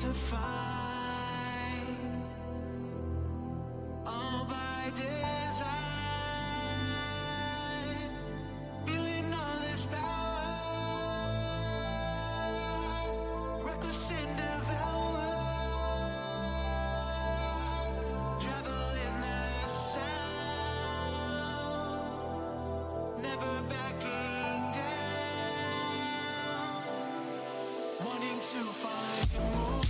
to find, all by design, feeling all this power, reckless and devour, travel in the sound, never backing down, wanting to find more.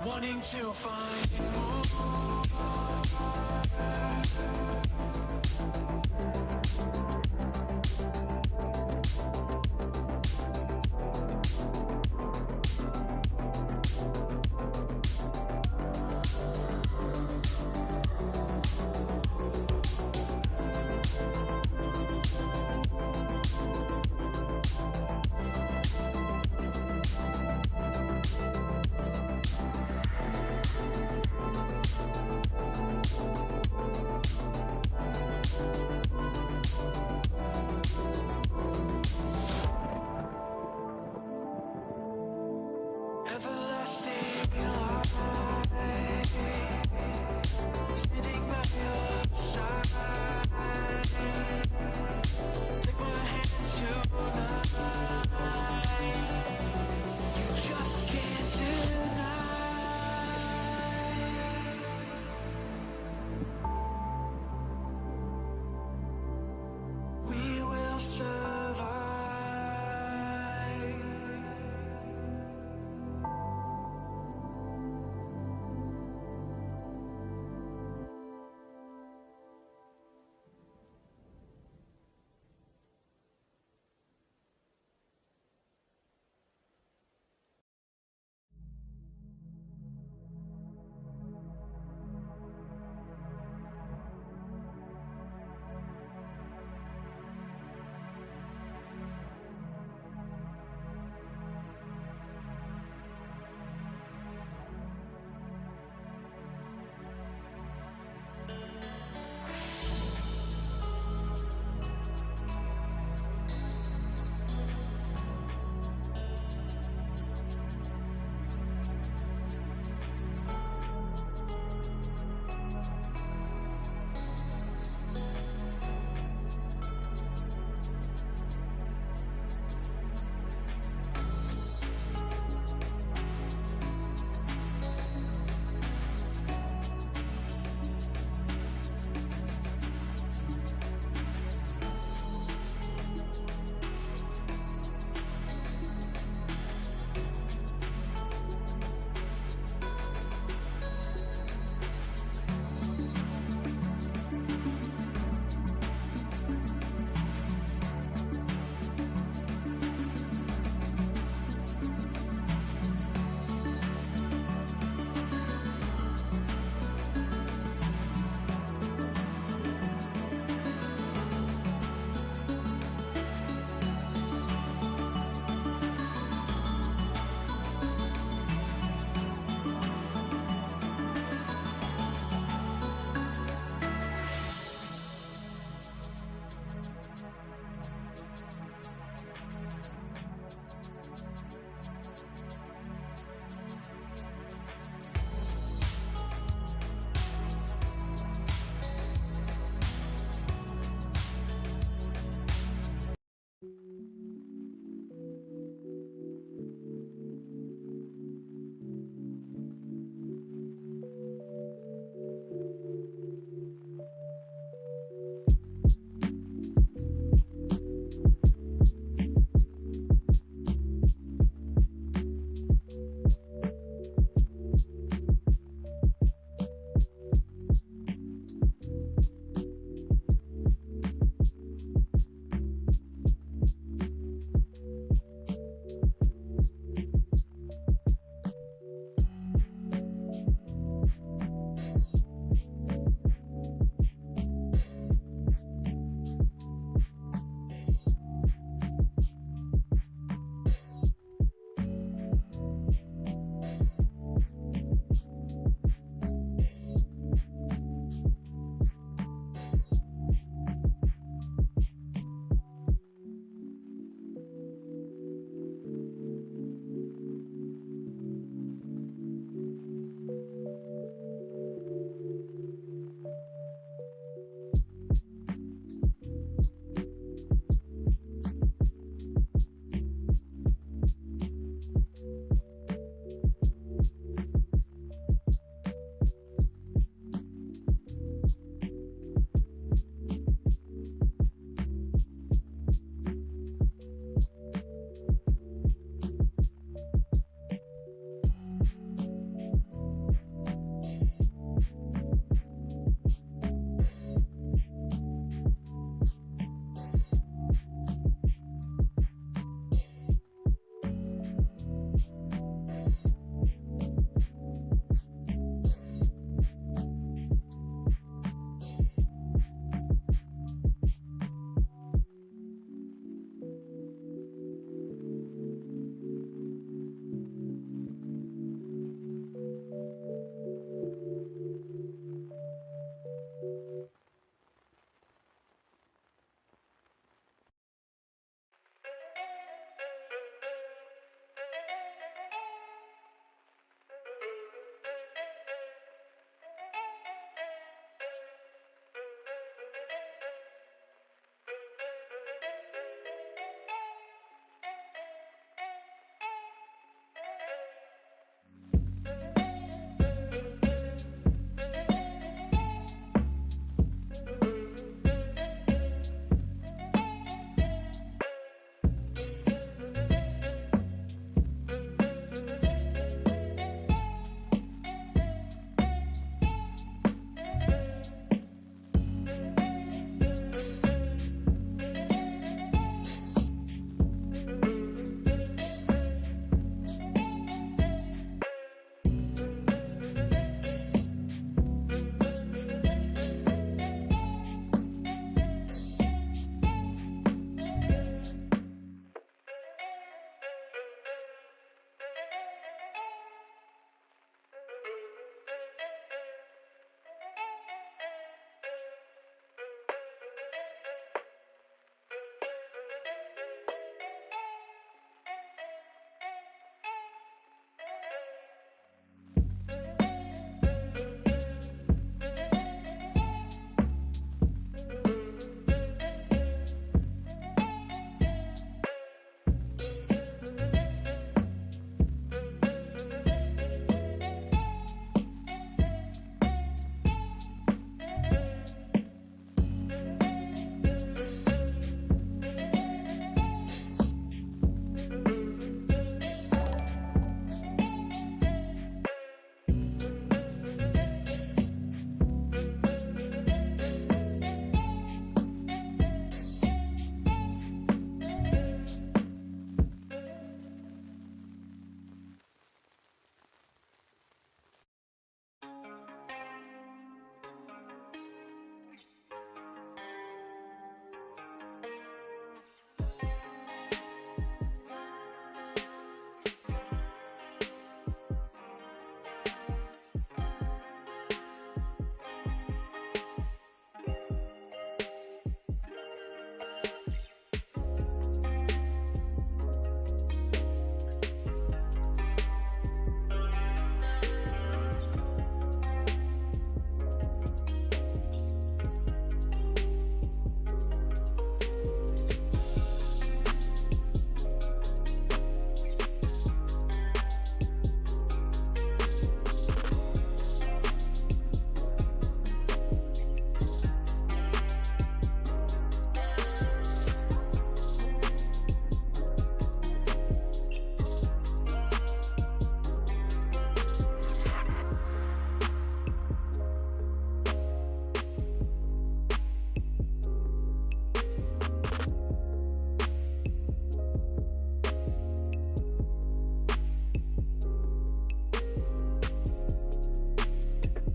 Wanting to find more.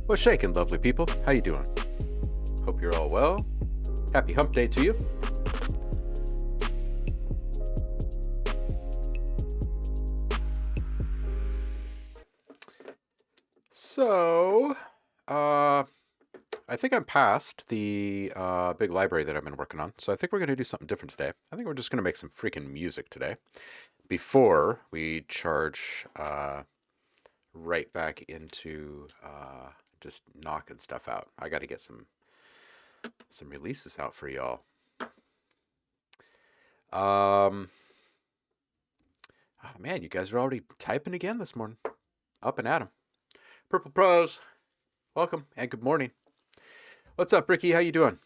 What's shaking, lovely people? How you doing? Hope you're all well. Happy hump day to you. So, I think I'm past the big library that I've been working on. So I think we're going to do something different today. I think we're just going to make some freaking music today before we charge right back into just knocking stuff out. I got to get some releases out for y'all. Oh man, you guys are already typing again this morning. Up and at 'em. Purple Pros, welcome and good morning. What's up, Ricky? How you doing?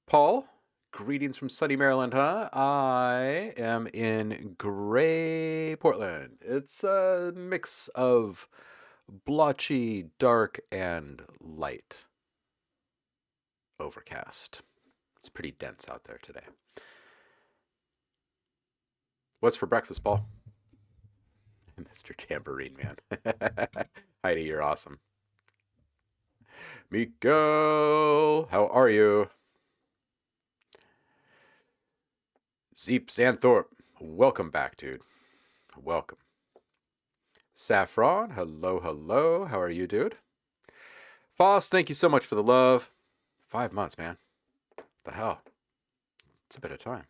Paul, greetings from sunny Maryland, huh? I am in gray Portland. It's a mix of blotchy, dark, and light. Overcast. It's pretty dense out there today. What's for breakfast, Paul? Mr. Tambourine Man. Heidi, you're awesome. Miguel, how are you? Zeep Zanthorpe, welcome back, dude. Welcome. Saffron, hello, hello. How are you, dude? Foss, thank you so much for the love. 5 months, man. The hell? It's a bit of time.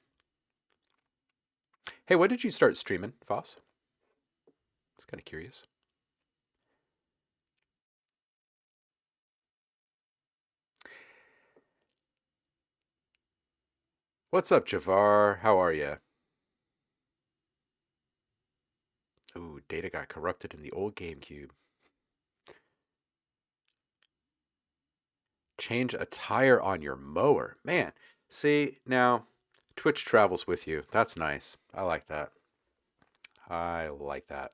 Hey, when did you start streaming, Foss? I was kind of curious. What's up, Javar? How are you? Ooh, data got corrupted in the old GameCube. Change a tire on your mower. Man, see, now Twitch travels with you. That's nice. I like that. I like that.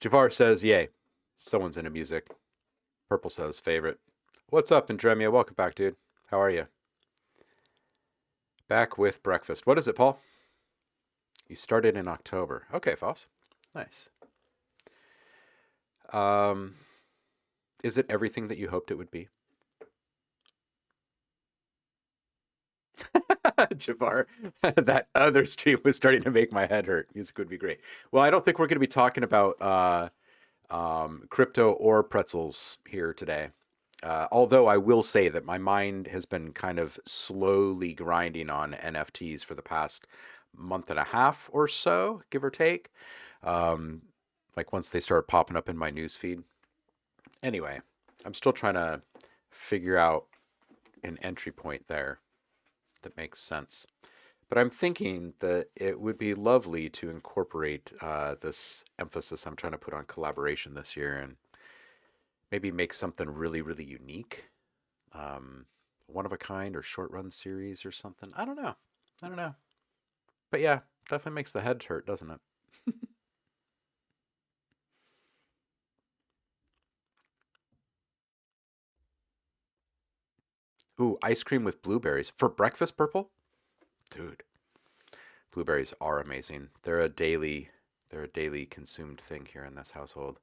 Javar says, yay. Someone's into music. Purple says, favorite. What's up, Andremia? Welcome back, dude. How are you? Back with breakfast. What is it, Paul? You started in October. Okay, Foss. Nice. Is it everything that you hoped it would be? Javar, that other stream was starting to make my head hurt. Music would be great. Well, I don't think we're going to be talking about crypto or pretzels here today. Although I will say that my mind has been kind of slowly grinding on NFTs for the past month and a half or so, give or take. Like once they start popping up in my newsfeed. Anyway, I'm still trying to figure out an entry point there that makes sense. But I'm thinking that it would be lovely to incorporate this emphasis I'm trying to put on collaboration this year and maybe make something really, really unique. One of a kind or short run series or something. I don't know. But yeah, definitely makes the head hurt, doesn't it? Ooh, ice cream with blueberries. For breakfast, Purple? Dude, blueberries are amazing. They're a daily consumed thing here in this household.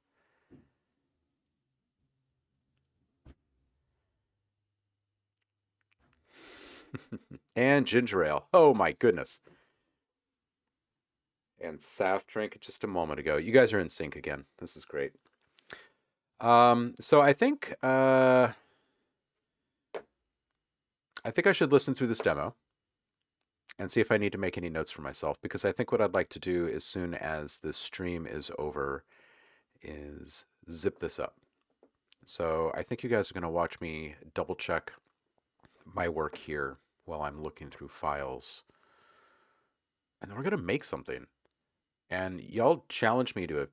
And ginger ale. Oh my goodness. And Saf drank it just a moment ago. You guys are in sync again. This is great. So I think I should listen through this demo and see if I need to make any notes for myself, because I think what I'd like to do as soon as this stream is over is zip this up. So I think you guys are going to watch me double check my work here while I'm looking through files. And then we're going to make something. And y'all challenged me to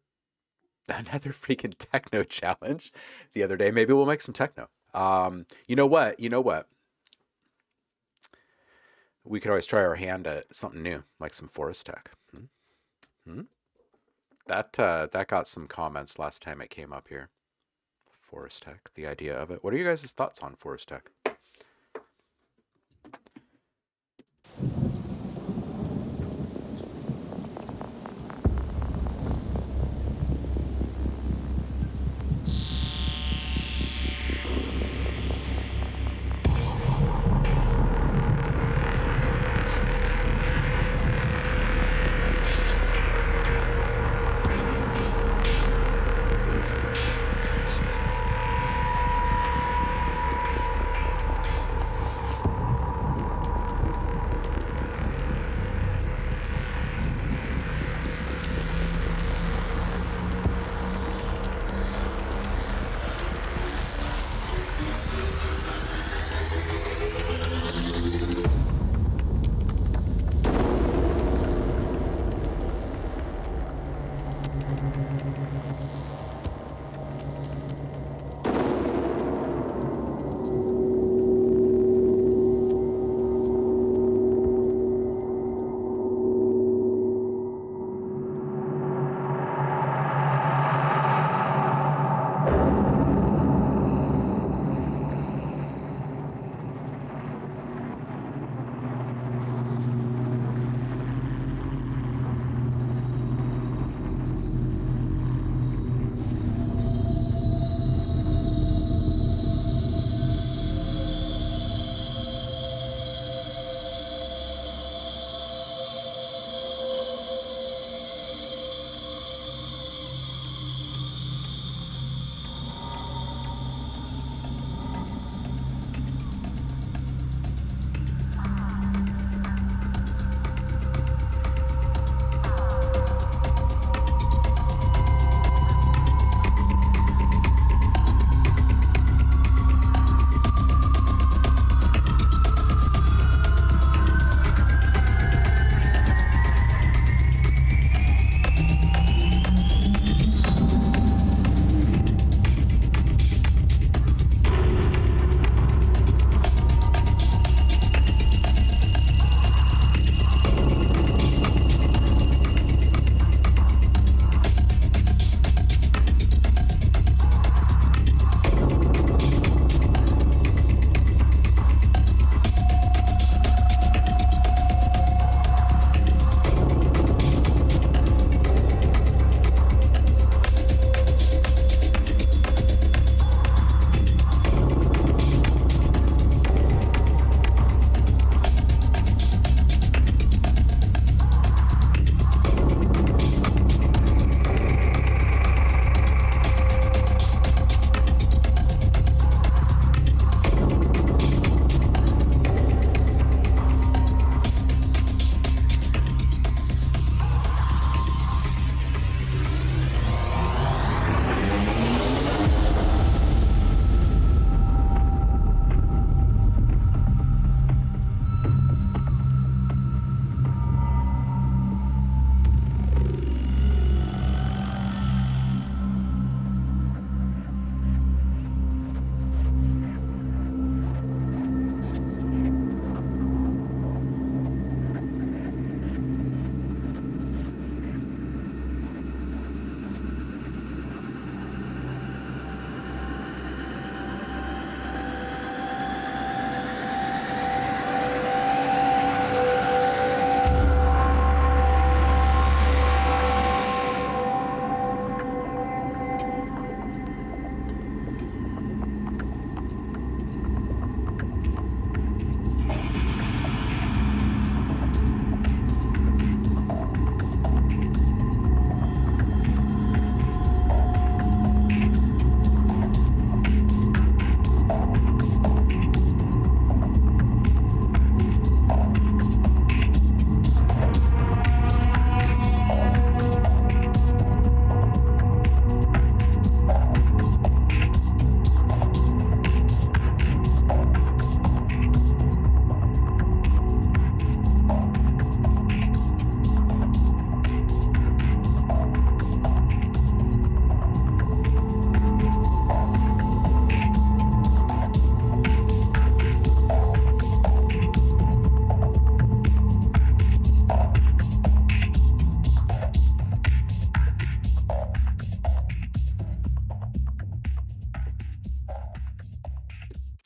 another freaking techno challenge the other day. Maybe we'll make some techno. You know what? We could always try our hand at something new, like some forest tech. That got some comments last time it came up here. Forest tech, the idea of it. What are you guys' thoughts on forest tech?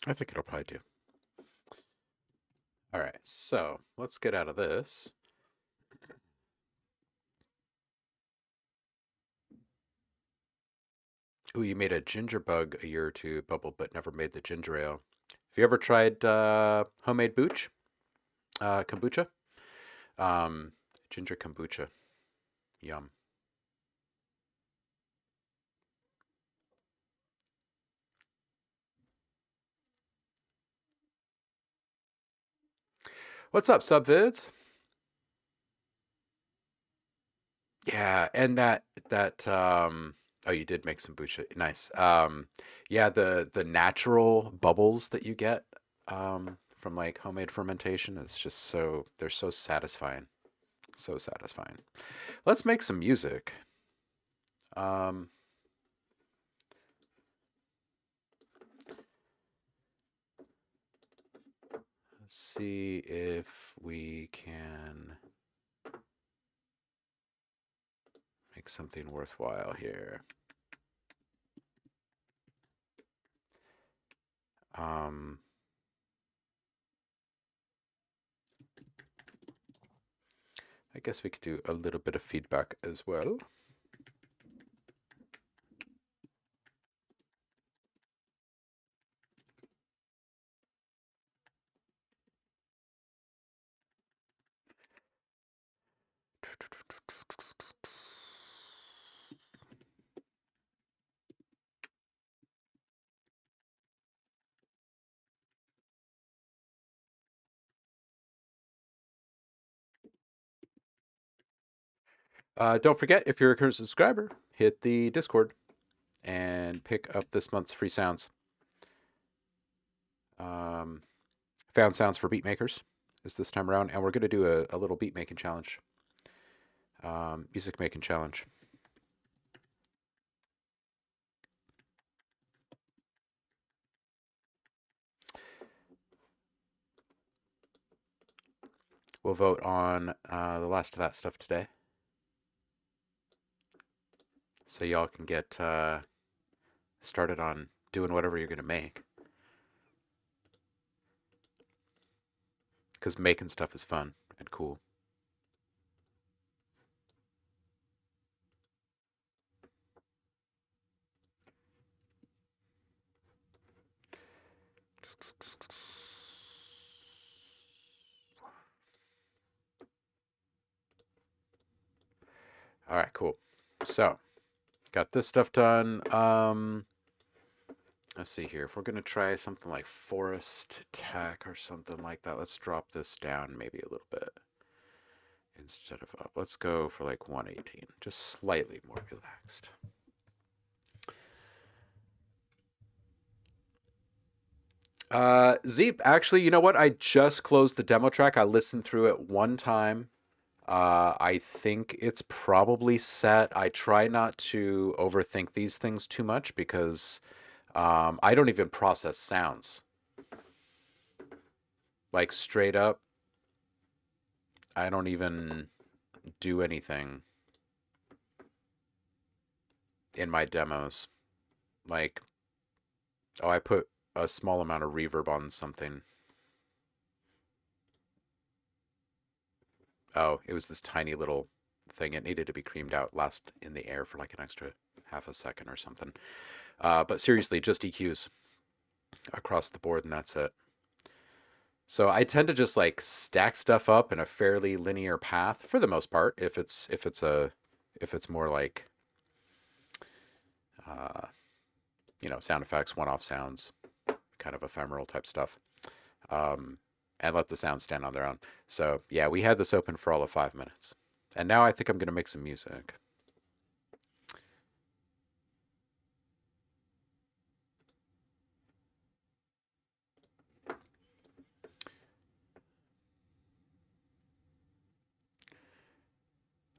I think it'll probably do. All right, so let's get out of this. Ooh, you made a ginger bug a year or two bubble, but never made the ginger ale. Have you ever tried homemade booch? Kombucha? Um, Ginger kombucha. Yum. What's up, subvids? Yeah, and that oh, you did make some kombucha. Nice. Yeah, the natural bubbles that you get from like homemade fermentation is just they're so satisfying. So satisfying. Let's make some music. Um, let's see if we can make something worthwhile here. Um, I guess we could do a little bit of feedback as well. Don't forget, if you're a current subscriber, hit the Discord and pick up this month's free sounds. Found sounds for beat makers is this time around, and we're going to do a little beat making challenge, music making challenge. We'll vote on the last of that stuff today, so y'all can get started on doing whatever you're going to make, because making stuff is fun and cool. All right, cool. So, got this stuff done. Let's see here. If we're going to try something like forest tech or something like that, let's drop this down maybe a little bit instead of up. Let's go for like 118, just slightly more relaxed. Zeep, actually, you know what? I just closed the demo track. I listened through it one time. I think it's probably set. I try not to overthink these things too much because I don't even process sounds. Like straight up, I don't even do anything in my demos. Like, oh, I put a small amount of reverb on something. Oh, it was this tiny little thing. It needed to be creamed out, last in the air for like an extra half a second or something. But seriously, just EQs across the board, and that's it. So I tend to just like stack stuff up in a fairly linear path for the most part. If it's more like sound effects, one-off sounds, kind of ephemeral type stuff, and let the sounds stand on their own. So yeah, we had this open for all of 5 minutes, and now I think I'm gonna make some music.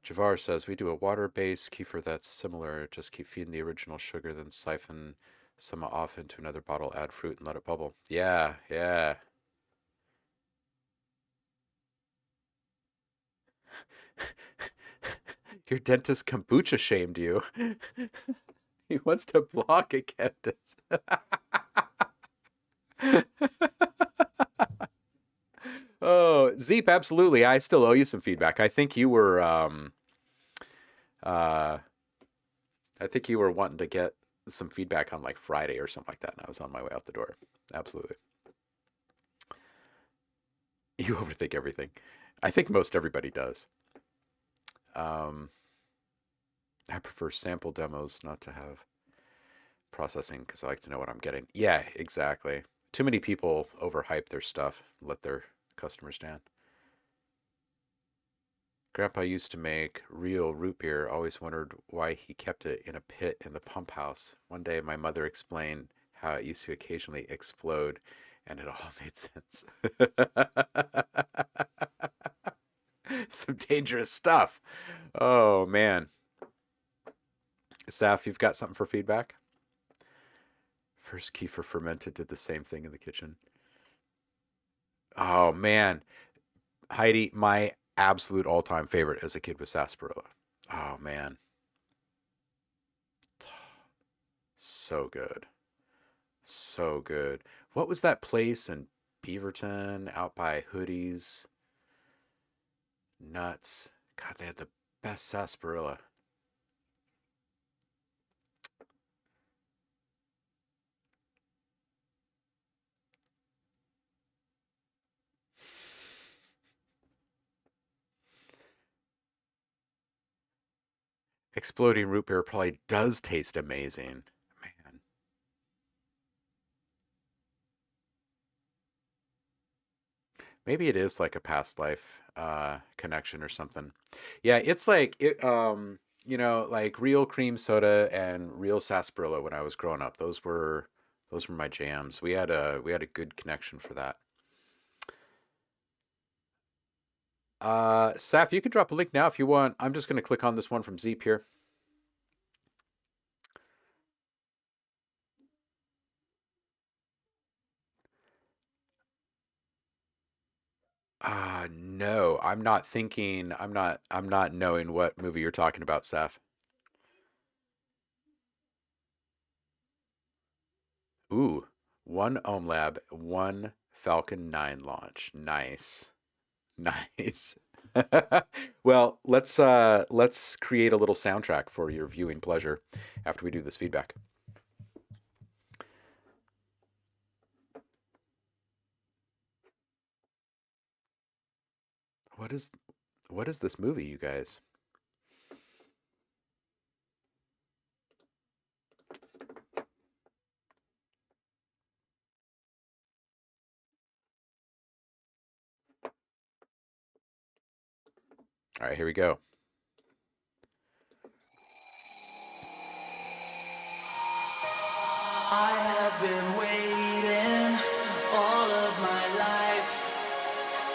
Javar says, we do a water-based kefir that's similar. Just keep feeding the original sugar, then siphon some off into another bottle, add fruit, and let it bubble. Yeah, yeah. Your dentist kombucha shamed you. He wants to block again. Oh, Zeep, absolutely. I still owe you some feedback. Uh I think you were wanting to get some feedback on like Friday or something like that, and I was on my way out the door. Absolutely. You overthink everything. I think most everybody does. Um, I prefer sample demos not to have processing because I like to know what I'm getting. Yeah, exactly. Too many people overhype their stuff, let their customers down. Grandpa used to make real root beer. Always wondered why he kept it in a pit in the pump house. One day, my mother explained how it used to occasionally explode, and it all made sense. Some dangerous stuff. Oh, man. Saf, you've got something for feedback? First Kiefer fermented did the same thing in the kitchen. Oh man, Heidi, my absolute all-time favorite as a kid was sarsaparilla. Oh man, so good, so good. What was that place in Beaverton out by Hoodies? Nuts. God, they had the best sarsaparilla. Exploding root beer probably does taste amazing. Man. Maybe it is like a past life connection or something. Yeah, it's like like real cream soda and real sarsaparilla when I was growing up. Those were my jams. We had a good connection for that. Saf, you can drop a link now if you want. I'm just going to click on this one from Zeep here. No, I'm not thinking. I'm not knowing what movie you're talking about, Saf. Ooh, one OhmLab, one Falcon 9 launch. Nice. Nice. Well, let's create a little soundtrack for your viewing pleasure after we do this feedback. What is what is this movie, you guys? All right, here we go. I have been waiting all of my life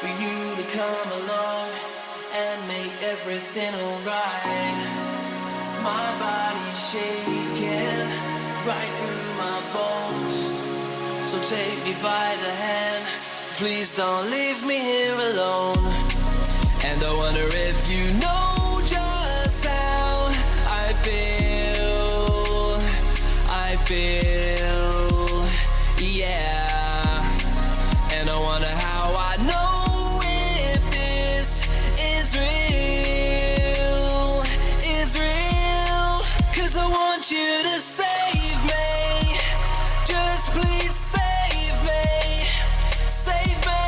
for you to come along and make everything alright. My body's shaking right through my bones. So take me by the hand, please don't leave me here alone. And I wonder if you know just how I feel. I feel, yeah. And I wonder how I know if this is real, is real. 'Cause I want you to save me, just please save me, save me.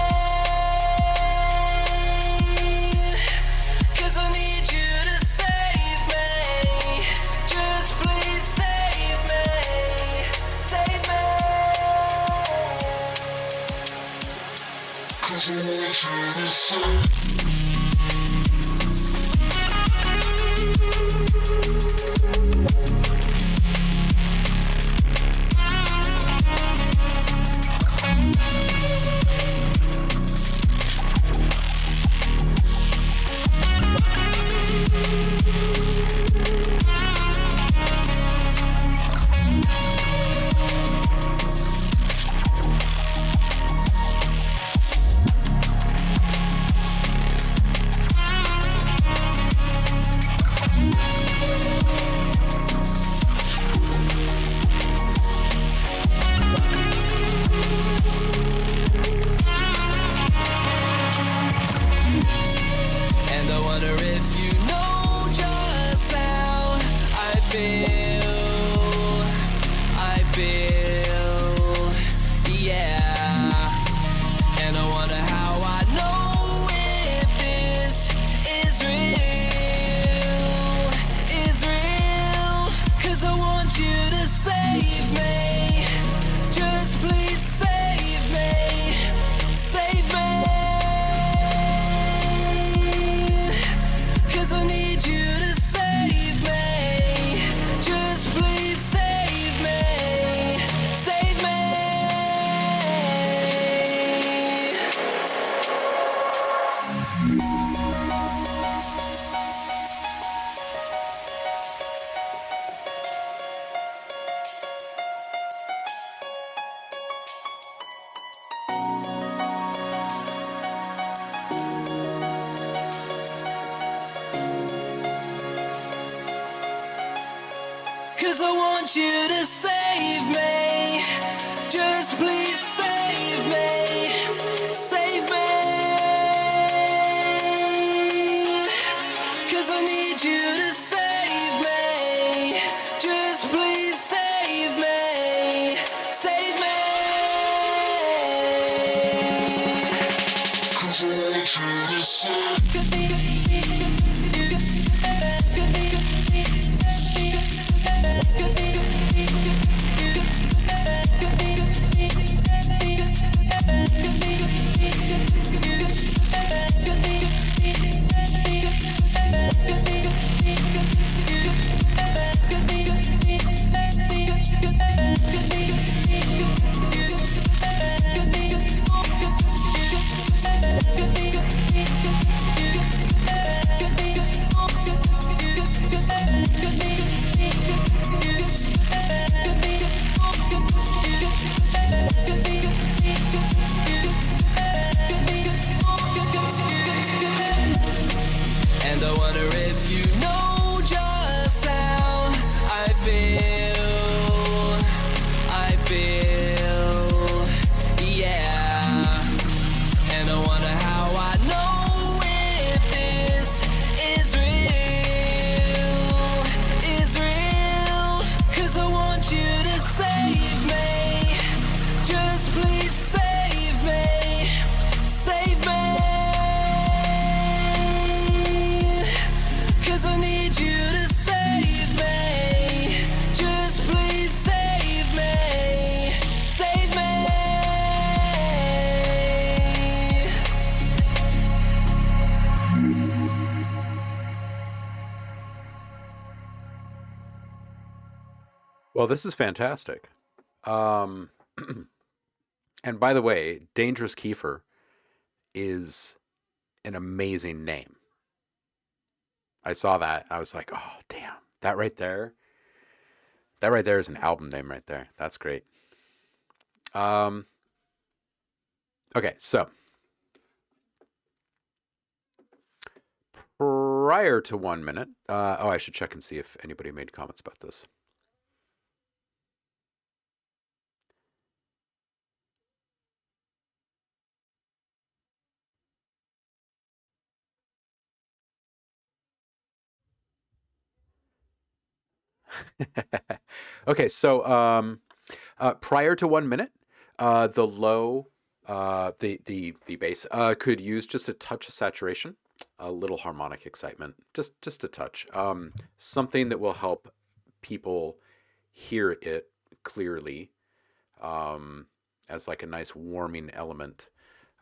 'Cause I need you to save me, just please save me, save me. 'Cause I want you to save me. 'Cause I want you to save me. Just please save me. Save me. 'Cause I need you to save me. Just please save me. Save me. 'Cause I want you to save me. And I wonder if you know just how I feel. I feel, yeah. And I wonder how I know if this is real. Is real. 'Cause I want you to save me. Just please save me. Save me. 'Cause I need you to save me. Just please save me. Save me. Well, this is fantastic. Um, and by the way, Dangerous Kiefer is an amazing name. I saw that. I was like, oh, damn. That right there. That right there is an album name right there. That's great. Um, okay, so prior to 1 minute, I should check and see if anybody made comments about this. Okay, so prior to 1 minute, the low, the bass could use just a touch of saturation, a little harmonic excitement, just a touch, something that will help people hear it clearly, as like a nice warming element,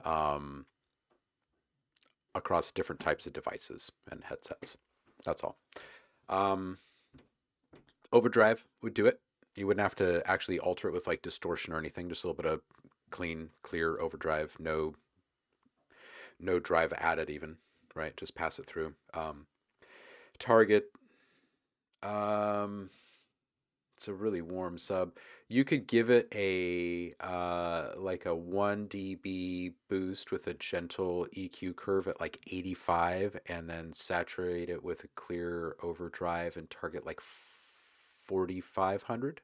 um, across different types of devices and headsets. That's all. Um, Overdrive would do it. You wouldn't have to actually alter it with like distortion or anything. Just a little bit of clean, clear overdrive. No drive added even. Right. Just pass it through. Target. Um, it's a really warm sub. You could give it a like a 1 dB boost with a gentle EQ curve at like 85, and then saturate it with a clear overdrive and target like 4,500,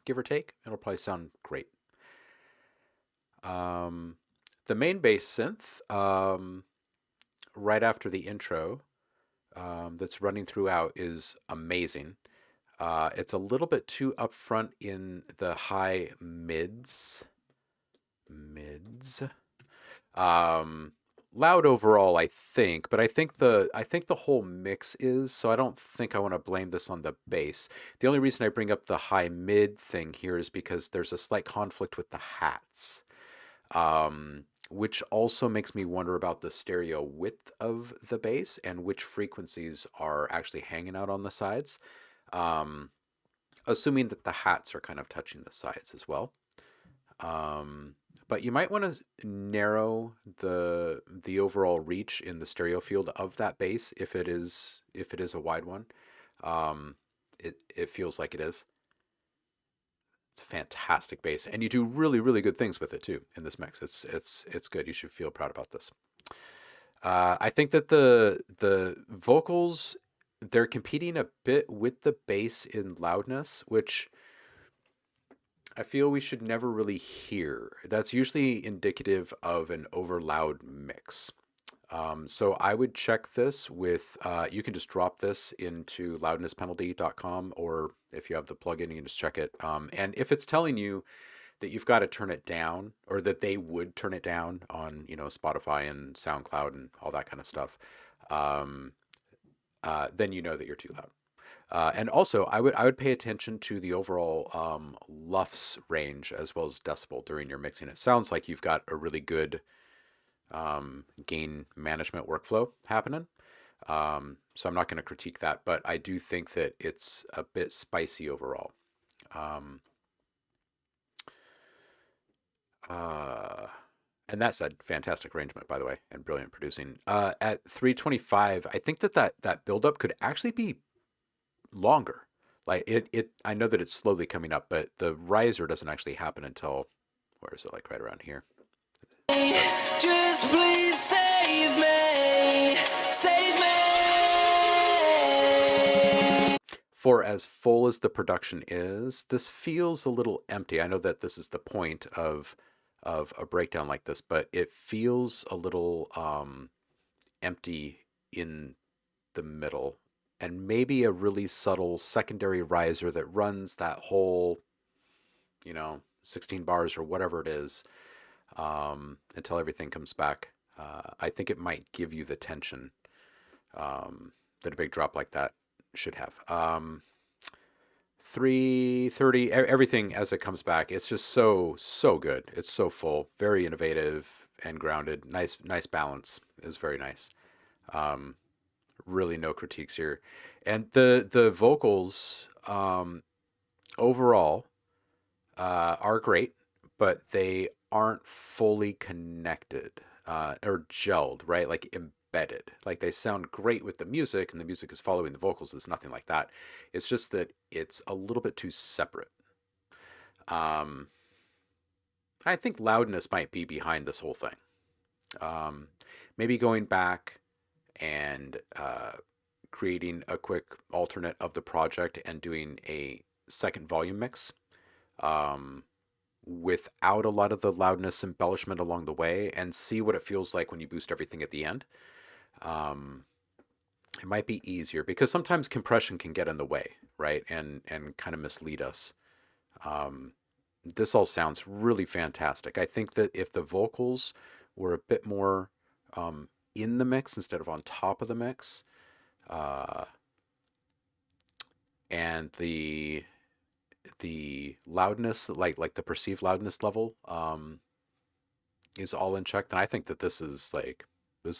give or take. It'll probably sound great. The main bass synth, right after the intro, that's running throughout is amazing. It's a little bit too upfront in the high mids. Loud overall, I think, but I think the whole mix is, so I don't think I want to blame this on the bass. The only reason I bring up the high mid thing here is because there's a slight conflict with the hats, which also makes me wonder about the stereo width of the bass and which frequencies are actually hanging out on the sides. Assuming that the hats are kind of touching the sides as well. But you might want to narrow the overall reach in the stereo field of that bass if it is a wide one. It feels like it is. It's a fantastic bass, and you do really, really good things with it too in this mix. It's good. You should feel proud about this. I think that the vocals they're competing a bit with the bass in loudness, which I feel we should never really hear. That's usually indicative of an over loud mix. So I would check this with, you can just drop this into loudnesspenalty.com, or if you have the plugin, you can just check it. And if it's telling you that you've got to turn it down, or that they would turn it down on, Spotify and SoundCloud and all that kind of stuff, um, then you know that you're too loud. And also, I would pay attention to the overall LUFS range as well as decibel during your mixing. It sounds like you've got a really good gain management workflow happening. So I'm not going to critique that, but I do think that it's a bit spicy overall. Um, uh, and that said, fantastic arrangement, by the way, and brilliant producing. At 325, I think that buildup could actually be longer. Like I know that it's slowly coming up, but the riser doesn't actually happen until, where is it? Like right around here. Just please save me. For as full as the production is, this feels a little empty. I know that this is the point of a breakdown like this, but it feels a little empty in the middle, and maybe a really subtle secondary riser that runs that whole, 16 bars or whatever it is, until everything comes back. I think it might give you the tension that a big drop like that should have. 330, everything as it comes back, it's just so good. It's so full, very innovative and grounded. Nice balance is very nice. Really no critiques here, and the vocals overall are great, but they aren't fully connected or gelled, right? Like embedded. Like they sound great with the music, and the music is following the vocals. It's nothing like that. It's just that it's a little bit too separate. Um, I think loudness might be behind this whole thing. Maybe going back and creating a quick alternate of the project and doing a second volume mix. Without a lot of the loudness embellishment along the way, and see what it feels like when you boost everything at the end. Um, it might be easier because sometimes compression can get in the way, right? And kind of mislead us. Um, this all sounds really fantastic. I think that if the vocals were a bit more in the mix instead of on top of the mix, uh, and the loudness, like the perceived loudness level, is all in check, then I think that this is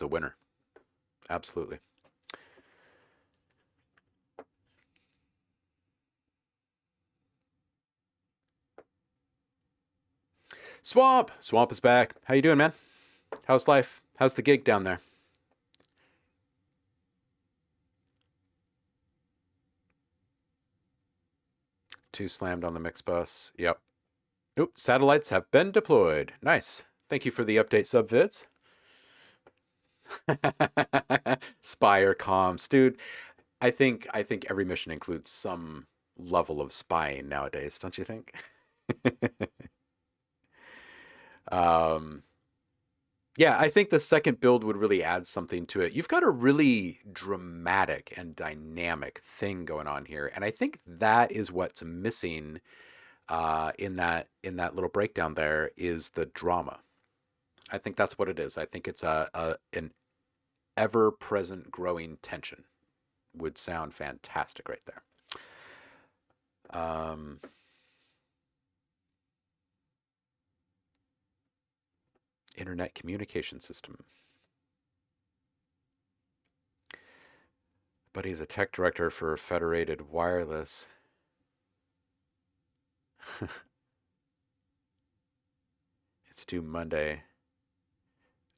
a winner. Absolutely. Swamp is back. How you doing, man? How's life? How's the gig down there? Two slammed on the mix bus. Yep. Oop, satellites have been deployed. Nice. Thank you for the update, subvids. Spire comms, dude. I think every mission includes some level of spying nowadays, don't you think? um, yeah, I think the second build would really add something to it. You've got a really dramatic and dynamic thing going on here, and I think that is what's missing in that little breakdown there is the drama. I think that's what it is. I think it's an ever-present growing tension. Would sound fantastic right there. Um, internet communication system. But he's a tech director for Federated Wireless. It's due Monday.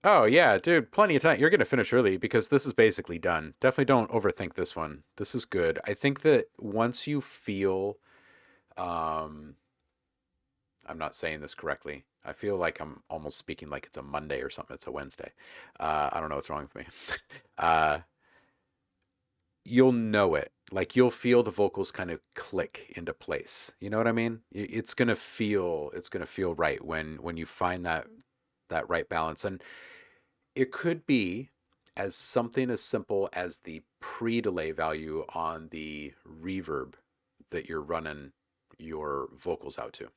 Oh yeah, dude, plenty of time. You're gonna finish early because this is basically done. Definitely don't overthink this one. This is good. I think that once you feel, um, I'm not saying this correctly. I feel like I'm almost speaking like it's a Monday or something. It's a Wednesday. I don't know what's wrong with me. uh, you'll know it. Like you'll feel the vocals kind of click into place. You know what I mean? It's gonna feel right when you find that right balance. And it could be as something as simple as the pre-delay value on the reverb that you're running your vocals out to.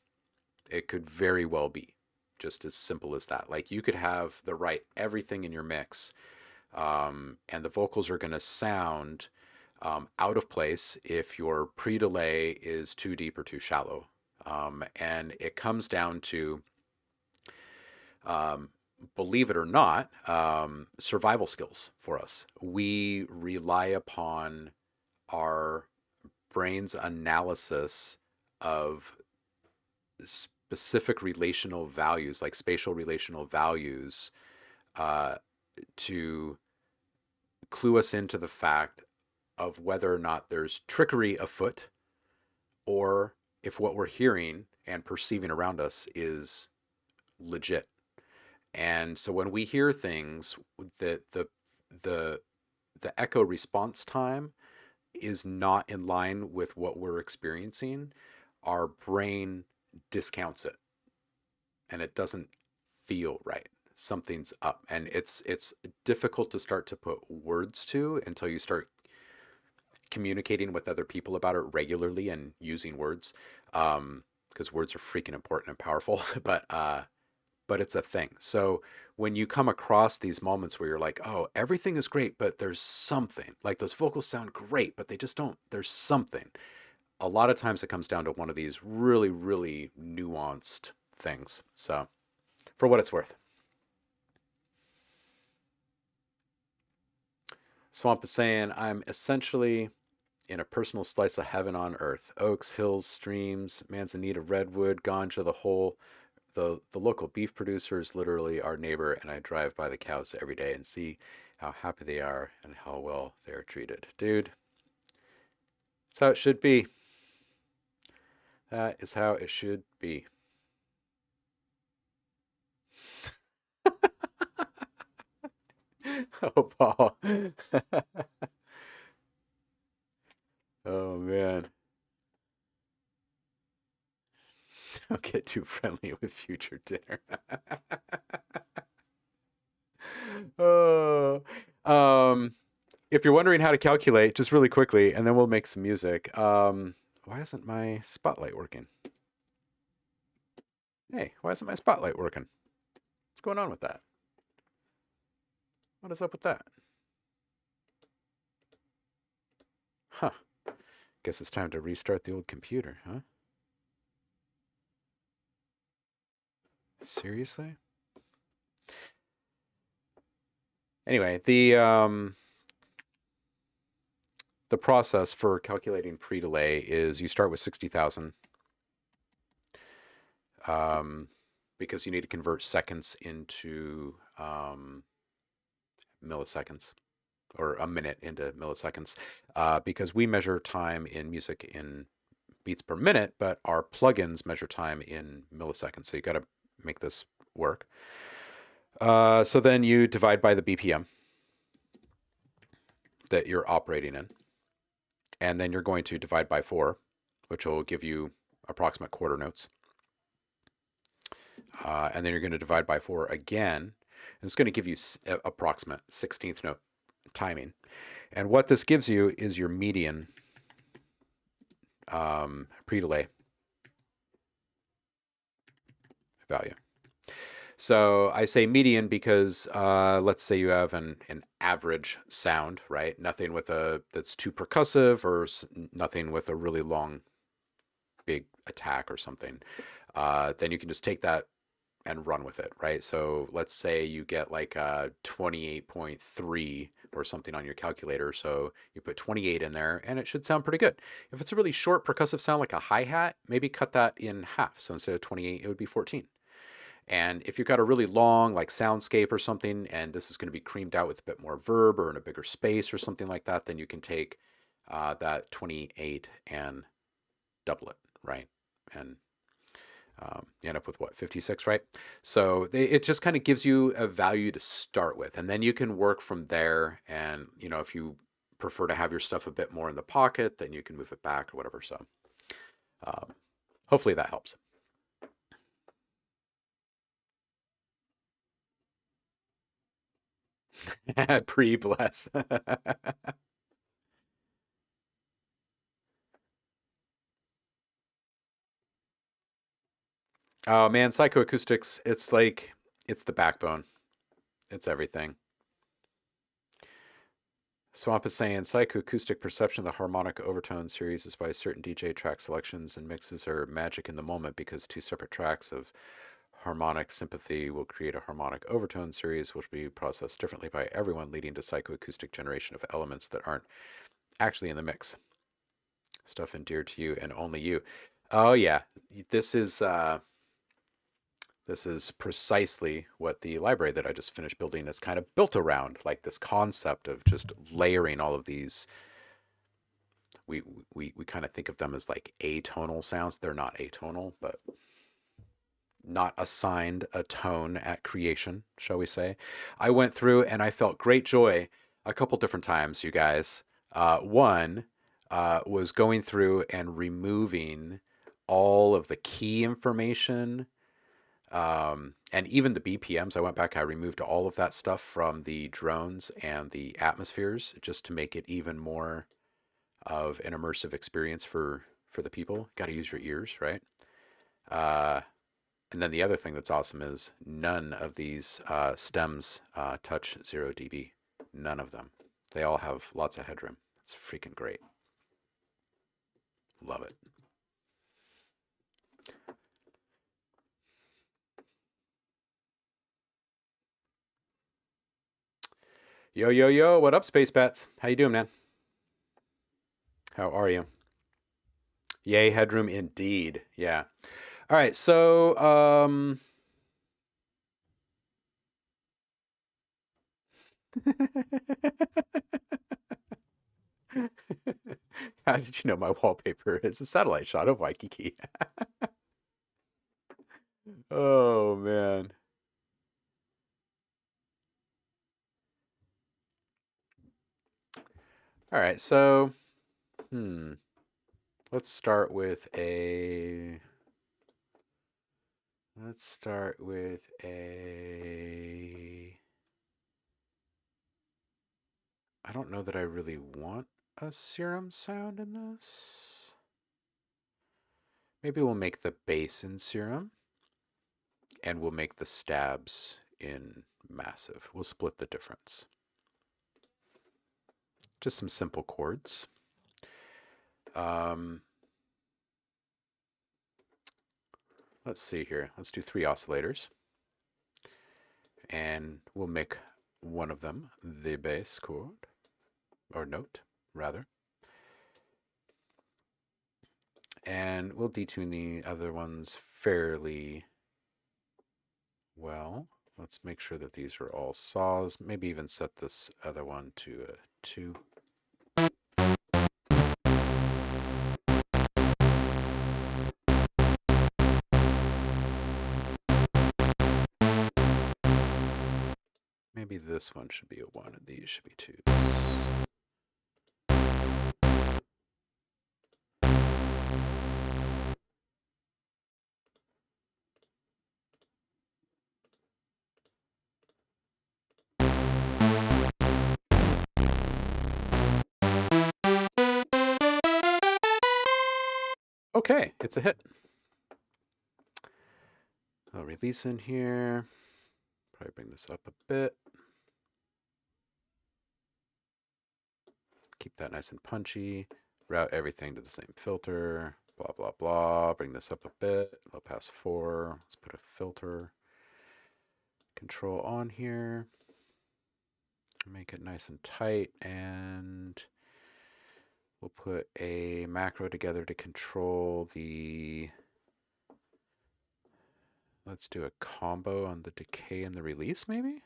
It could very well be just as simple as that. Like you could have the right everything in your mix, and the vocals are going to sound out of place if your pre-delay is too deep or too shallow. And it comes down to, um, believe it or not, survival skills for us. We rely upon our brain's analysis of specific relational values, like spatial relational values, uh, to clue us into the fact of whether or not there's trickery afoot, or if what we're hearing and perceiving around us is legit. And so when we hear things, the the the the echo response time is not in line with what we're experiencing, our brain discounts it and it doesn't feel right. Something's up, and it's difficult to start to put words to until you start communicating with other people about it regularly and using words, because words are freaking important and powerful. But it's a thing. So when you come across these moments where you're like, oh, everything is great, but there's something, like those vocals sound great, but they just don't, there's something. A lot of times it comes down to one of these really, really nuanced things. So for what it's worth. Swamp is saying, I'm essentially in a personal slice of heaven on earth. Oaks, hills, streams, manzanita, redwood, ganja, the whole. The local beef producer is literally our neighbor, and I drive by the cows every day and see how happy they are and how well they're treated. Dude, that's how it should be. That is how it should be. Oh, Paul. Oh, man. Don't get too friendly with future dinner. Oh, if you're wondering how to calculate, just really quickly, and then we'll make some music. Why isn't my spotlight working? Hey, why isn't my spotlight working? What's going on with that? What is up with that? Huh. Guess it's time to restart the old computer, huh? Seriously? Anyway, the process for calculating pre-delay is you start with 60,000, because you need to convert seconds into milliseconds, or a minute into milliseconds, because we measure time in music in beats per minute, but our plugins measure time in milliseconds. So you got to make this work. So then you divide by the BPM that you're operating in, and then you're going to divide by 4, which will give you approximate quarter notes. And then you're going to divide by 4 again, and it's going to give you approximate 16th note timing. And what this gives you is your median pre-delay value. So I say median because let's say you have an average sound, right? Nothing with that's too percussive, or nothing with a really long, big attack or something. Then you can just take that and run with it, right? So let's say you get like a 28.3 or something on your calculator. So you put 28 in there and it should sound pretty good. If it's a really short percussive sound like a hi-hat, maybe cut that in half. So instead of 28, it would be 14. And if you've got a really long like soundscape or something, and this is going to be creamed out with a bit more verb or in a bigger space or something like that, then you can take that 28 and double it, right? And you end up with what, 56, right? So it just kind of gives you a value to start with, and then you can work from there. And if you prefer to have your stuff a bit more in the pocket, then you can move it back or whatever. So hopefully that helps. Pre-bless. Oh man, psychoacoustics, it's like, it's the backbone. It's everything. Swamp is saying psychoacoustic perception of the harmonic overtone series is why certain DJ track selections and mixes are magic in the moment, because two separate tracks of harmonic sympathy will create a harmonic overtone series which will be processed differently by everyone, leading to psychoacoustic generation of elements that aren't actually in the mix. Stuff endeared to you and only you. Oh yeah, this is precisely what the library that I just finished building is kind of built around, like this concept of just layering all of these. We kind of think of them as like atonal sounds. They're not atonal, but not assigned a tone at creation, shall we say. I went through and I felt great joy a couple different times, you guys. One was going through and removing all of the key information, and even the BPMs. I went back, I removed all of that stuff from the drones and the atmospheres just to make it even more of an immersive experience for the people. Got to use your ears, right? Uh, and then the other thing that's awesome is none of these stems touch 0 dB. None of them. They all have lots of headroom. It's freaking great. Love it. Yo, yo, yo, what up, Space Bats? How you doing, man? How are you? Yay, headroom indeed. Yeah. All right, so how did you know my wallpaper is a satellite shot of Waikiki? Oh man. All right, so let's start with a I don't know that I really want a serum sound in this. Maybe we'll make the bass in serum and we'll make the stabs in massive. We'll split the difference. Just some simple chords. Let's see here. Let's do 3 oscillators. And we'll make one of them the bass chord, or note, rather. And we'll detune the other ones fairly well. Let's make sure that these are all saws. Maybe even set this other one to a 2. Maybe this one should be a 1 and these should be 2s. Okay, it's a hit. I'll release in here. Probably bring this up a bit. Keep that nice and punchy. Route everything to the same filter. Blah, blah, blah. Bring this up a bit. Low pass 4. Let's put a filter control on here. Make it nice and tight. And we'll put a macro together to control the... Let's do a combo on the decay and the release, maybe?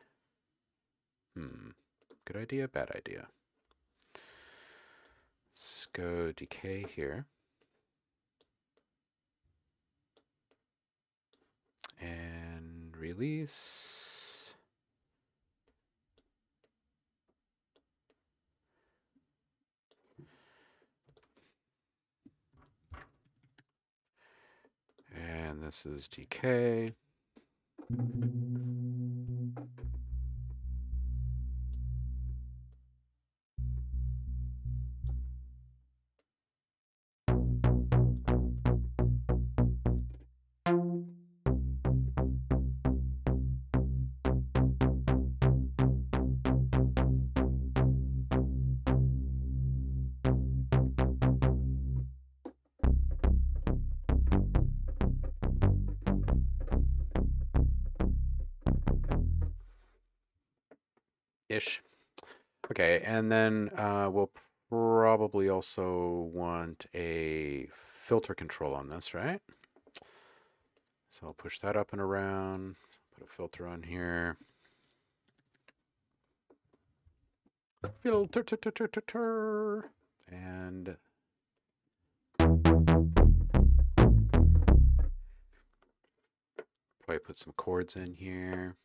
Good idea, bad idea. Let's go decay here. And release. this is DK. Ish. Okay, and then we'll probably also want a filter control on this, right? So I'll push that up and around, put a filter on here. Filter, and probably put some chords in here.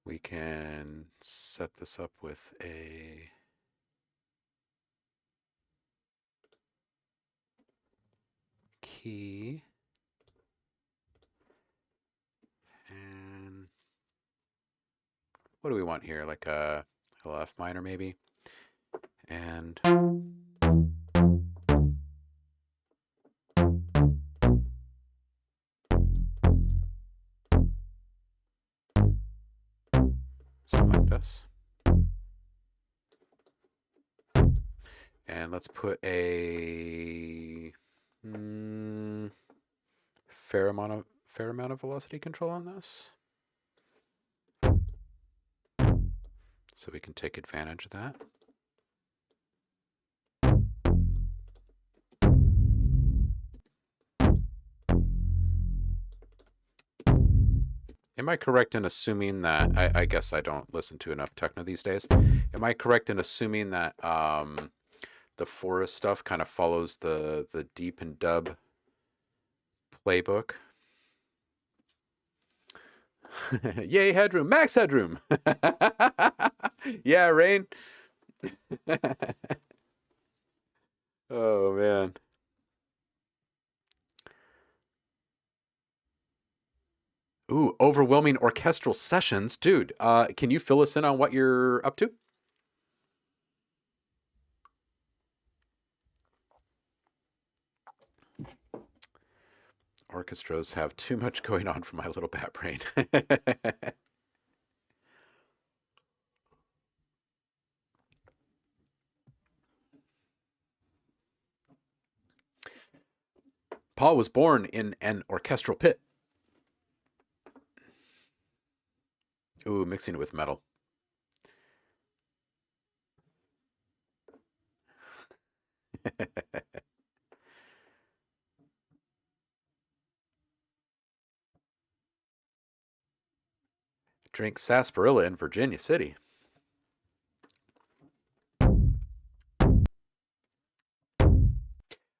We can set this up with a key. And what do we want here? Like a F minor maybe? And something like this. And let's put a fair amount of velocity control on this, so we can take advantage of that. Am I correct in assuming that, I guess I don't listen to enough techno these days. Am I correct in assuming that the forest stuff kind of follows the deep and dub playbook? Yay, headroom, max headroom. Yeah, Rain. Oh man. Ooh, overwhelming orchestral sessions. Dude, can you fill us in on what you're up to? Orchestras have too much going on for my little bat brain. Paul was born in an orchestral pit. Ooh, mixing it with metal. Drink sarsaparilla in Virginia City. All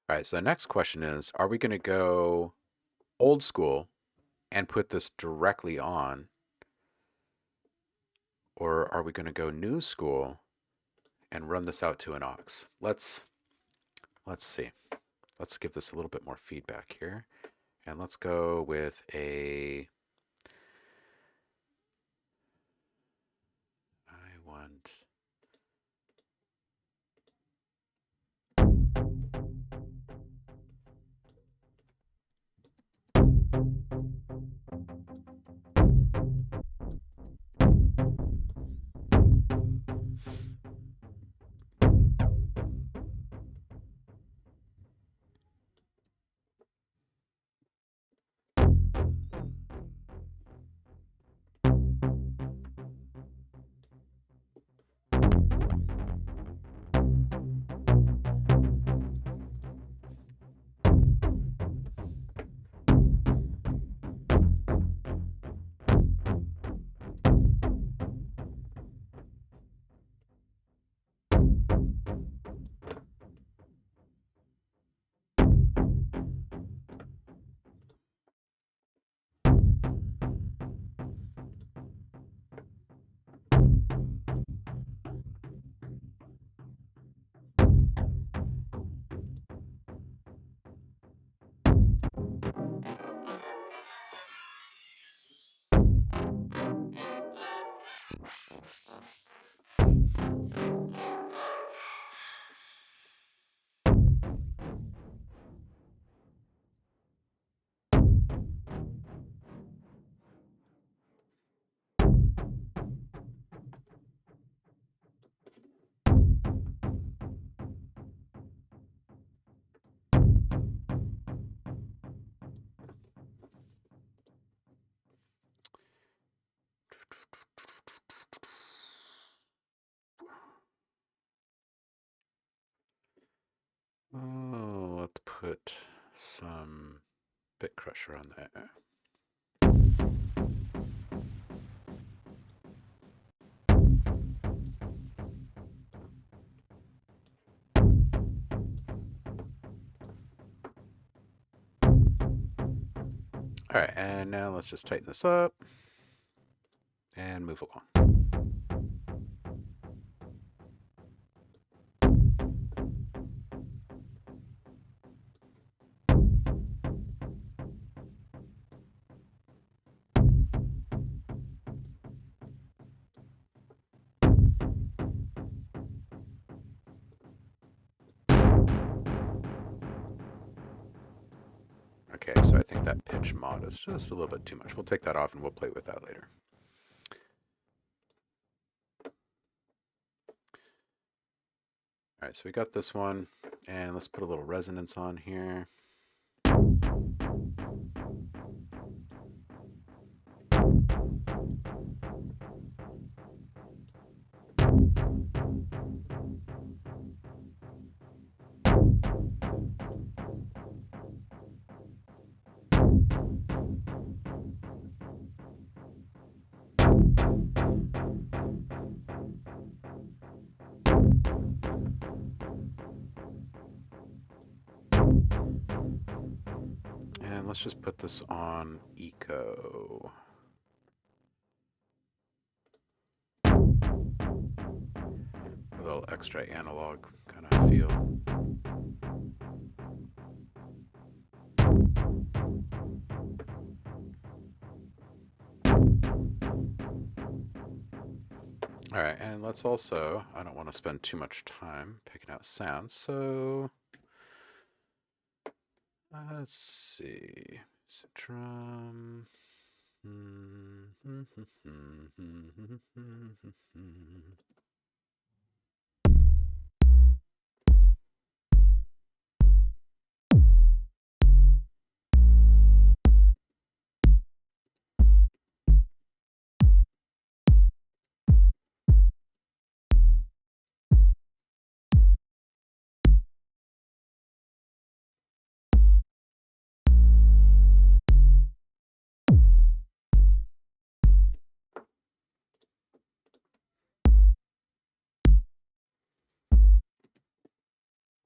right, so the next question is, are we going to go old school and put this directly on? Or are we going to go new school and run this out to an aux? Let's see. Let's give this a little bit more feedback here. And let's go with I want... Oh, let's put some bit crusher on there. All right, and now let's just tighten this up and move along. Okay, so I think that pitch mod is just a little bit too much. We'll take that off and we'll play with that later. All right, so we got this one, and let's put a little resonance on here. And let's just put this on eco. A little extra analog kind of feel. All right, and let's also, I don't want to spend too much time picking out sounds, so let's see. Drum.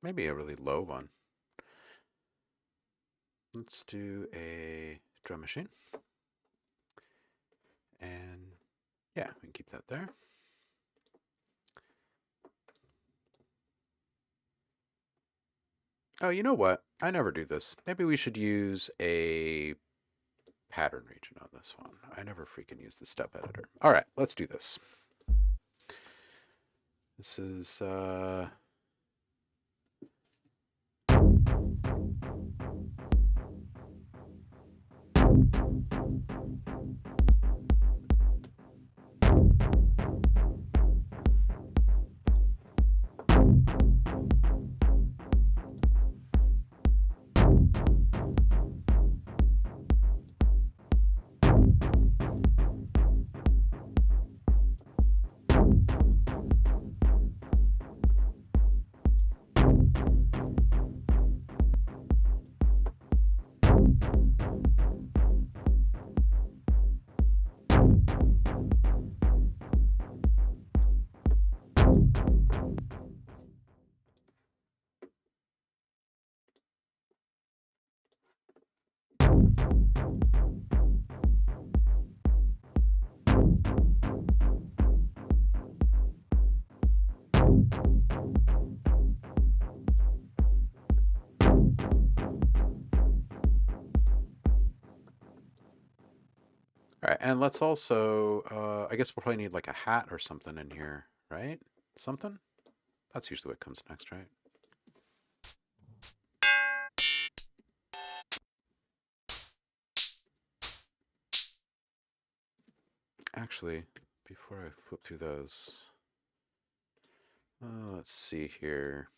Maybe a really low one. Let's do a drum machine. And yeah, we can keep that there. Oh, you know what? I never do this. Maybe we should use a pattern region on this one. I never freaking use the step editor. All right, let's do this. This is all right, and let's also, I guess we'll probably need like a hat or something in here, right? something? That's usually what comes next, right? Actually, before I flip through those, let's see here.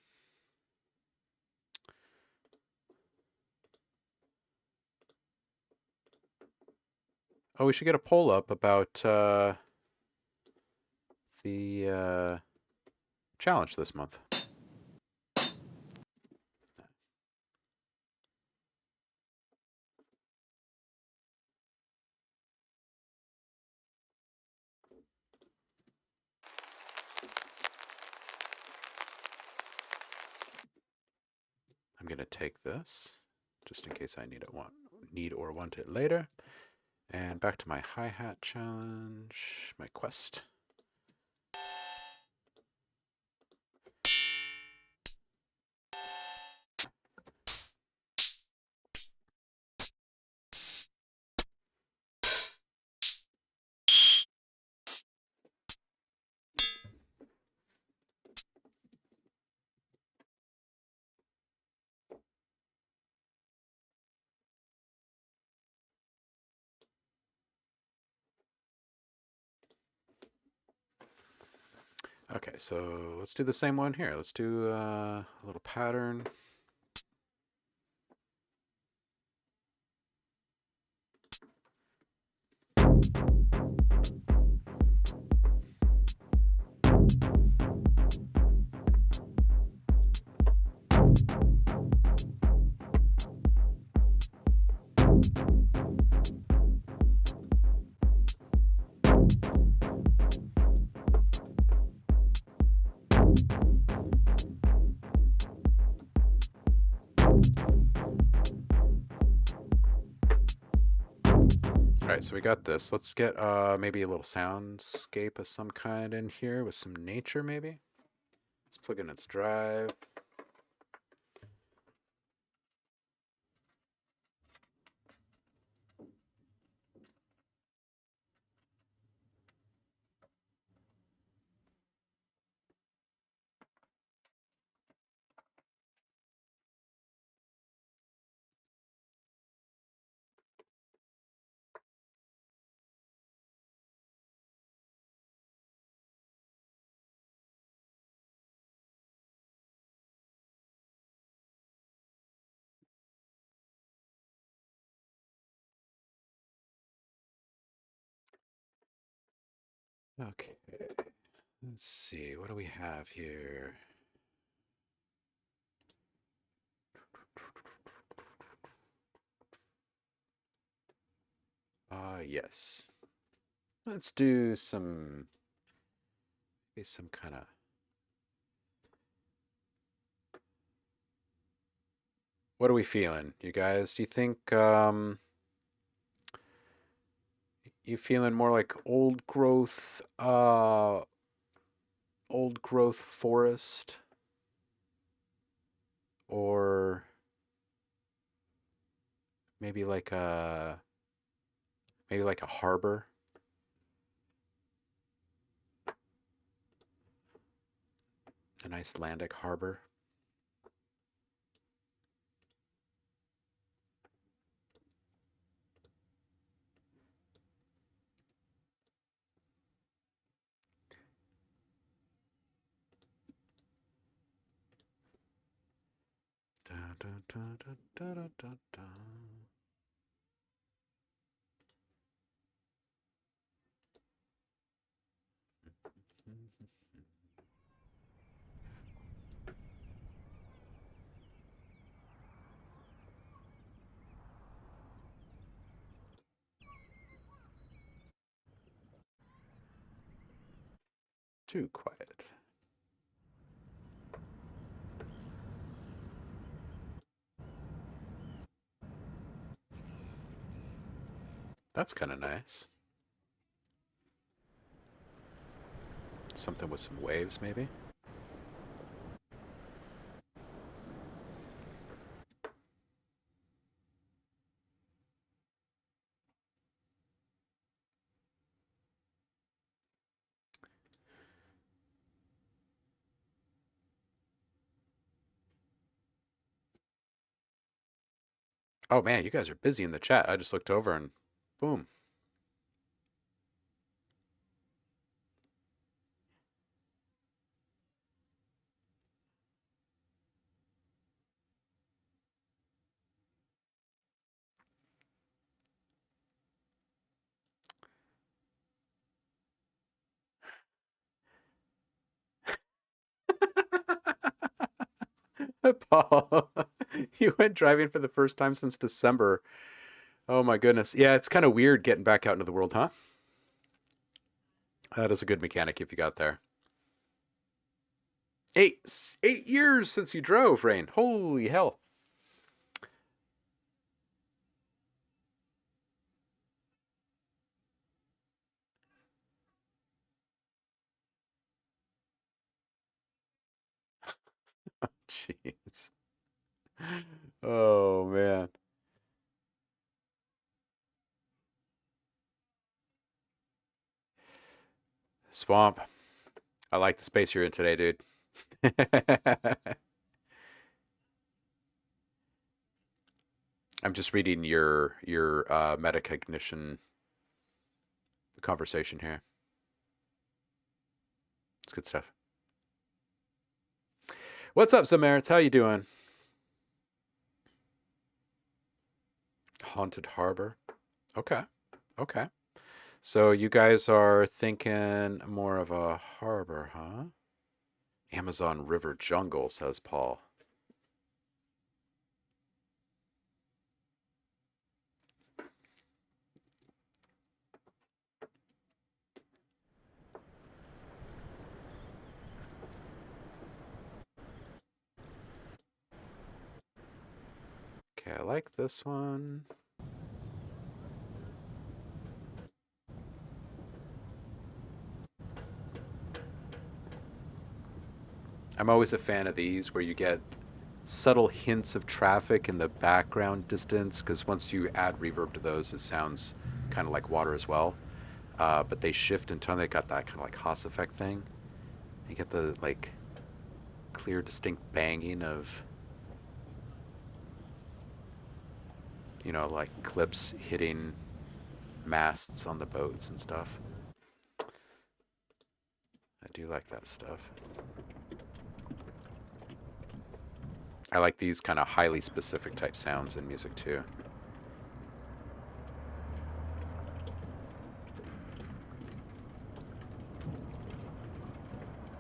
Oh, we should get a poll up about the challenge this month. I'm going to take this just in case I need or want it later. And back to my hi-hat challenge, my quest. Okay, so let's do the same one here. Let's do a little pattern. Alright, so we got this. Let's get maybe a little soundscape of some kind in here with some nature maybe. Let's plug in its drive. Okay, let's see, what do we have here? Yes. Let's do maybe some kind of... What are we feeling, you guys? Do you think you feeling more like old growth forest, or maybe like a harbor? An Icelandic harbor? Da, da, da, da, da, da, da, da. Too quiet. That's kind of nice. Something with some waves, maybe? Oh man, you guys are busy in the chat. I just looked over and boom. Paul, you went driving for the first time since December. Oh my goodness. Yeah, it's kind of weird getting back out into the world, huh? That is a good mechanic if you got there. 8 years since you drove, Rain. Holy hell. Jeez. Oh man. Swamp. I like the space you're in today, dude. I'm just reading your metacognition conversation here. It's good stuff. What's up, Zamerits? How you doing? Haunted Harbor. Okay. Okay. So you guys are thinking more of a harbor, huh? Amazon River Jungle, says Paul. Okay, I like this one. I'm always a fan of these where you get subtle hints of traffic in the background distance, because once you add reverb to those, it sounds kind of like water as well. But they shift in tone. They got that kind of like Haas effect thing. You get the like clear, distinct banging of, you know, like clips hitting masts on the boats and stuff. I do like that stuff. I like these kind of highly specific type sounds in music too.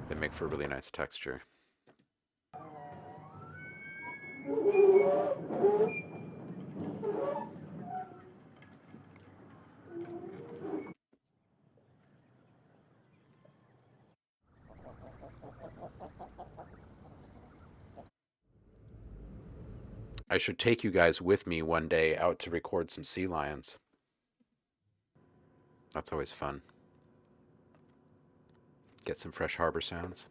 They make for a really nice texture. I should take you guys with me one day out to record some sea lions. That's always fun. Get some fresh harbor sounds.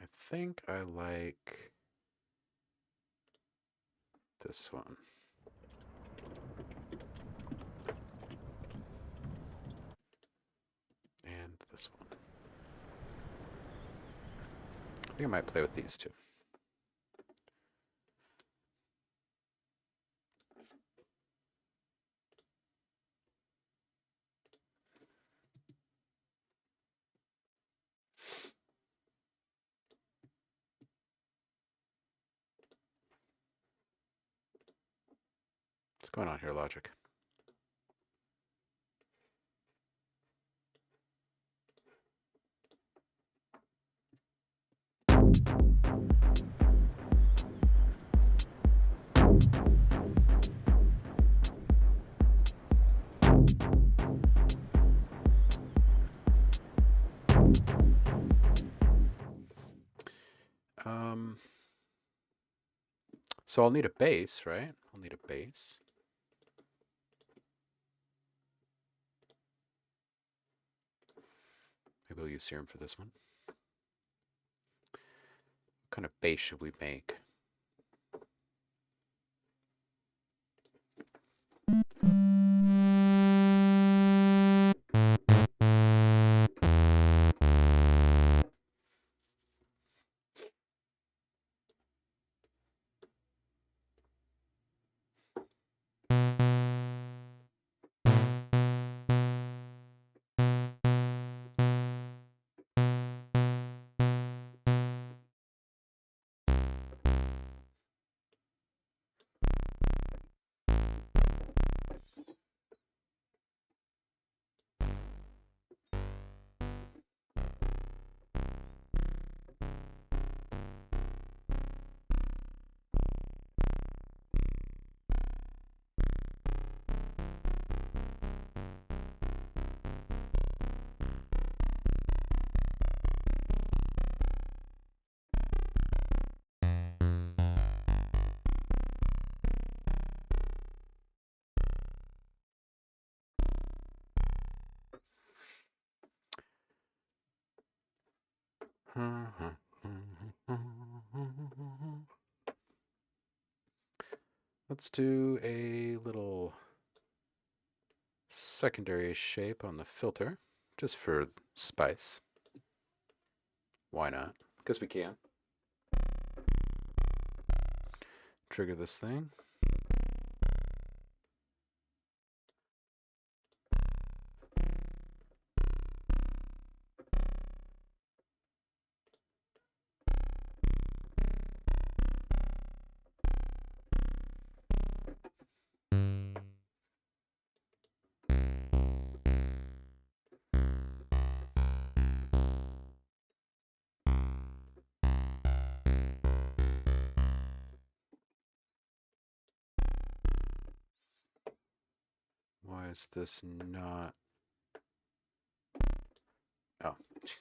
I think I like this one. And this one. I think I might play with these two. What's going on here, Logic? So I'll need a base, right? I'll need a base. Maybe we'll use serum for this one. What kind of base should we make? Let's do a little secondary shape on the filter, just for spice. Why not? Because we can. Trigger this thing. Why is this not? Oh, geez.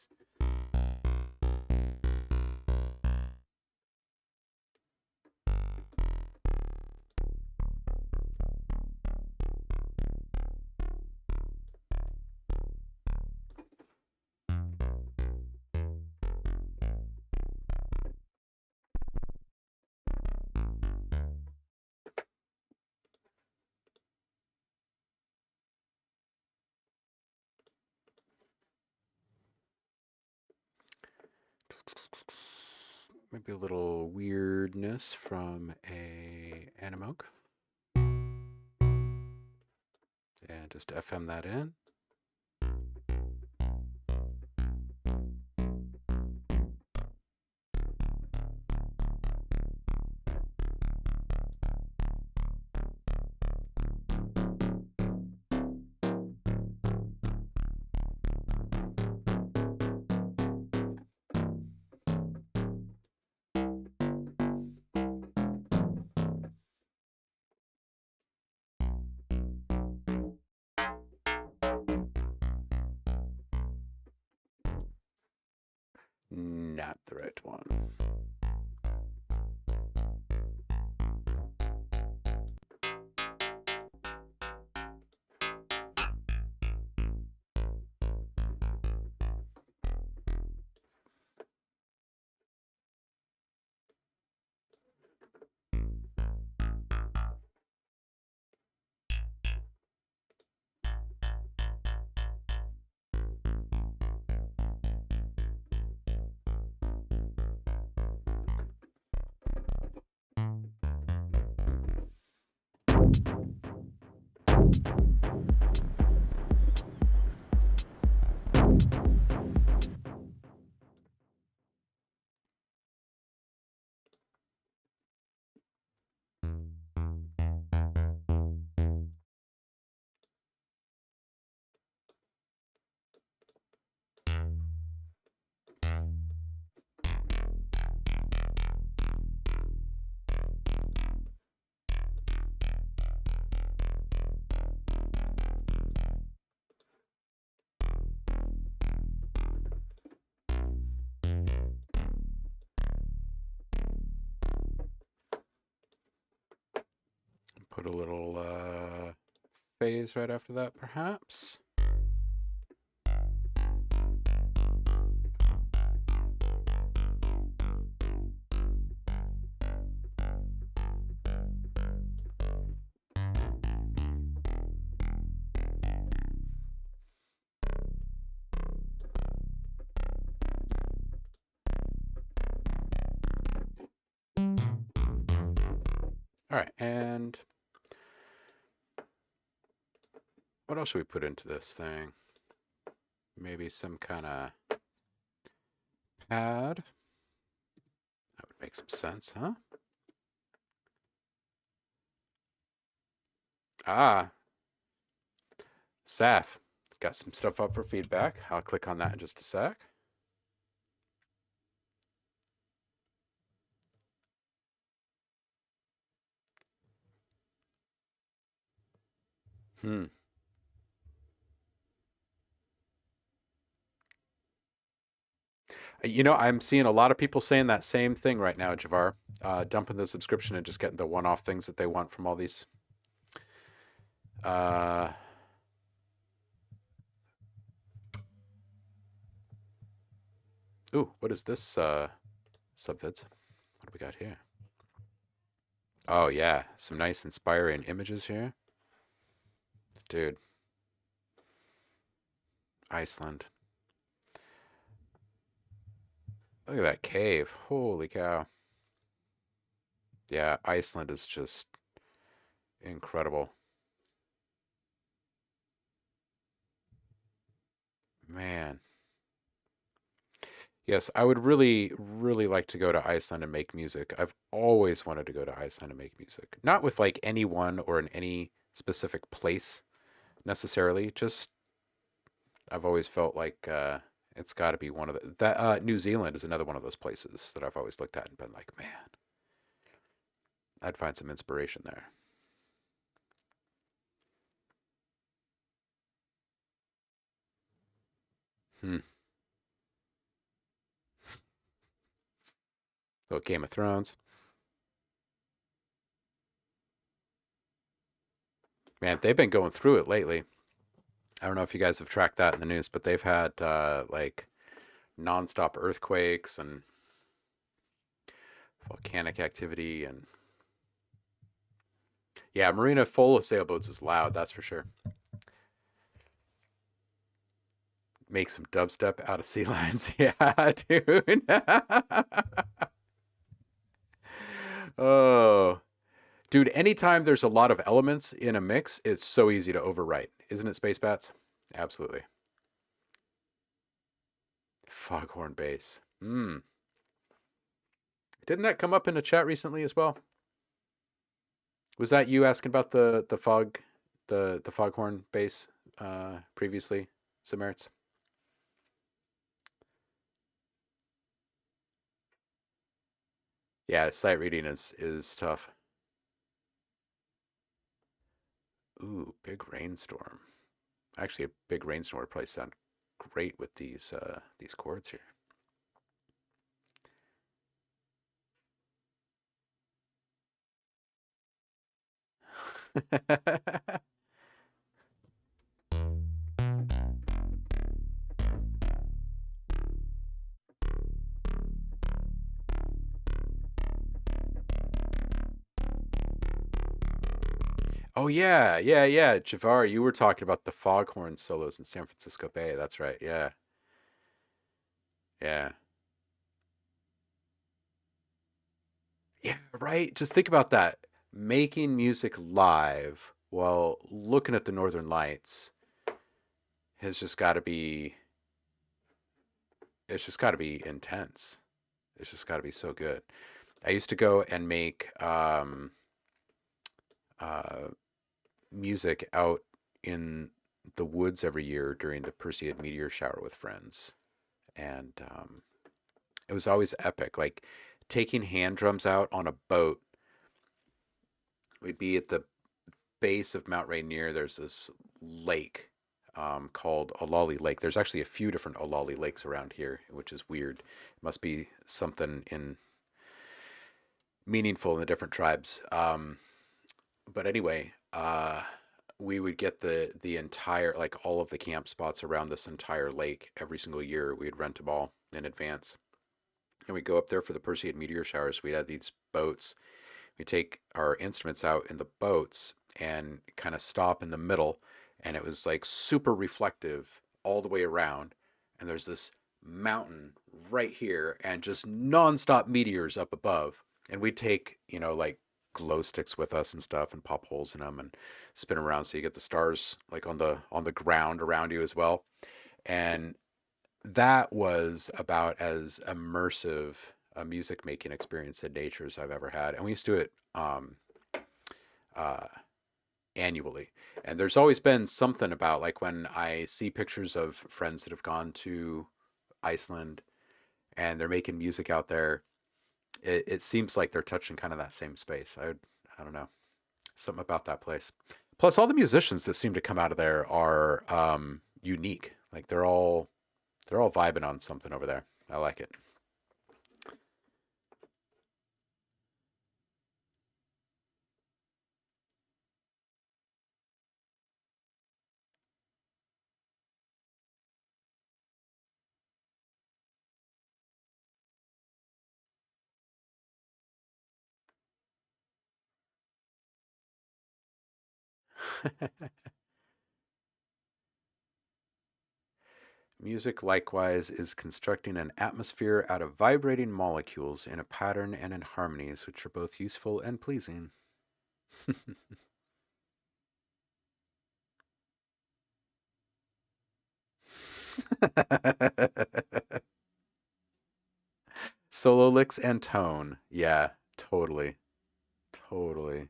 Maybe a little weirdness from a Animoke. And just FM that in. Not the right one. Put a little phase right after that, perhaps. All right, and what else should we put into this thing? Maybe some kind of pad. That would make some sense, huh? Ah, Saf, got some stuff up for feedback. I'll click on that in just a sec. Hmm. You know, I'm seeing a lot of people saying that same thing right now, Javar. Dumping the subscription and just getting the one-off things that they want from all these. Uh, ooh, what is this, subvids? What do we got here? Oh, yeah, some nice inspiring images here. Dude, Iceland. Look at that cave. Holy cow. Yeah, Iceland is just incredible. Man. Yes, I would really, really like to go to Iceland and make music. I've always wanted to go to Iceland and make music. Not with like anyone or in any specific place necessarily. Just I've always felt like it's got to be one of the that New Zealand is another one of those places that I've always looked at and been like, man, I'd find some inspiration there. Hmm. So Game of Thrones. Man, they've been going through it lately. I don't know if you guys have tracked that in the news, but they've had like nonstop earthquakes and volcanic activity and yeah, marina full of sailboats is loud, that's for sure. Make some dubstep out of sea lions. Yeah, dude. Oh, dude, anytime there's a lot of elements in a mix, it's so easy to overwrite. Isn't it, Space Bats? Absolutely. Foghorn bass. Hmm. Didn't that come up in a chat recently as well? Was that you asking about the foghorn bass previously, Samaritz? Yeah, sight reading is tough. Ooh, big rainstorm. Actually, a big rainstorm would probably sound great with these chords here. Oh yeah, yeah, yeah. Javar, you were talking about the foghorn solos in San Francisco Bay. That's right. Yeah. Yeah. Yeah, right. Just think about that. Making music live while looking at the Northern Lights has just got to be it's just got to be intense. It's just got to be so good. I used to go and make uh, music out in the woods every year during the Perseid meteor shower with friends, and it was always epic. Like taking hand drums out on a boat. We'd be at the base of Mount Rainier. There's this lake called Olali Lake. There's actually a few different Olali lakes around here, which is weird. It must be something in meaningful in the different tribes. But anyway, we would get the entire, like all of the camp spots around this entire lake every single year. We'd rent them all in advance, and we'd go up there for the Perseid meteor showers. We'd have these boats. We take our instruments out in the boats and kind of stop in the middle, and it was like super reflective all the way around. And there's this mountain right here, and just nonstop meteors up above. And we'd take, like glow sticks with us and stuff, and pop holes in them and spin around so you get the stars like on the ground around you as well. And that was about as immersive a music making experience in nature as I've ever had. And we used to do it uh, annually. And there's always been something about, like, when I see pictures of friends that have gone to Iceland and they're making music out there, it seems like they're touching kind of that same space. I don't know, something about that place. Plus, all the musicians that seem to come out of there are unique. Like they're all vibing on something over there. I like it. Music, likewise, is constructing an atmosphere out of vibrating molecules in a pattern and in harmonies which are both useful and pleasing. Solo licks and tone. Yeah, totally. Totally.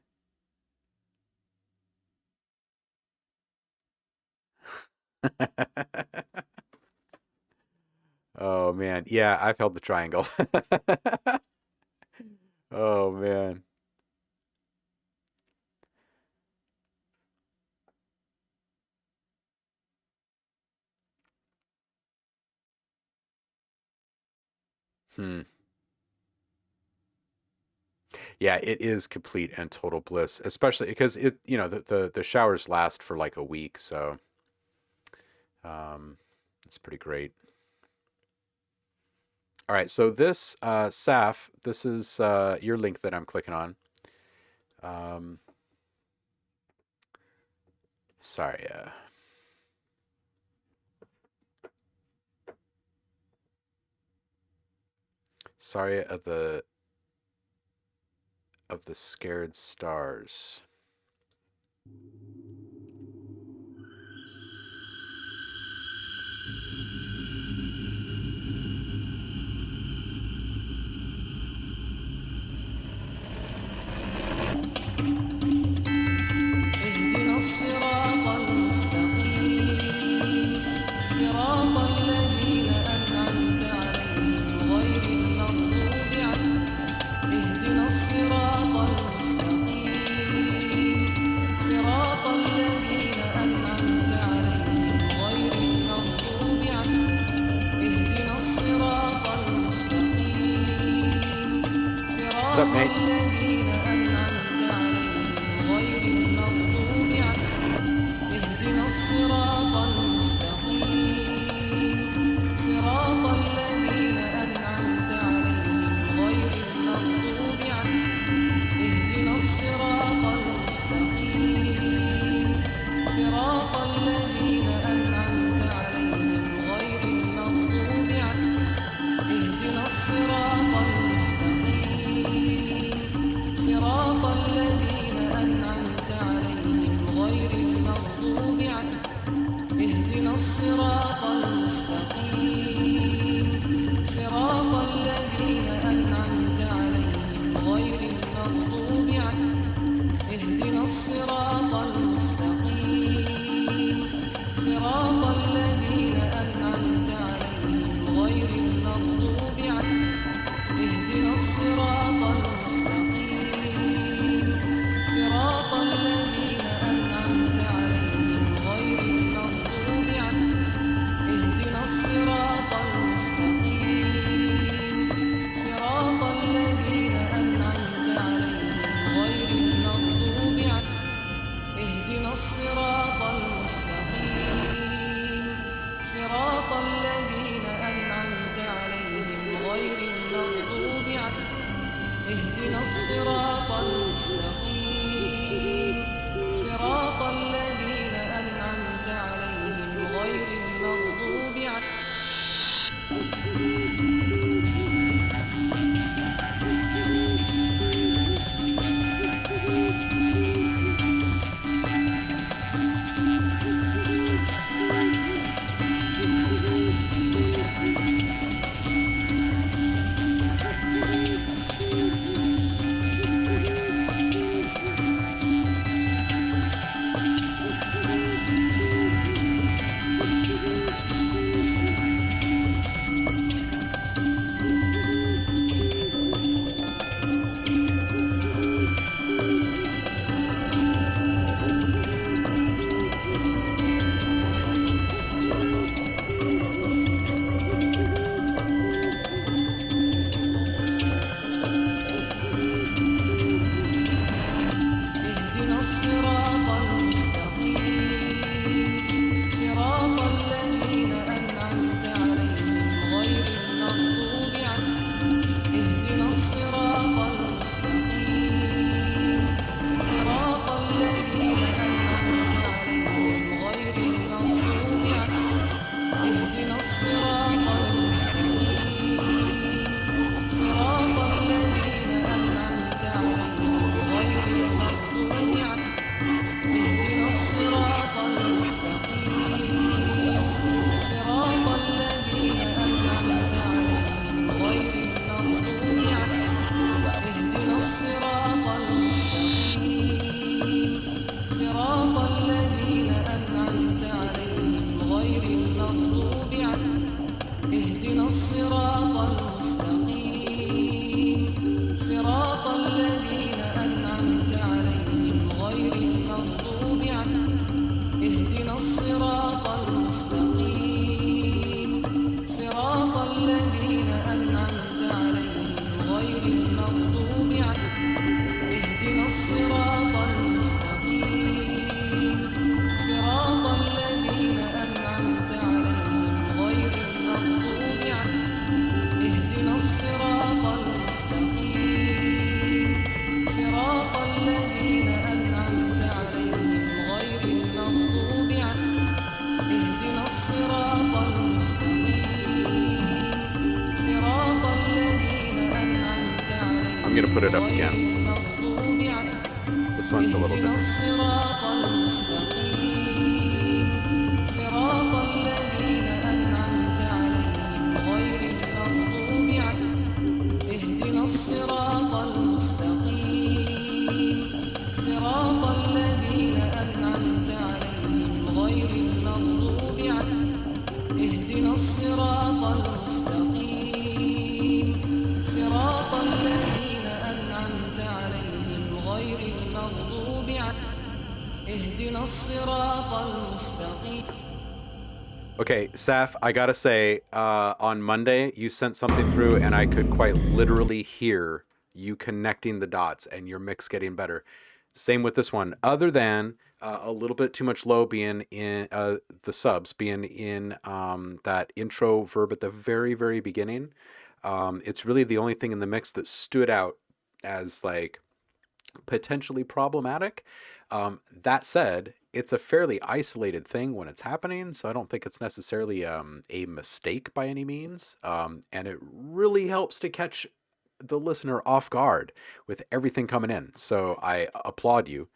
Oh man. Yeah, I've held the triangle. Oh man. Hmm. Yeah, it is complete and total bliss, especially because the showers last for like a week, so it's pretty great. All right, so this Saf, this is your link that I'm clicking on. Um, sorry, sorry of the scared stars. اهدنا الصراط المستقيم صراط الذين أنعمت عليهم غير المغضوب عنهم اهدنا الصراط المستقيم صراط الذين أنعمت عليهم غير المغضوب عنهم اهدنا الصراط المستقيم What's up, صراط Nate? الذين أنعمت عليهم غير المغضوب عنهم اهدنا الصراط المستقيم صراط الذين أنعمت عليهم غير المغضوب عنهم اهدنا الصراط المستقيم صراط الذين أنعمت عليهم غير المغضوب عنهم اهدنا الصراط المستقيم I'm gonna put it up again. This one's a little different. Okay, Saf, I gotta say, on Monday you sent something through, and I could quite literally hear you connecting the dots and your mix getting better. Same with this one, other than a little bit too much low being in the subs being in that intro verb at the very, very beginning. It's really the only thing in the mix that stood out as like potentially problematic. That said, it's a fairly isolated thing when it's happening, so I don't think it's necessarily a mistake by any means. And it really helps to catch the listener off guard with everything coming in. So I applaud you.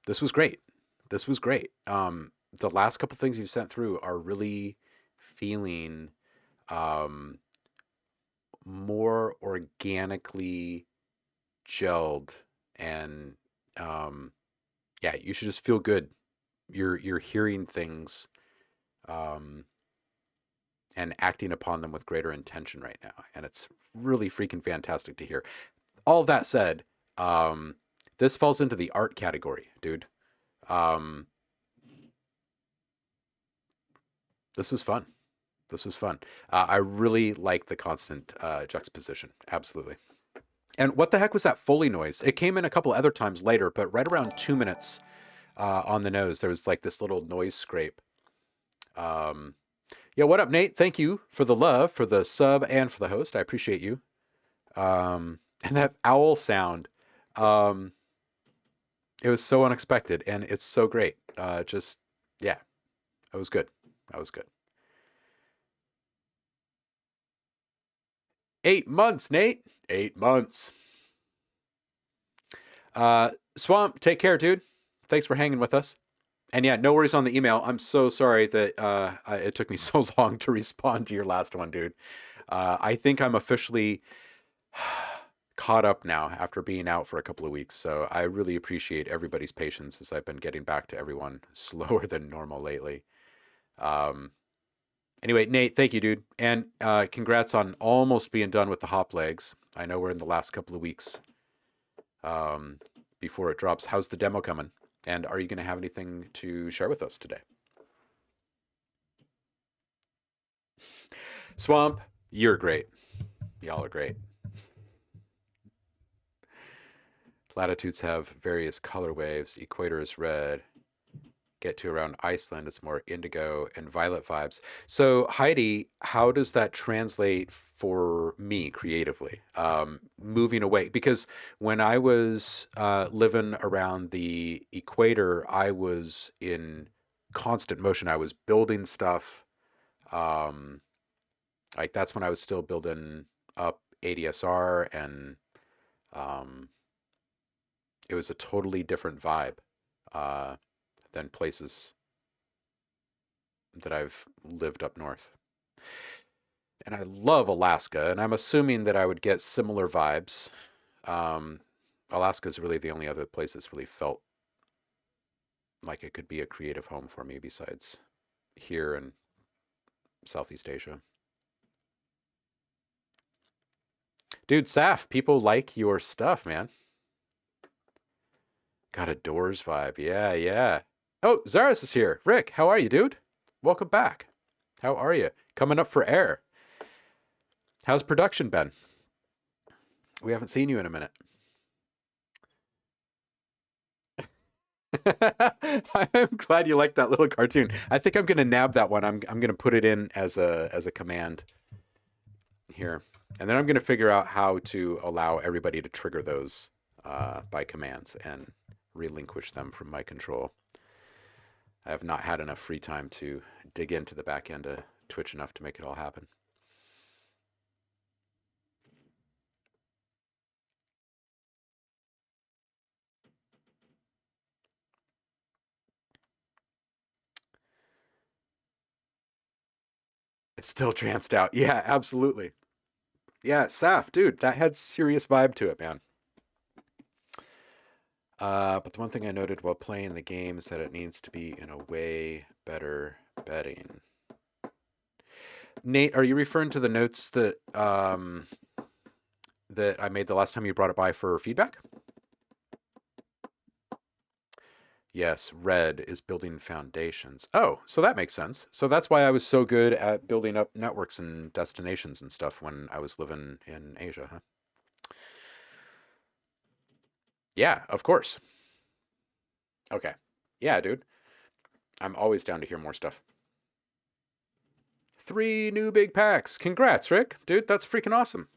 This was great. This was great. The last couple things you've sent through are really feeling more organically gelled, and yeah, you should just feel good. You're hearing things and acting upon them with greater intention right now, and it's really freaking fantastic to hear. All that said, this falls into the art category, dude. This was fun. This was fun. I really like the constant juxtaposition. Absolutely. And what the heck was that Foley noise? It came in a couple other times later, but right around 2 minutes on the nose, there was like this little noise scrape. Yeah, what up, Nate? Thank you for the love, for the sub, and for the host. I appreciate you. And that owl sound, it was so unexpected, and it's so great. Just, yeah, that was good. That was good. 8 months, Nate. 8 months. Swamp, take care, dude. Thanks for hanging with us. And yeah, no worries on the email. I'm so sorry that it took me so long to respond to your last one, dude. I think I'm officially caught up now after being out for a couple of weeks. So I really appreciate everybody's patience as I've been getting back to everyone slower than normal lately. Anyway, Nate, thank you, dude. And congrats on almost being done with the hop legs. I know we're in the last couple of weeks before it drops. How's the demo coming? And are you going to have anything to share with us today? Swamp, you're great. Y'all are great. Latitudes have various color waves. Equator is red. Get to around Iceland, it's more indigo and violet vibes. So Heidi, how does that translate for me creatively? Moving away, because when I was living around the equator, I was in constant motion. I was building stuff. Like that's when I was still building up ADSR, and it was a totally different vibe than places that I've lived up north. And I love Alaska, and I'm assuming that I would get similar vibes. Alaska is really the only other place that's really felt like it could be a creative home for me besides here in Southeast Asia. Dude, Saf, people like your stuff, man. Got a Doors vibe. Yeah, yeah. Oh, Zaris is here. Rick, how are you, dude? Welcome back. How are you? Coming up for air. How's production been? We haven't seen you in a minute. I'm glad you like that little cartoon. I think I'm gonna nab that one. I'm gonna put it in as a command here, and then I'm gonna figure out how to allow everybody to trigger those by commands and relinquish them from my control. I have not had enough free time to dig into the back end of Twitch enough to make it all happen. Still tranced out. Yeah, absolutely. Yeah, Saf, dude, that had serious vibe to it, man. But the one thing I noted while playing the game is that it needs to be in a way better bedding. Nate, are you referring to the notes that that I made the last time you brought it by for feedback? Yes, red is building foundations. Oh, so that makes sense. So that's why I was so good at building up networks and destinations and stuff when I was living in Asia, huh? Yeah, of course. Okay. Yeah, dude. I'm always down to hear more stuff. 3 new big packs. Congrats, Rick. Dude, that's freaking awesome.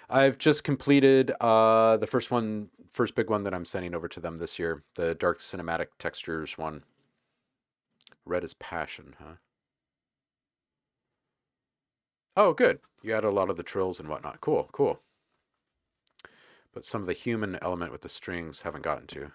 I've just completed the first big one that I'm sending over to them this year, the Dark Cinematic Textures one. Red is passion, huh? Oh, good. You had a lot of the trills and whatnot. Cool, cool. But some of the human element with the strings haven't gotten to.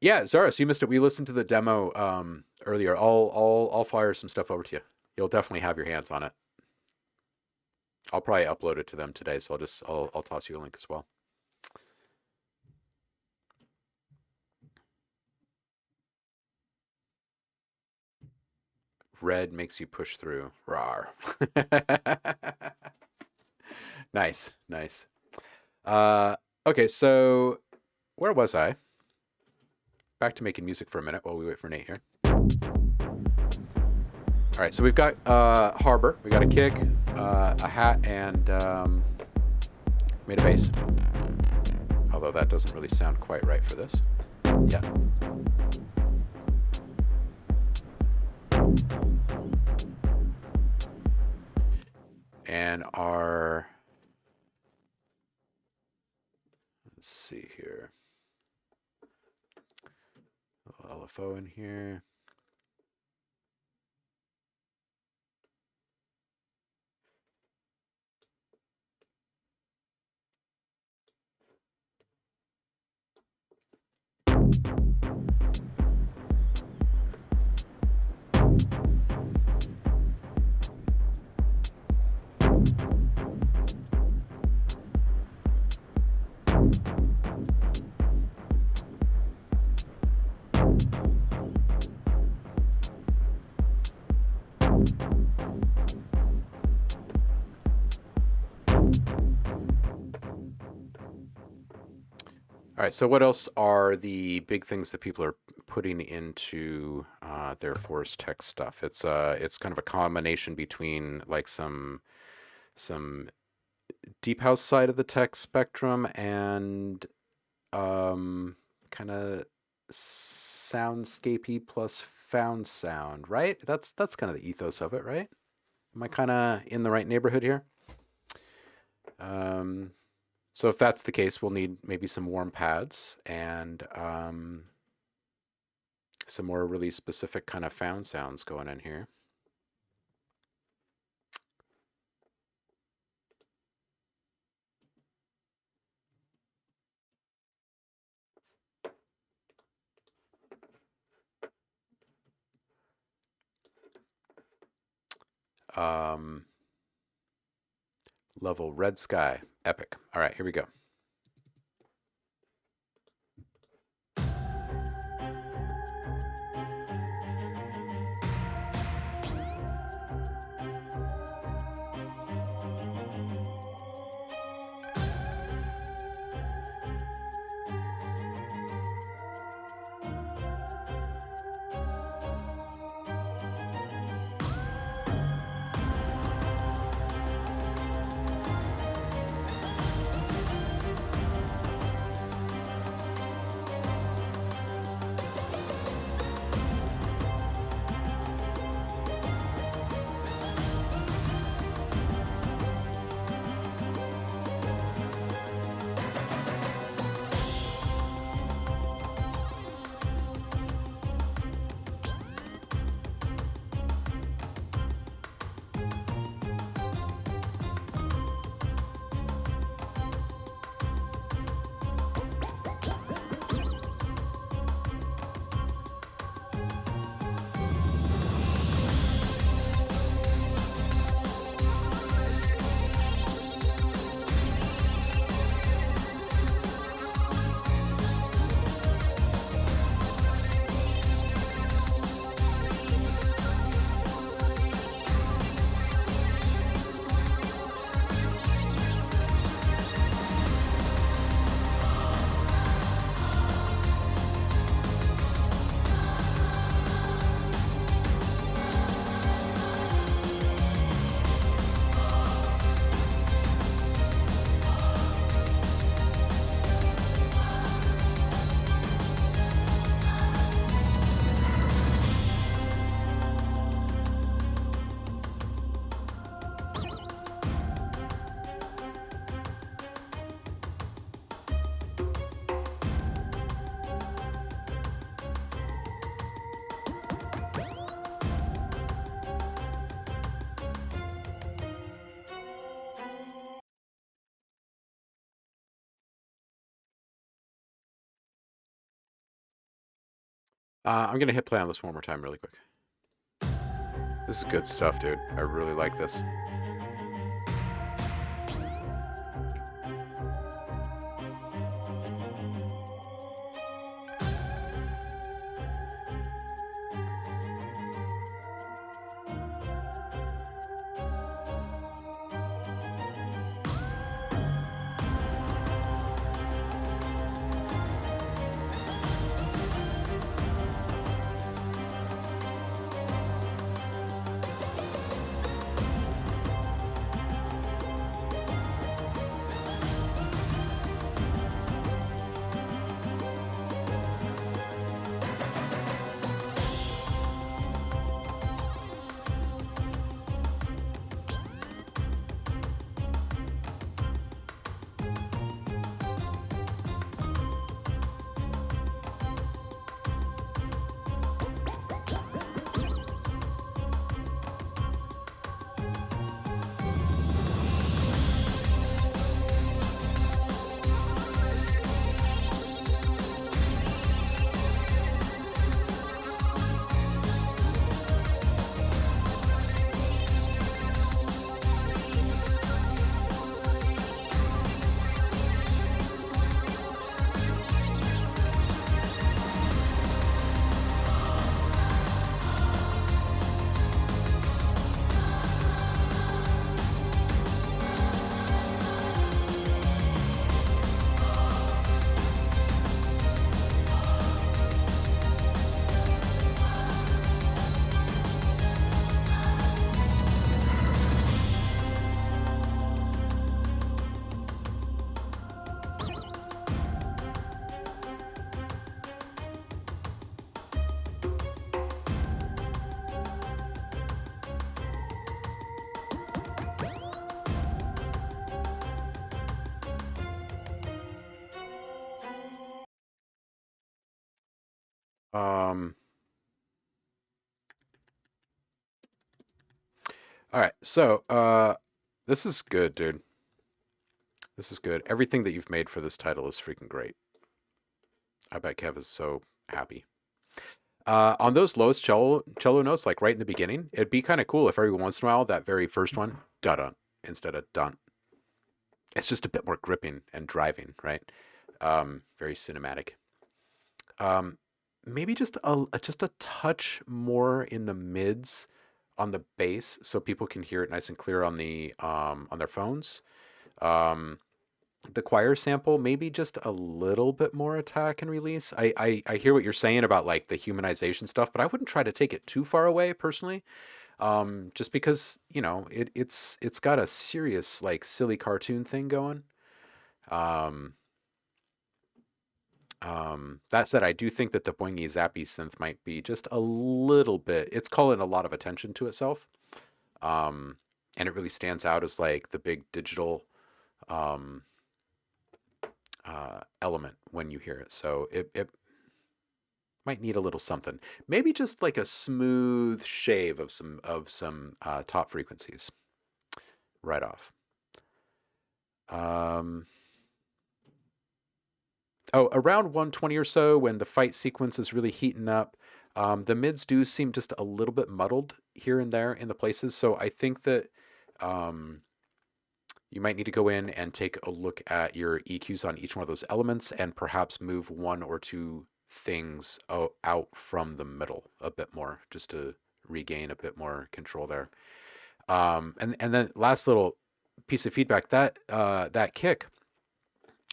Yeah, Zaris, you missed it. We listened to the demo earlier. I'll fire some stuff over to you. You'll definitely have your hands on it. I'll probably upload it to them today, so I'll toss you a link as well. Red makes you push through. Rawr. Nice, nice. Okay, so where was I? Back to making music for a minute while we wait for Nate here. All right, so we've got Harbor. We got a kick, a hat, and made a bass. Although that doesn't really sound quite right for this. Yeah. And our, let's see here. A little LFO in here. All right, so what else are the big things that people are putting into their forest tech stuff? It's kind of a combination between like some deep house side of the tech spectrum and kind of soundscapey plus found sound, right? That's kind of the ethos of it, right? Am I kind of in the right neighborhood here? So if that's the case, we'll need maybe some warm pads and some more really specific kind of found sounds going in here. Level red sky, epic. All right, here we go. I'm gonna hit play on this one more time really quick. This is good stuff, dude. I really like this. Um, all right, so this is good, dude. This is good. Everything that you've made for this title is freaking great. I bet Kev is so happy. On those lowest cello notes, like right in the beginning, it'd be kind of cool if every once in a while that very first one, da dun, instead of dun. It's just a bit more gripping and driving, right? Very cinematic. Um, maybe just a touch more in the mids on the bass, so people can hear it nice and clear on their phones. Um, the choir sample, maybe just a little bit more attack and release. I hear what you're saying about like the humanization stuff, but I wouldn't try to take it too far away personally. Just because, you know, it's got a serious like silly cartoon thing going. Um, that said, I do think that the boingy zappy synth might be just a little bit. It's calling a lot of attention to itself, um, and it really stands out as like the big digital um, element when you hear it. So it might need a little something. Maybe just like a smooth shave of some top frequencies right off. Um, oh, around 120 or so, when the fight sequence is really heating up, the mids do seem just a little bit muddled here and there in the places. So I think that um, you might need to go in and take a look at your EQs on each one of those elements and perhaps move one or two things out from the middle a bit more just to regain a bit more control there. And then last little piece of feedback, that kick,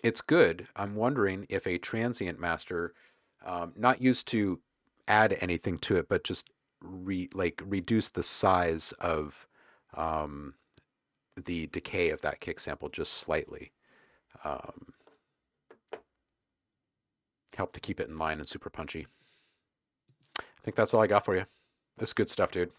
it's good. I'm wondering if a transient master, not used to add anything to it, but just reduce the size of um, the decay of that kick sample just slightly. Um, help to keep it in line and super punchy. I think that's all I got for you. That's good stuff, dude.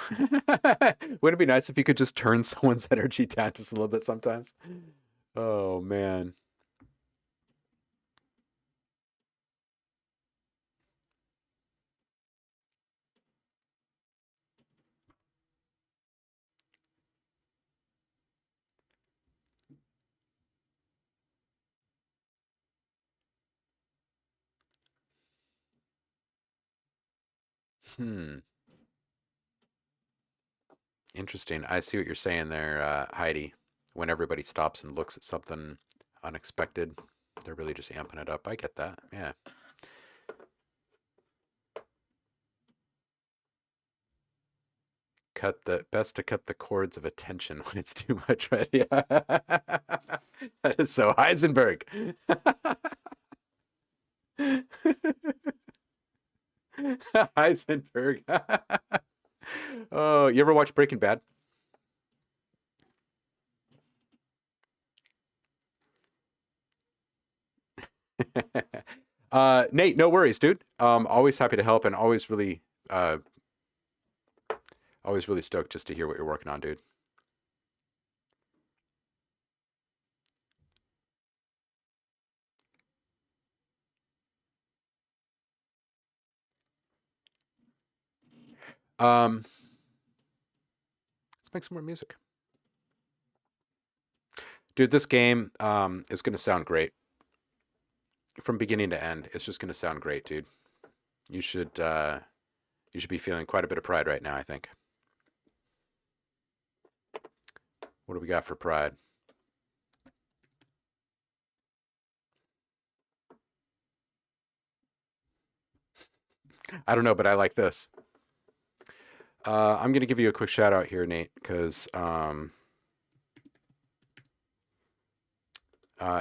Wouldn't it be nice if you could just turn someone's energy down just a little bit sometimes? Oh man. Hmm. Interesting. I see what you're saying there, Heidi. When everybody stops and looks at something unexpected, they're really just amping it up. I get that. Yeah. Best to cut the cords of attention when it's too much, right? Yeah. That is so Heisenberg. Heisenberg. Oh, you ever watch Breaking Bad? Nate, no worries, dude. Always happy to help and always really stoked just to hear what you're working on, dude. Um, let's make some more music. Dude, this game is going to sound great from beginning to end. It's just going to sound great, dude. You should be feeling quite a bit of pride right now, I think. What do we got for pride? I don't know, but I like this. I'm going to give you a quick shout out here, Nate, because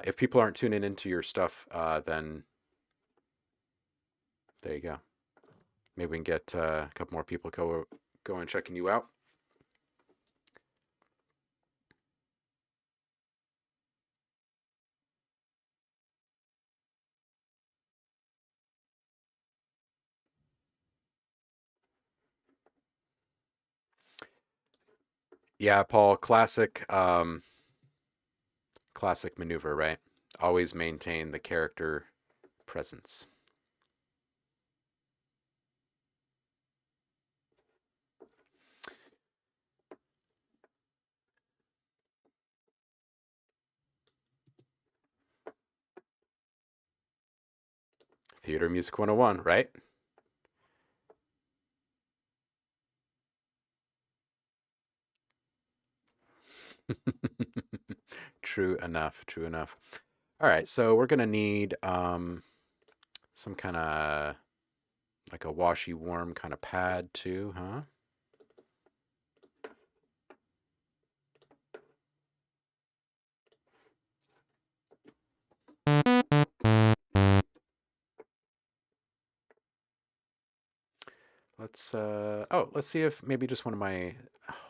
if people aren't tuning into your stuff, then there you go. Maybe we can get a couple more people going checking you out. Yeah, Paul, classic maneuver, right? Always maintain the character presence. Theater Music 101, right? True enough, true enough. All right, so we're gonna need some kind of like a washy warm kind of pad too, huh? Let's see if maybe just one of my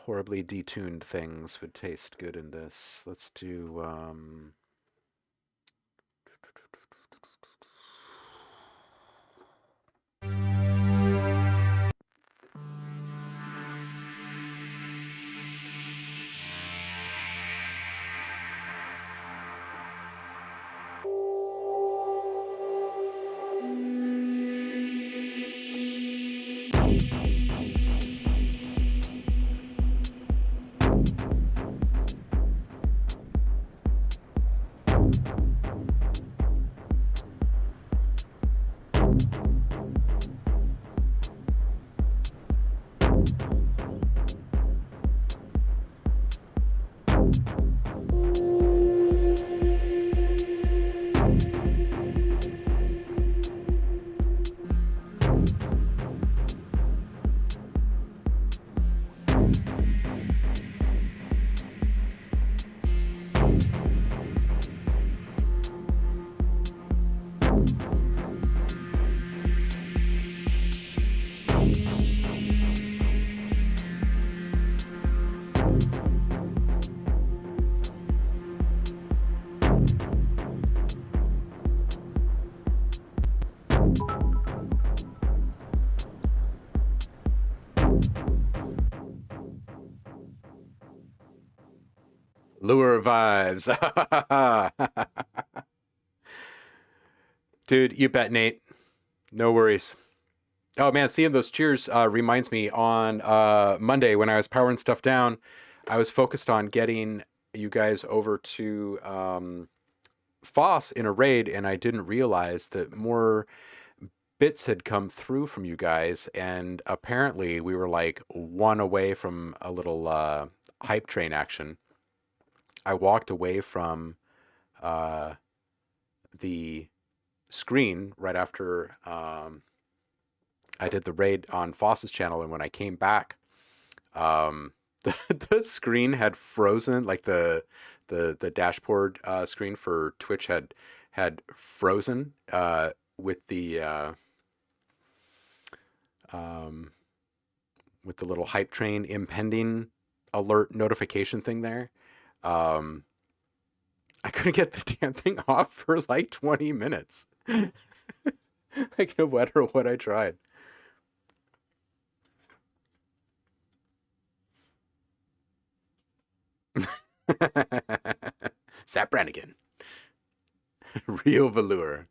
horribly detuned things would taste good in this. Let's do Lure vibes. Dude, you bet, Nate. No worries. Oh man, seeing those cheers reminds me on Monday when I was powering stuff down, I was focused on getting you guys over to Foss in a raid, and I didn't realize that more bits had come through from you guys, and apparently we were like one away from a little hype train action. I walked away from the screen right after I did the raid on Foss's channel, and when I came back, the screen had frozen, like the dashboard screen for Twitch had frozen um, with the little hype train impending alert notification thing there. Um, I couldn't get the damn thing off for like 20 minutes. Like no matter what I tried. Sap Brannigan. Real velour.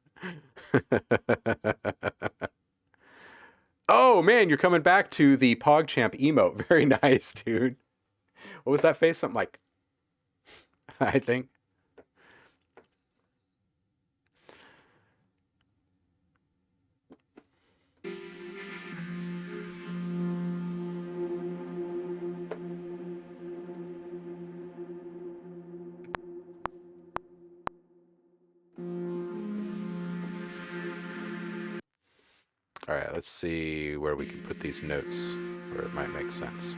Oh man, you're coming back to the PogChamp emote. Very nice, dude. What was that face? Something like, I think. All right, let's see where we can put these notes where it might make sense.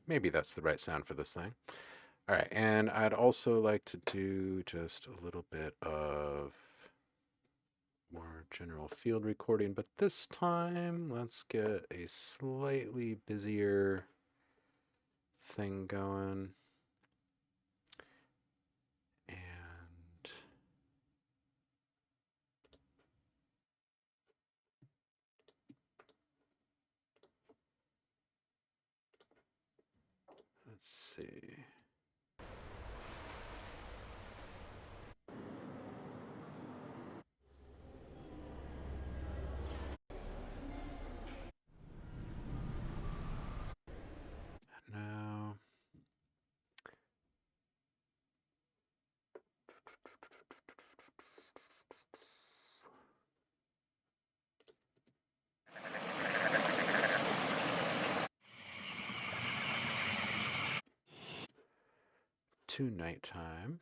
Maybe that's the right sound for this thing. All right, and I'd also like to do just a little bit of more general field recording, but this time let's get a slightly busier thing going. And let's see. to nighttime.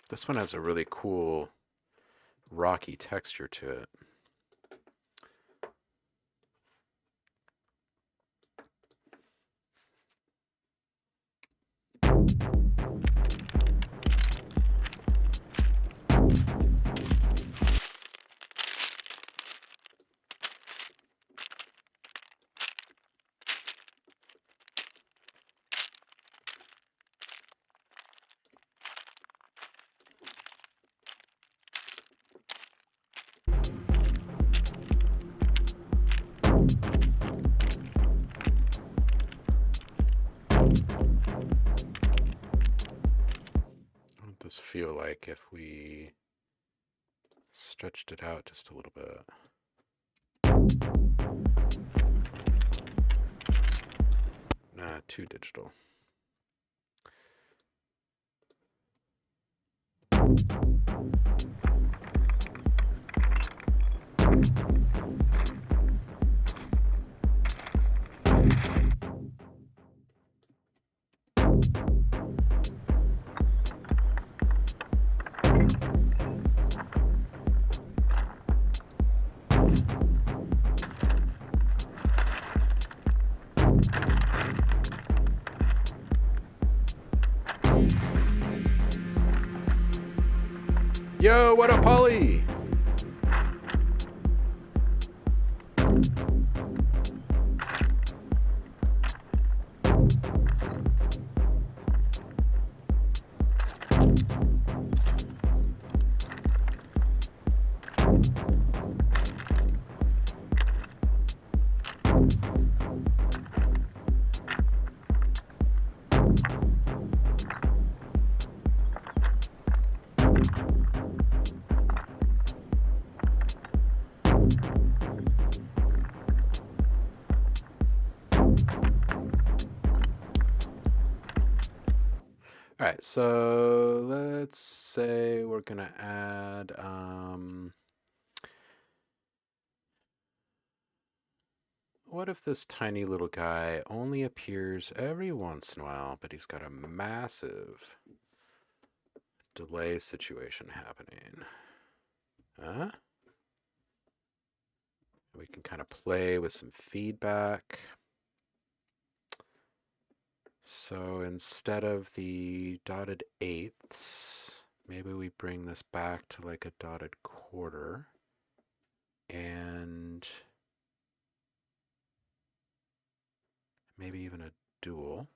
This one has a really cool rocky texture to it. What would this feel like if we stretched it out just a little bit? Nah, too digital. Yo, what up, Polly? All right, so let's say we're gonna add what if this tiny little guy only appears every once in a while, but he's got a massive delay situation happening? Huh? We can kind of play with some feedback. So instead of the dotted eighths, maybe we bring this back to like a dotted quarter and maybe even a dual.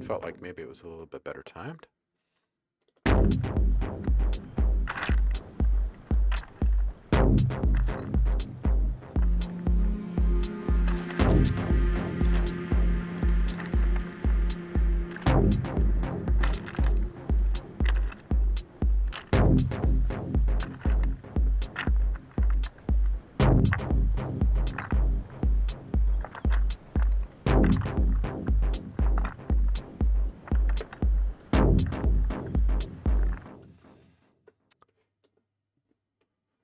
felt like maybe it was a little bit better timed.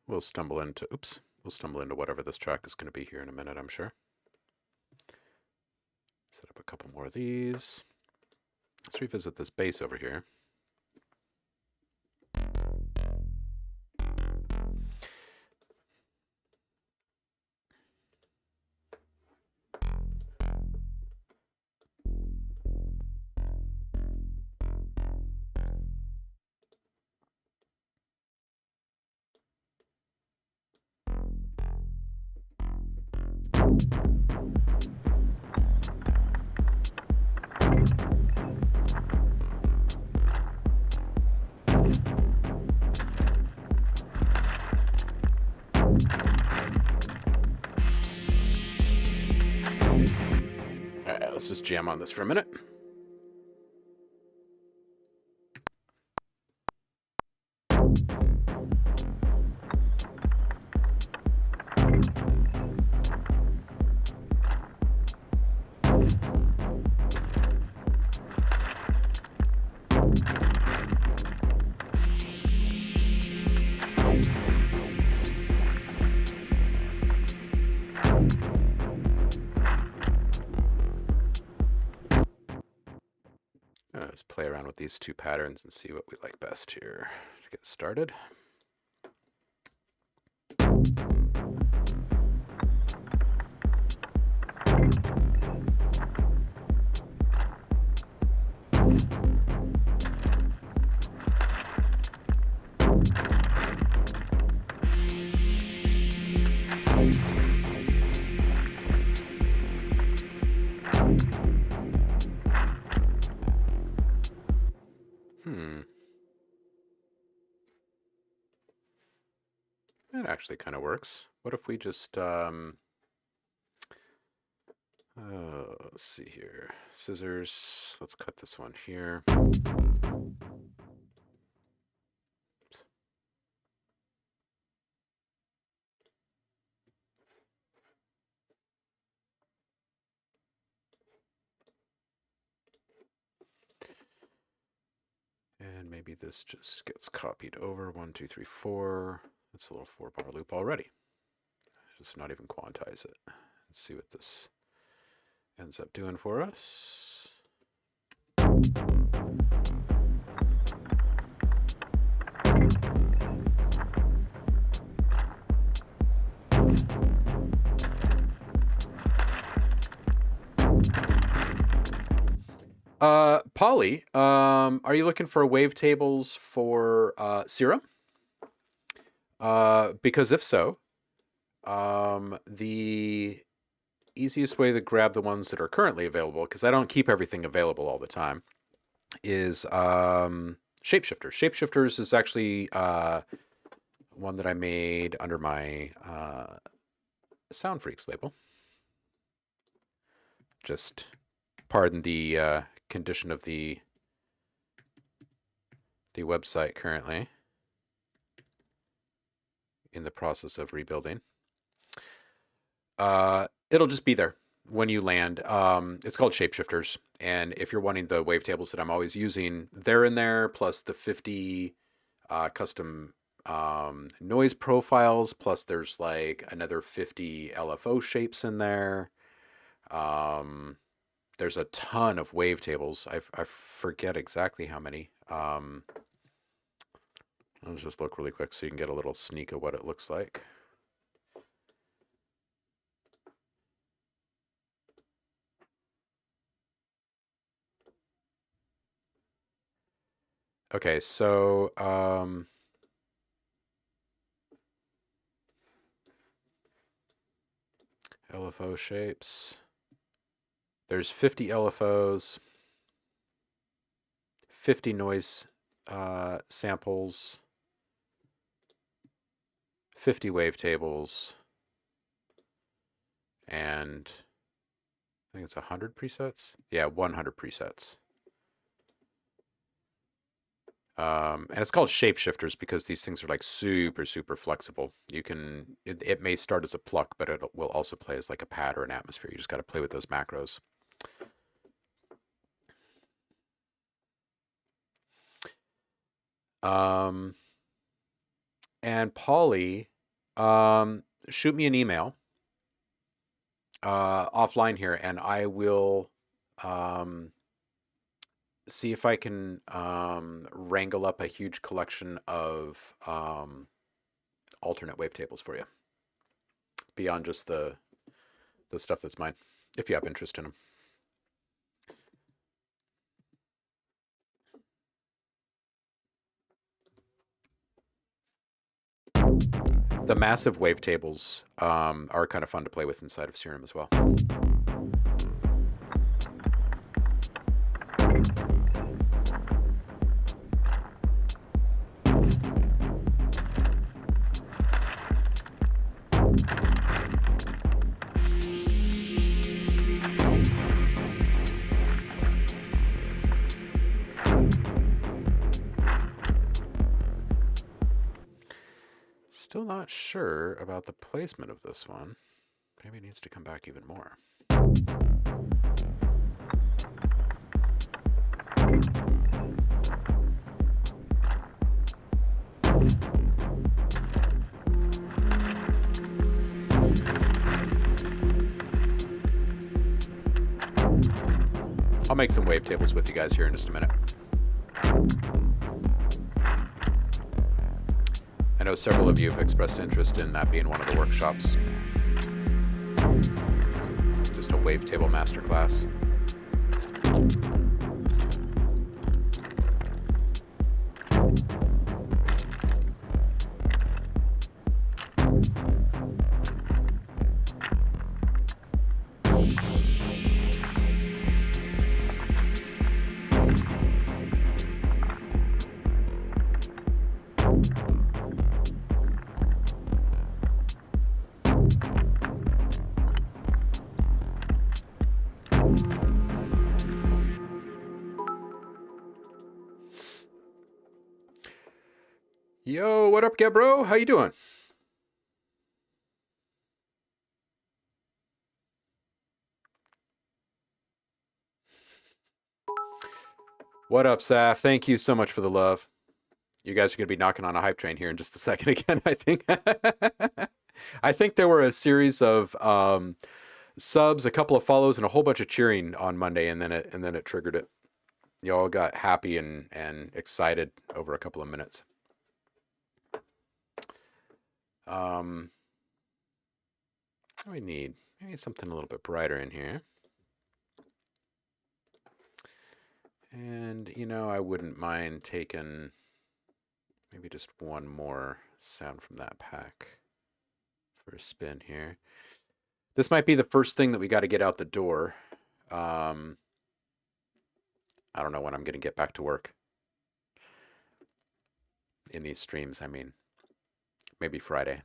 We'll stumble into whatever this track is going to be here in a minute, I'm sure. Set up a couple more of these. Let's revisit this bass over here. Let's just jam on this for a minute. Let's play around with these two patterns and see what we like best here to get started. That actually kind of works. What if we just, let's see here. Scissors. Let's cut this one here. And maybe this just gets copied over. 1, 2, 3, 4. That's a little 4-bar loop already. Just not even quantize it. Let's see what this ends up doing for us. Polly, are you looking for wavetables for Serum? Because if so, the easiest way to grab the ones that are currently available, because I don't keep everything available all the time, is Shapeshifters. Shapeshifters is actually one that I made under my Sound Freaks label. Just pardon the condition of the website currently. In the process of rebuilding. It'll just be there when you land. It's called Shapeshifters, and if you're wanting the wavetables that I'm always using, they're in there, plus the 50 custom noise profiles, plus there's like another 50 LFO shapes in there. There's a ton of wavetables. I forget exactly how many. Let's just look really quick so you can get a little sneak of what it looks like. Okay, so LFO shapes. There's 50 LFOs. 50 noise samples, 50 wavetables, and I think it's 100 presets. Yeah, 100 presets. And it's called shapeshifters because these things are like super, super flexible. You can, it may start as a pluck, but it will also play as like a pad or an atmosphere. You just got to play with those macros. And Polly, shoot me an email offline here, and I will see if I can wrangle up a huge collection of alternate wavetables for you, beyond just the stuff that's mine, if you have interest in them. The massive wavetables are kind of fun to play with inside of Serum as well. Still not sure about the placement of this one. Maybe it needs to come back even more. I'll make some wavetables with you guys here in just a minute. I know several of you have expressed interest in that being one of the workshops. Just a wavetable masterclass. Yo, what up, Gebro? How you doing? What up, Saf? Thank you so much for the love. You guys are going to be knocking on a hype train here in just a second again, I think. I think there were a series of subs, a couple of follows, and a whole bunch of cheering on Monday, and then it triggered it. Y'all got happy and excited over a couple of minutes. We need maybe something a little bit brighter in here. And, you know, I wouldn't mind taking maybe just one more sound from that pack for a spin here. This might be the first thing that we got to get out the door. I don't know when I'm going to get back to work. In these streams, I mean. Maybe Friday.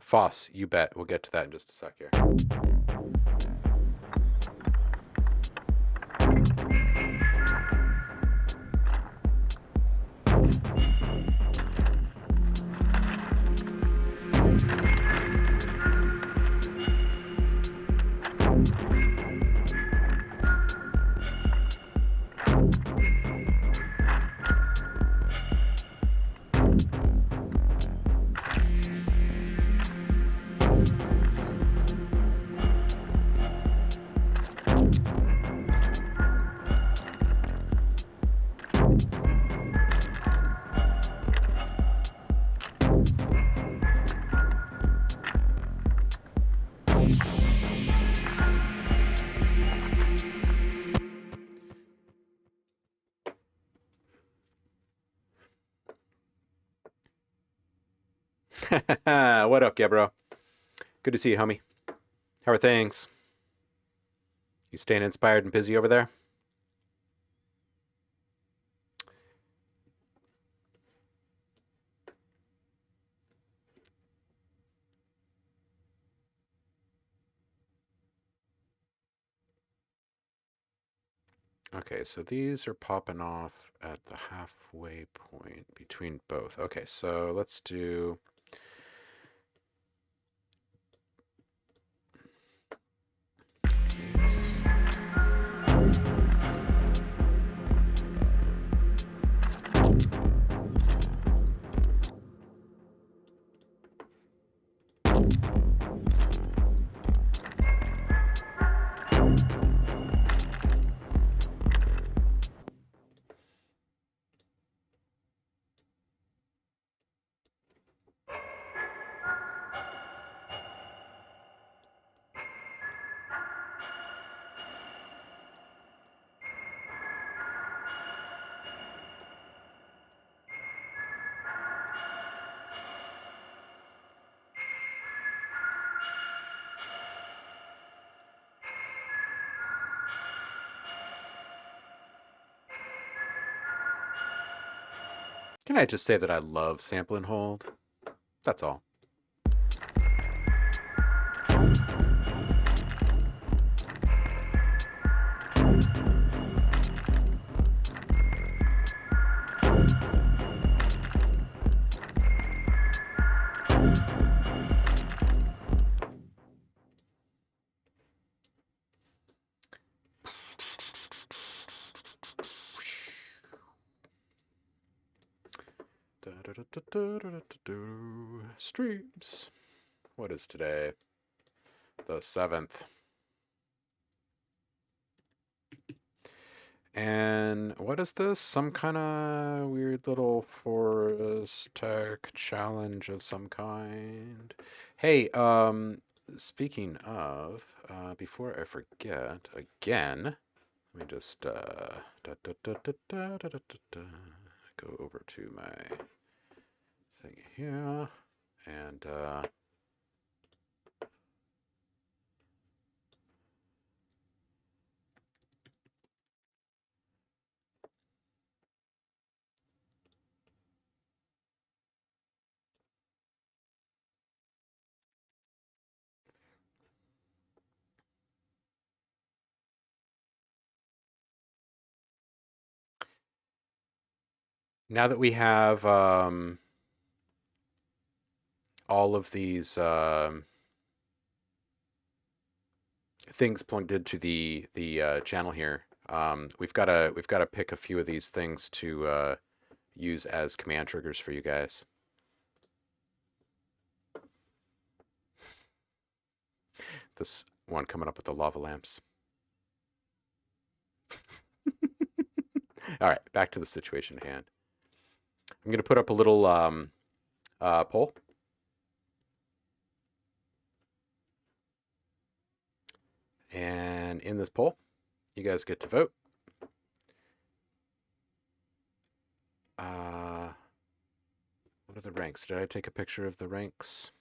Foss, you bet. We'll get to that in just a sec here. What up, Gebro? Good to see you, homie. How are things? You staying inspired and busy over there? Okay, so these are popping off at the halfway point between both. Okay, so let's do... these. Can I just say that I love sample and hold? That's all. Streams. What is today? The 7th. And what is this? Some kind of weird little forest tech challenge of some kind. Hey, speaking of, before I forget again, let me just go over to my thing here and now that we have all of these things plugged into the channel here, we've got to pick a few of these things to use as command triggers for you guys. This one coming up with the lava lamps. All right, back to the situation at hand. I'm going to put up a little poll. And in this poll, you guys get to vote. the ranks. Did I take a picture of the ranks?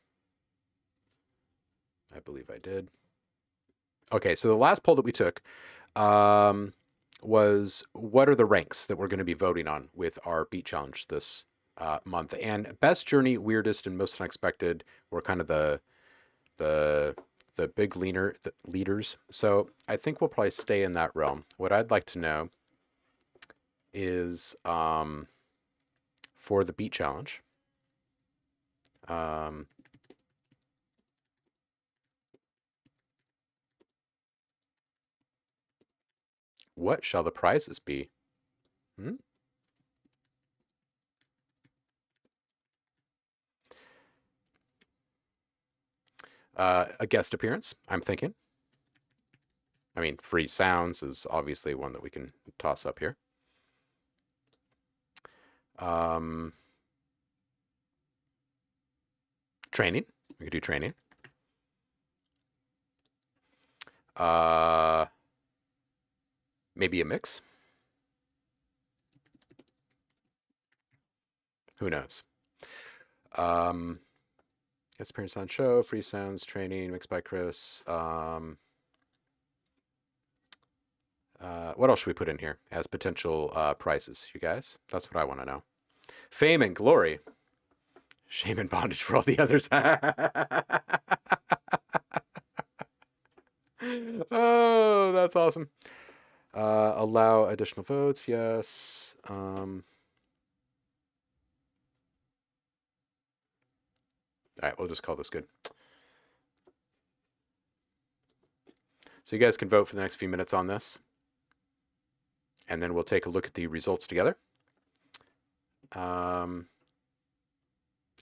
I believe I did. Okay, so the last poll that we took was what are the ranks that we're going to be voting on with our beat challenge this month? And best journey, weirdest, and most unexpected were kind of the big leaders. So I think we'll probably stay in that realm. What I'd like to know is for the beat challenge. What shall the prizes be? A guest appearance, I'm thinking. I mean, free sounds is obviously one that we can toss up here. Training. We could do training. Maybe a mix. Who knows? Guest appearance on show, free sounds, training, mixed by Chris. What else should we put in here as potential prizes, you guys? That's what I want to know. Fame and glory. Shame and bondage for all the others. Oh, that's awesome. Allow additional votes, yes. All right, we'll just call this good. So you guys can vote for the next few minutes on this. And then we'll take a look at the results together.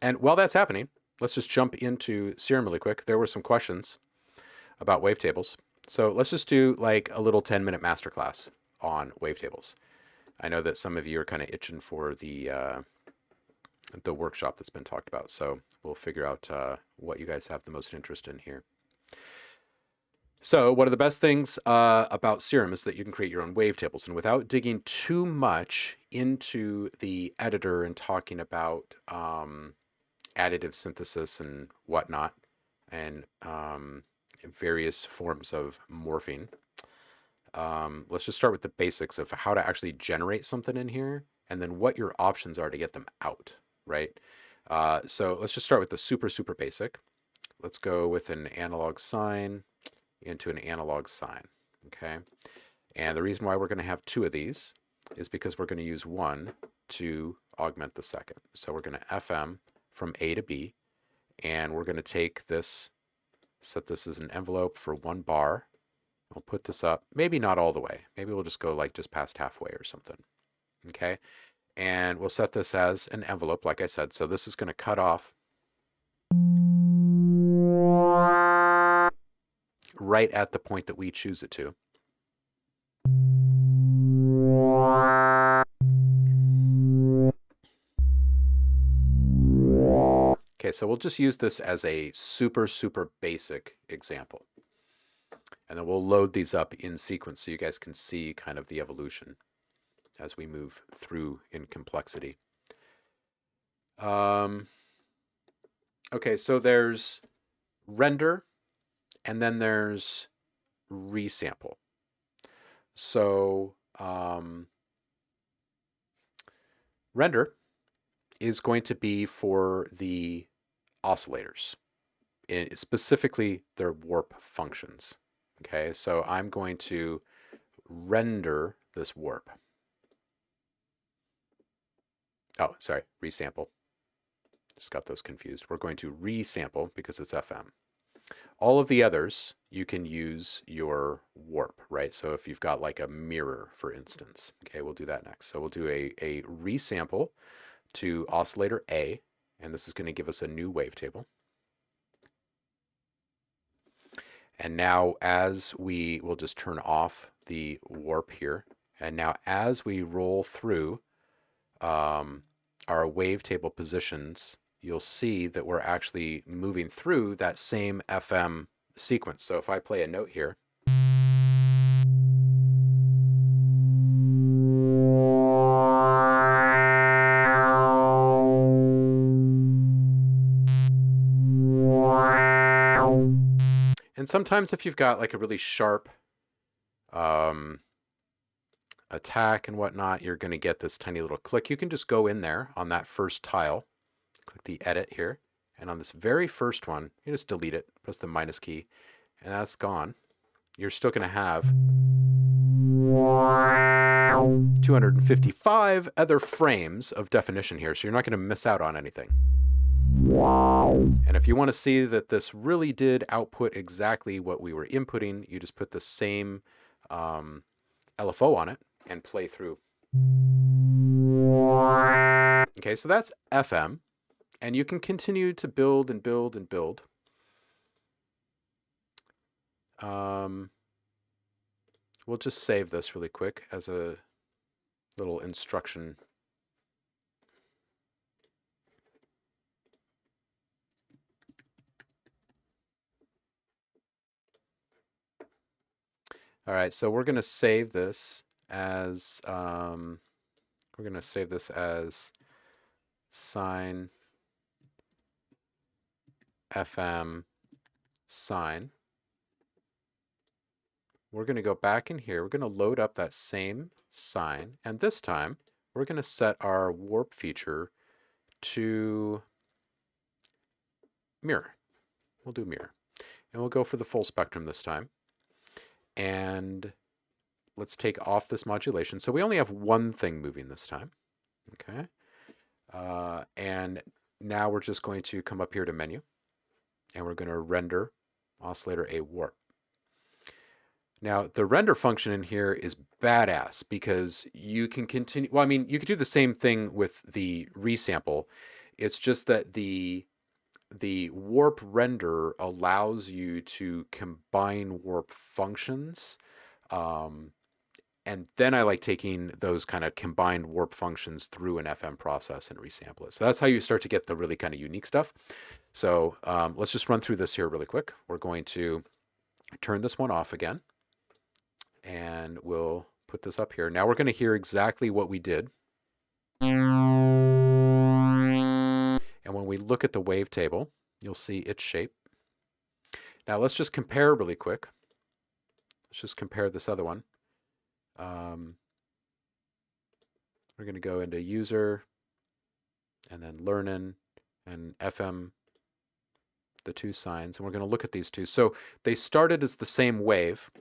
And while that's happening, let's just jump into Serum really quick. There were some questions about wavetables. So let's just do like a little 10-minute masterclass on wavetables. I know that some of you are kind of itching for the workshop that's been talked about. So we'll figure out what you guys have the most interest in here. So one of the best things about Serum is that you can create your own wavetables. And without digging too much into the editor and talking about additive synthesis and whatnot, and various forms of morphing, let's just start with the basics of how to actually generate something in here, and then what your options are to get them out, right? So let's just start with the super basic. Let's go with an analog sine into an analog sine, okay? And the reason why we're going to have two of these is because we're going to use one to augment the second. So we're going to FM from A to B, and we're going to take this, set this as an envelope for 1 bar. We'll put this up, maybe not all the way. Maybe we'll just go like just past halfway or something, okay? And we'll set this as an envelope, like I said. So this is going to cut off right at the point that we choose it to. Okay, so we'll just use this as a super basic example. And then we'll load these up in sequence so you guys can see kind of the evolution as we move through in complexity. Okay, so there's render, and then there's resample. So render is going to be for the oscillators, specifically their warp functions. Okay, so I'm going to render this warp. Oh, sorry, resample. Just got those confused. We're going to resample because it's FM. All of the others, you can use your warp, right? So if you've got like a mirror, for instance, okay, we'll do that next. So we'll do a resample to oscillator A, and this is going to give us a new wavetable. And now as we will just turn off the warp here, and now as we roll through our wavetable positions, you'll see that we're actually moving through that same FM sequence. So if I play a note here, And sometimes if you've got like a really sharp attack and whatnot, you're going to get this tiny little click. You can just go in there on that first tile, click the edit here, and on this very first one, you just delete it, press the minus key, and that's gone. You're still going to have 255 other frames of definition here, so you're not going to miss out on anything. And if you want to see that this really did output exactly what we were inputting, you just put the same LFO on it and play through. Okay, so that's FM, and you can continue to build and build and build. We'll just save this really quick as a little instruction. All right, so we're going to save this as sine FM sine. We're going to go back in here. We're going to load up that same sine, and this time we're going to set our warp feature to mirror. We'll do mirror, and we'll go for the full spectrum this time. And let's take off this modulation. So we only have one thing moving this time. Okay. And now we're just going to come up here to menu, and we're going to render oscillator A warp. Now, the render function in here is badass because you can continue. Well, I mean, you could do the same thing with the resample. It's just that the warp render allows you to combine warp functions. And then I like taking those kind of combined warp functions through an FM process and resample it. So that's how you start to get the really kind of unique stuff. So let's just run through this here really quick. We're going to turn this one off again, and we'll put this up here. Now we're going to hear exactly what we did. And when we look at the wavetable, you'll see its shape. Now let's just compare really quick. Let's just compare this other one. We're going to go into user and then learning and FM, the two sines, and we're going to look at these two. So they started as the same wave.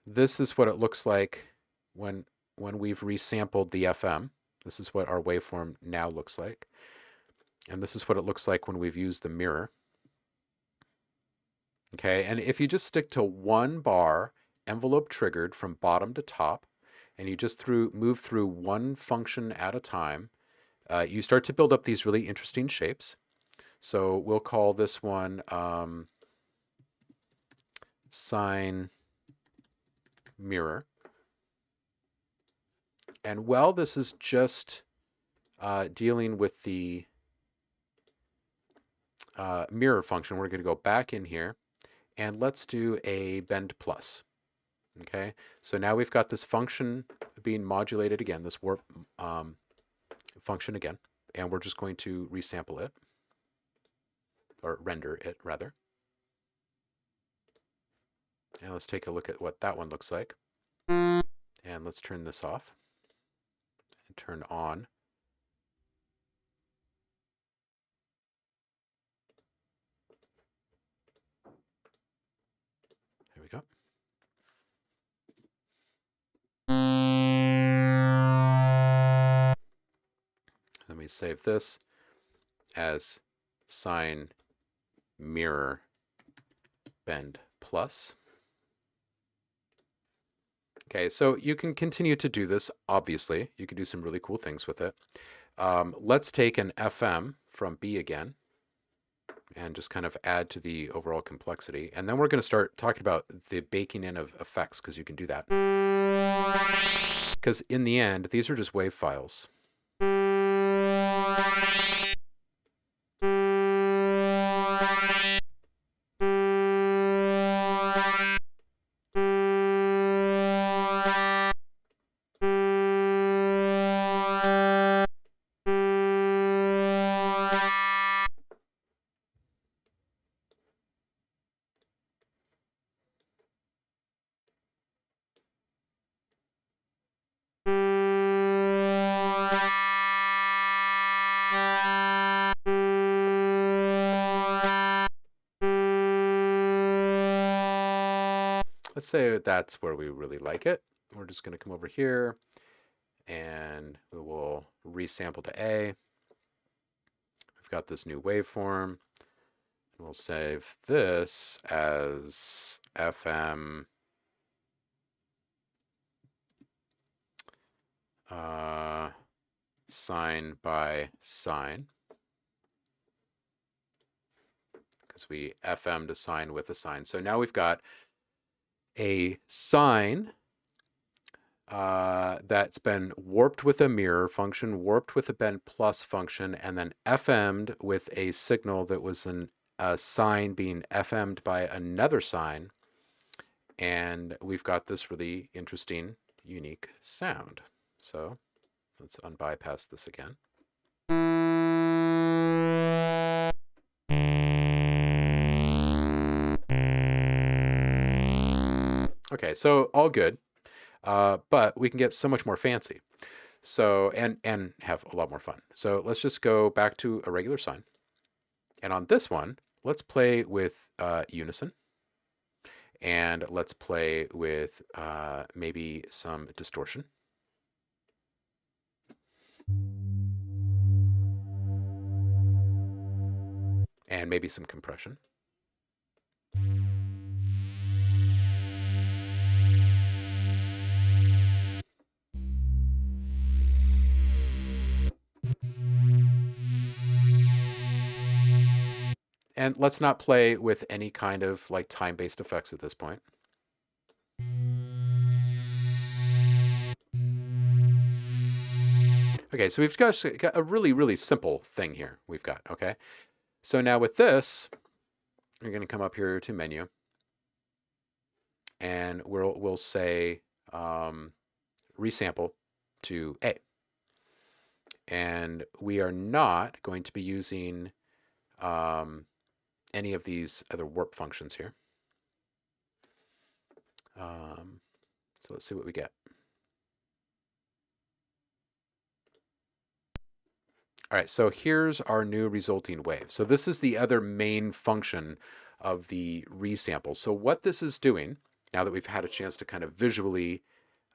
This is what it looks like when we've resampled the FM. This is what our waveform now looks like. And this is what it looks like when we've used the mirror. Okay, and if you just stick to one bar, envelope triggered from bottom to top, and you just move through one function at a time, you start to build up these really interesting shapes. So we'll call this one sine mirror. And while this is just dealing with the mirror function, we're going to go back in here and let's do a bend plus. Okay, so now we've got this function being modulated again, this warp function again, and we're just going to resample it, or render it rather. And let's take a look at what that one looks like. And let's turn this off and turn on. There we go. Let me save this as sine mirror bend plus. Okay, so you can continue to do this, obviously. You can do some really cool things with it. Let's take an FM from B again and just kind of add to the overall complexity. And then we're going to start talking about the baking in of effects, because you can do that. Because in the end, these are just wave files. let's say that's where we really like it. We're just going to come over here and we will resample to A. We've got this new waveform. We'll save this as FM sine by sine, because we FM to sine with a sine. So now we've got a sine that's been warped with a mirror function, warped with a bend plus function, and then FM'd with a signal that was a sine being FM'd by another sine. And we've got this really interesting, unique sound. So let's unbypass this again. Okay, so all good, but we can get so much more fancy. So, and have a lot more fun. So let's just go back to a regular sine. And on this one, let's play with unison. And let's play with maybe some distortion. And maybe some compression. And let's not play with any kind of like time-based effects at this point. Okay, so we've got a really, really simple thing here we've got, okay? So now with this, you're going to come up here to menu, and we'll say resample to A. And we are not going to be using any of these other warp functions here. So let's see what we get. All right, so here's our new resulting wave. So this is the other main function of the resample. So what this is doing, now that we've had a chance to kind of visually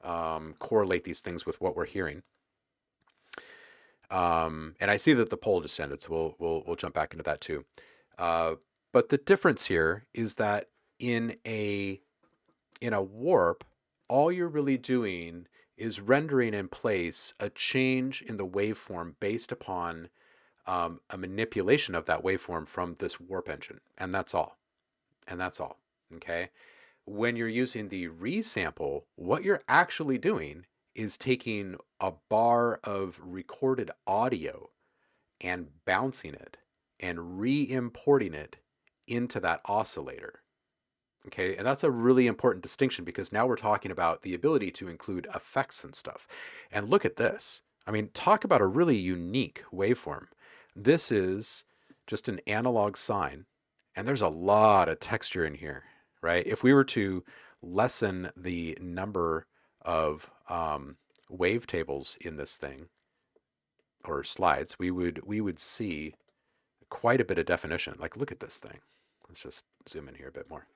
correlate these things with what we're hearing, and I see that the poll just ended, so we'll jump back into that too. But the difference here is that in a warp, all you're really doing is rendering in place a change in the waveform based upon a manipulation of that waveform from this warp engine. And that's all. And that's all. Okay? When you're using the resample, what you're actually doing is taking a bar of recorded audio and bouncing it and re-importing it into that oscillator. Okay, and that's a really important distinction because now we're talking about the ability to include effects and stuff. And look at this. I mean, talk about a really unique waveform. This is just an analog sine, and there's a lot of texture in here, right? If we were to lessen the number of wavetables in this thing, or slides, we would see quite a bit of definition. Like, look at this thing. Let's just zoom in here a bit more.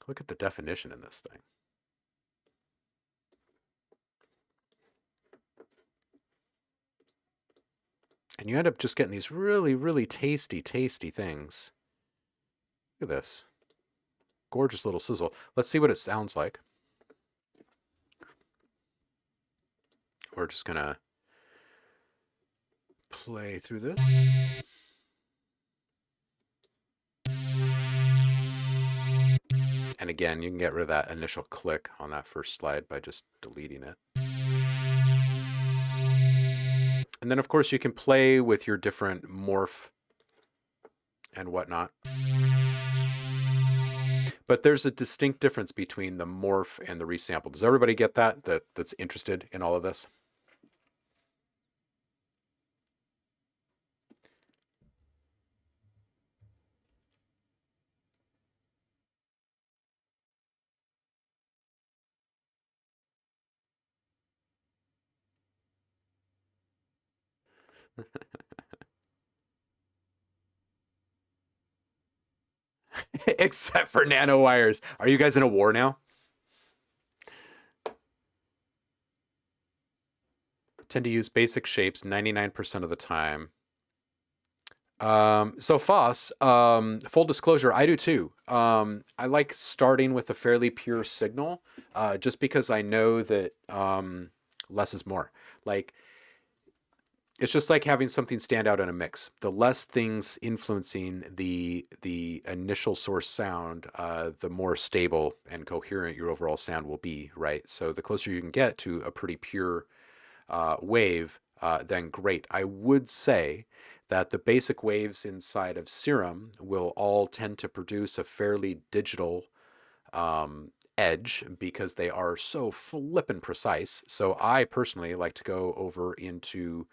Look at the definition in this thing. And you end up just getting these really, really tasty, tasty things. Look at this. Gorgeous little sizzle. Let's see what it sounds like. We're just going to play through this. And again, you can get rid of that initial click on that first slide by just deleting it. And then, of course, you can play with your different morph and whatnot. But there's a distinct difference between the morph and the resample. Does everybody get that, that's interested in all of this? Except for nanowires. Are you guys in a war now? Tend to use basic shapes 99% of the time. So Foss, full disclosure, I do too. I like starting with a fairly pure signal, just because I know that less is more. Like it's just like having something stand out in a mix. The less things influencing the initial source sound, the more stable and coherent your overall sound will be, right? So the closer you can get to a pretty pure wave, then great. I would say that the basic waves inside of Serum will all tend to produce a fairly digital edge because they are so flippin' precise. So I personally like to go over into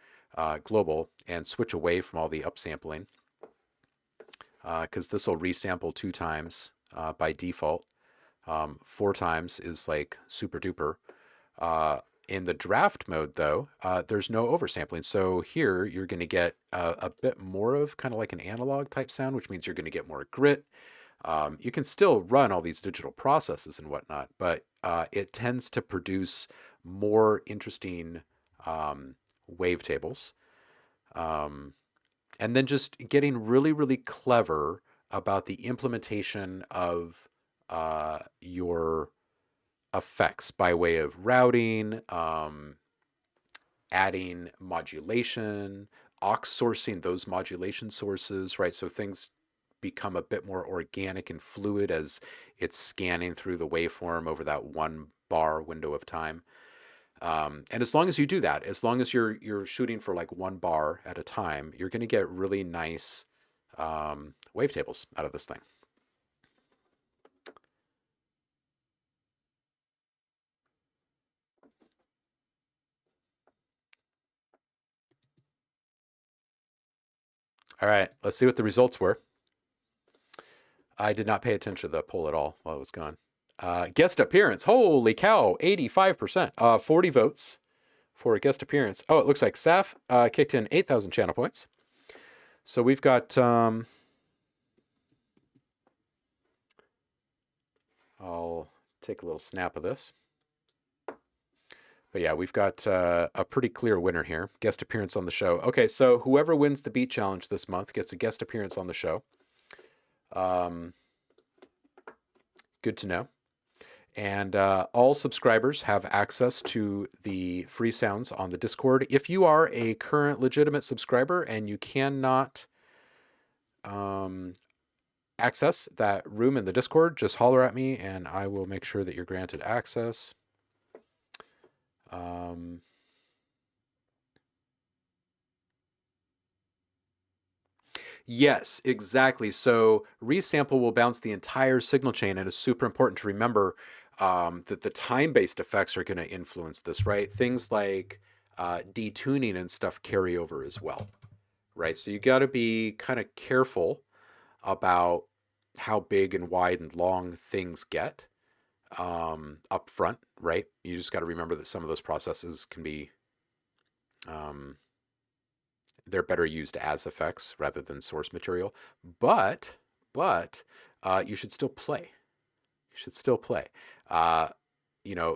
global and switch away from all the upsampling because this will resample 2 times by default. 4 times is like super duper. In the draft mode, though, there's no oversampling. So here you're going to get a bit more of kind of like an analog type sound, which means you're going to get more grit. You can still run all these digital processes and whatnot, but it tends to produce more interesting wavetables. And then just getting really, really clever about the implementation of your effects by way of routing, adding modulation, aux sourcing those modulation sources, right? So things become a bit more organic and fluid as it's scanning through the waveform over that 1 bar window of time. And as long as you do that, as long as you're shooting for like 1 bar at a time, you're going to get really nice wavetables out of this thing. All right, let's see what the results were. I did not pay attention to the poll at all while it was gone. Guest appearance. Holy cow, 85%. 40 votes for a guest appearance. Oh, it looks like Saf kicked in 8,000 channel points. So we've got... I'll take a little snap of this. But yeah, we've got a pretty clear winner here. Guest appearance on the show. Okay, so whoever wins the beat challenge this month gets a guest appearance on the show. Good to know. And all subscribers have access to the free sounds on the Discord. If you are a current legitimate subscriber and you cannot access that room in the Discord, just holler at me and I will make sure that you're granted access. Yes, exactly. So resample will bounce the entire signal chain, and it's super important to remember that the time-based effects are going to influence this, right? Things like detuning and stuff carry over as well, right? So you got to be kind of careful about how big and wide and long things get up front, right? You just got to remember that some of those processes can be they're better used as effects rather than source material. But you should still play. You should still play.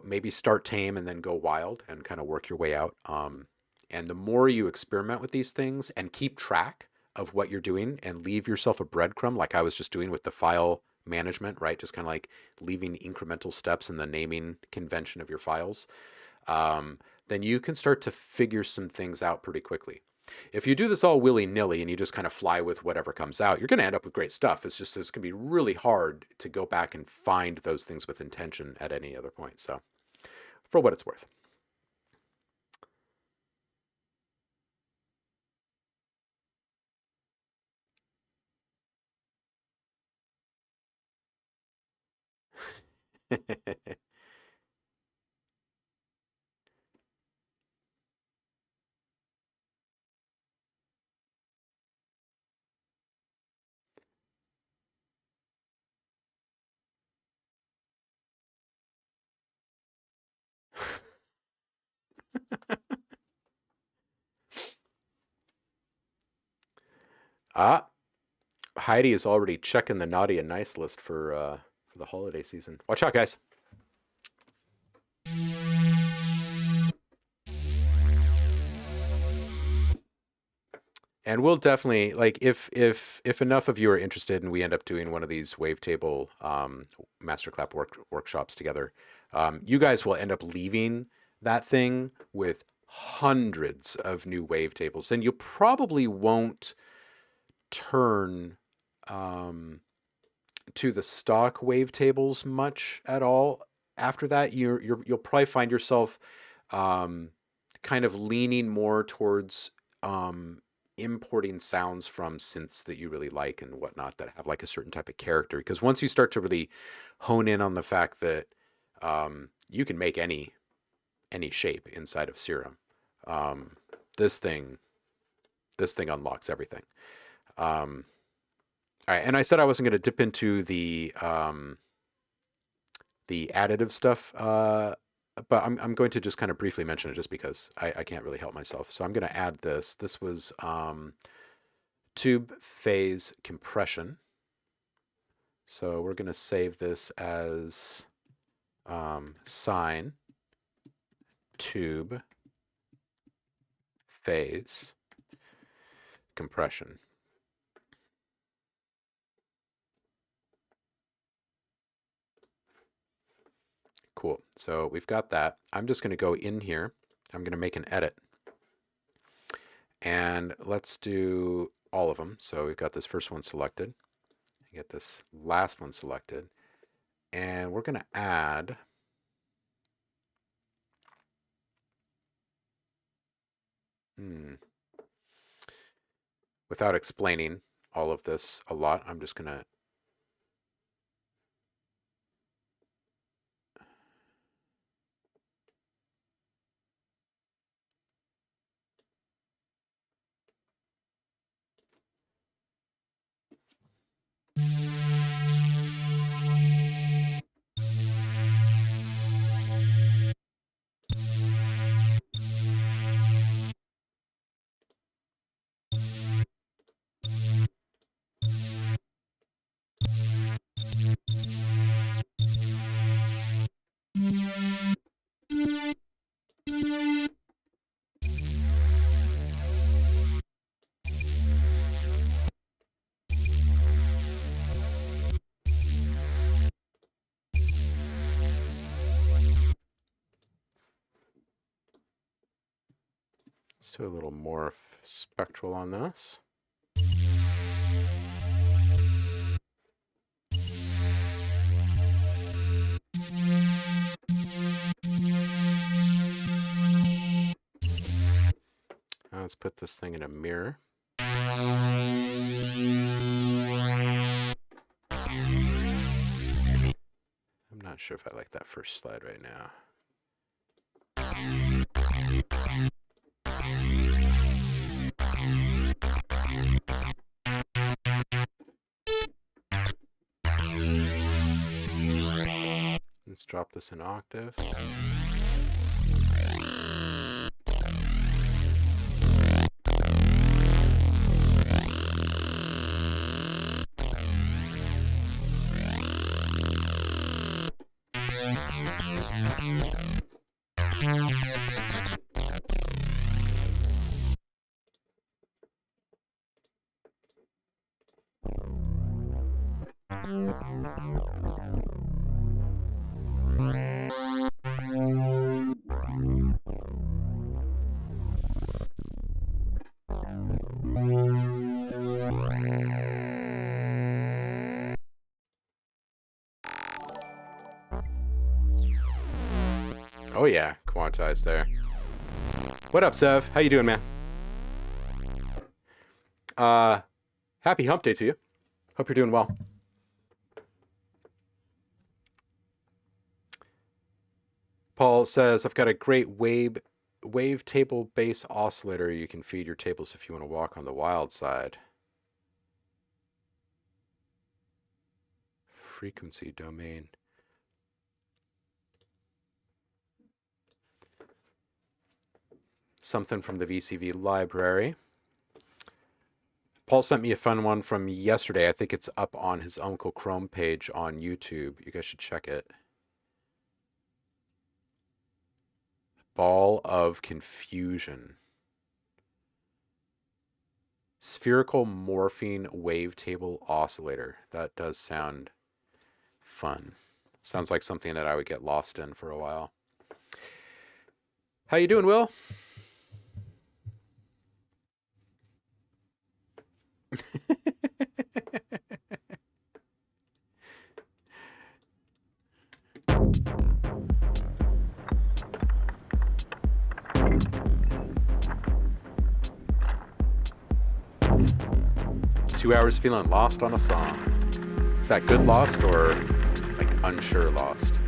Maybe start tame and then go wild and kind of work your way out. And the more you experiment with these things and keep track of what you're doing and leave yourself a breadcrumb, like I was just doing with the file management, right? Just kind of like leaving incremental steps in the naming convention of your files. Then you can start to figure some things out pretty quickly. If you do this all willy-nilly and you just kind of fly with whatever comes out, you're going to end up with great stuff. It's just, it's going to be really hard to go back and find those things with intention at any other point. So for what it's worth. Ah, Heidi is already checking the naughty and nice list for the holiday season. Watch out, guys. And we'll definitely, like, if enough of you are interested and we end up doing one of these wavetable masterclass workshops together, you guys will end up leaving that thing with hundreds of new wavetables, and you probably won't turn to the stock wavetables much at all. After that, you'll probably find yourself kind of leaning more towards importing sounds from synths that you really like and whatnot that have like a certain type of character. Because once you start to really hone in on the fact that you can make any shape inside of Serum, this thing unlocks everything. All right, and I said I wasn't going to dip into the additive stuff, but I'm going to just kind of briefly mention it just because I can't really help myself. So I'm going to add this. This was tube phase compression. So we're going to save this as sine tube phase compression. Cool. So we've got that. I'm just going to go in here. I'm going to make an edit. And let's do all of them. So we've got this first one selected. Get this last one selected. And we're going to add without explaining all of this a lot, I'm just going to let's do a little more spectral on this. Let's put this thing in a mirror. I'm not sure if I like that first slide right now. Let's drop this an octave. Oh yeah, quantized there. What up, Sev? How you doing, man? Happy hump day to you. Hope you're doing well. Paul says, I've got a great wavetable bass oscillator. You can feed your tables if you want to walk on the wild side. Frequency domain. Something from the VCV library. Paul sent me a fun one from yesterday. I think it's up on his Uncle Chrome page on YouTube. You guys should check it. Ball of Confusion. Spherical morphine wavetable oscillator. That does sound fun. Sounds like something that I would get lost in for a while. How you doing, Will? 2 hours feeling lost on a song. Is that good lost or like unsure lost?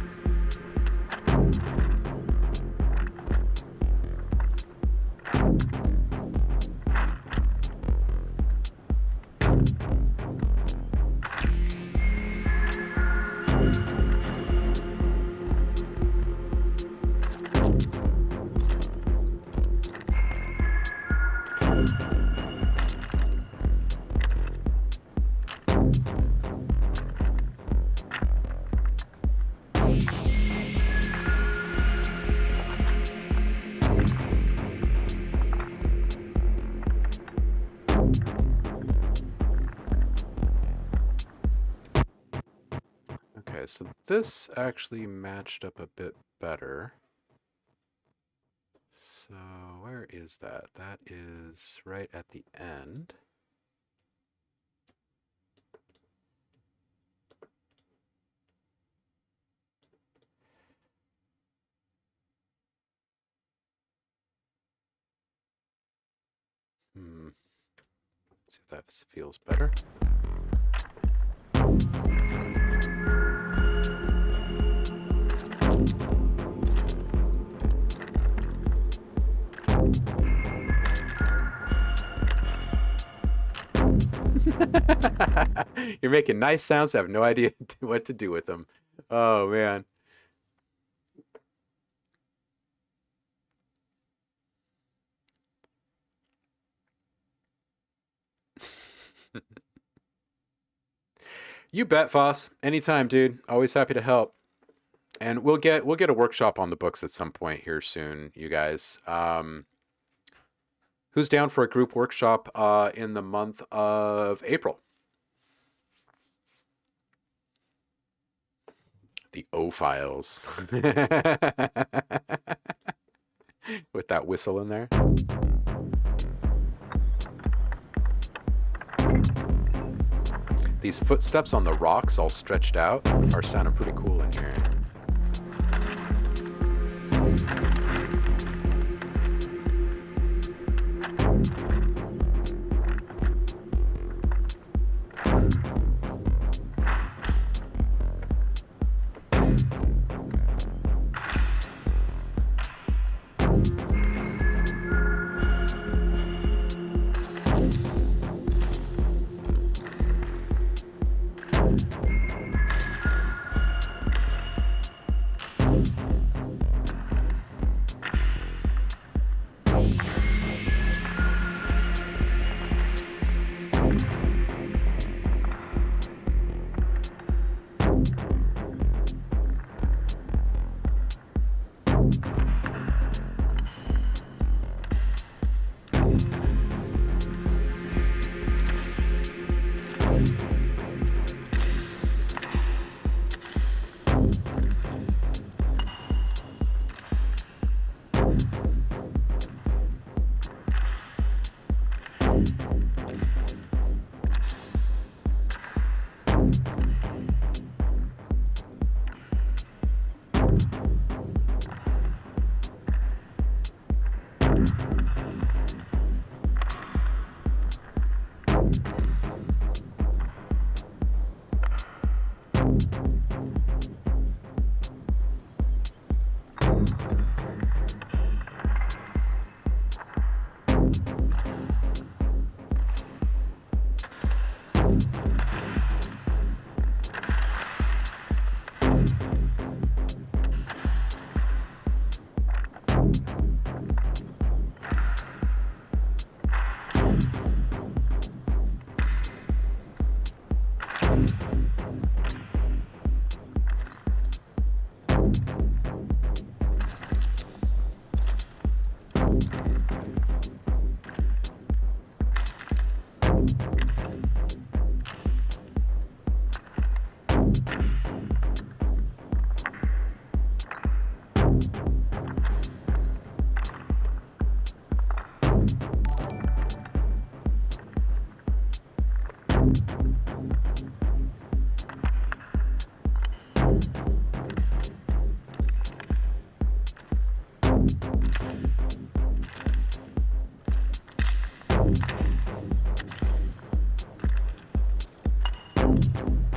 Okay, so this actually matched up a bit better. So where is that? That is right at the end. See if that feels better. You're making nice sounds. I have no idea what to do with them. Oh, man. You bet, Foss. Anytime, dude. Always happy to help. And we'll get a workshop on the books at some point here soon, you guys. Who's down for a group workshop in the month of April? The O files. With that whistle in there. These footsteps on the rocks all stretched out are sounding pretty cool in here.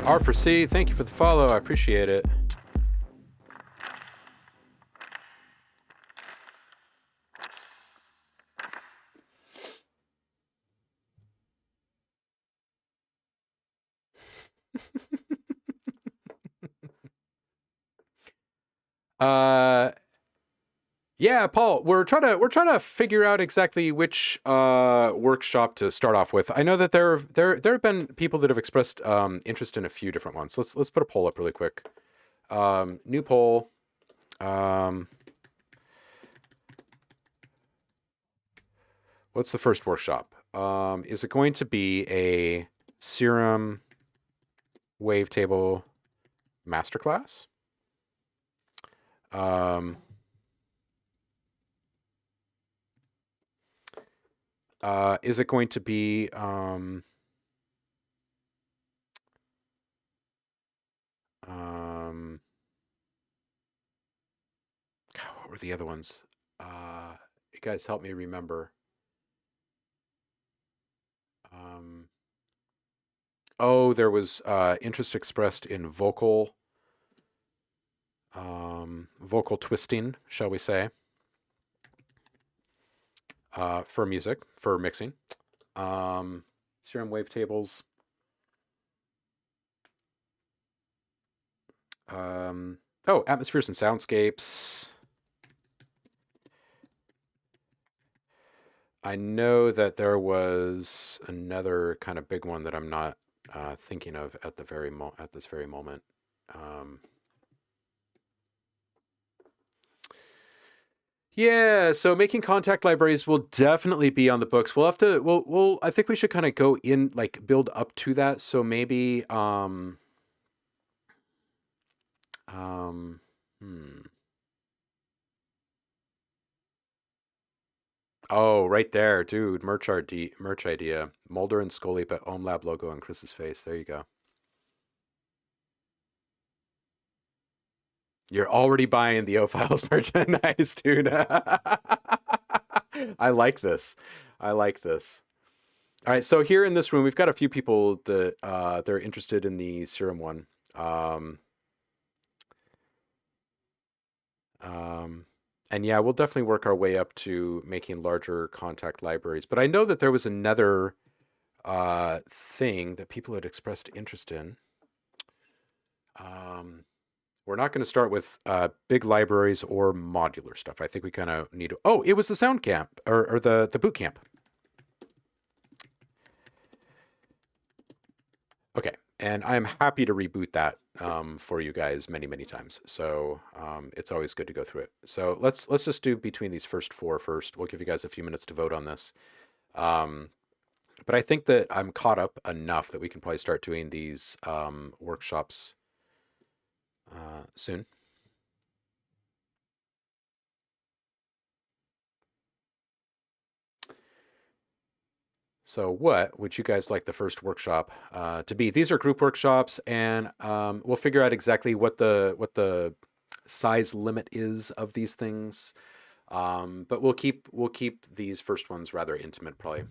R for C, thank you for the follow. I appreciate it. Yeah, Paul, we're trying to figure out exactly which workshop to start off with. I know that there have been people that have expressed interest in a few different ones. Let's put a poll up really quick. New poll. What's the first workshop? Is it going to be a serum wavetable masterclass? Is it going to be what were the other ones? You guys help me remember. Oh, there was interest expressed in vocal twisting, shall we say, for music, for mixing. Serum wavetables. Oh, atmospheres and soundscapes. I know that there was another kind of big one that I'm not thinking of at this very moment. Yeah, so making kontakt libraries will definitely be on the books. We'll have to I think we should kind of go in, like, build up to that. So maybe Oh, right there, dude. Merch idea. Mulder and Scully, but OhmLab logo on Chris's face. There you go. You're already buying the O-Files merchandise, dude. I like this. I like this. All right, so here in this room, we've got a few people that they're interested in the serum one. And yeah, we'll definitely work our way up to making larger kontakt libraries. But I know that there was another thing that people had expressed interest in. We're not going to start with big libraries or modular stuff. I think we kind of need to... Oh, it was the sound camp, or the boot camp. Okay, and I'm happy to reboot that for you guys many, many times. So it's always good to go through it. So let's just do between these first four first. We'll give you guys a few minutes to vote on this. But I think that I'm caught up enough that we can probably start doing these workshops soon. So what would you guys like the first workshop to be? These are group workshops, and we'll figure out exactly what the size limit is of these things. But we'll keep these first ones rather intimate, probably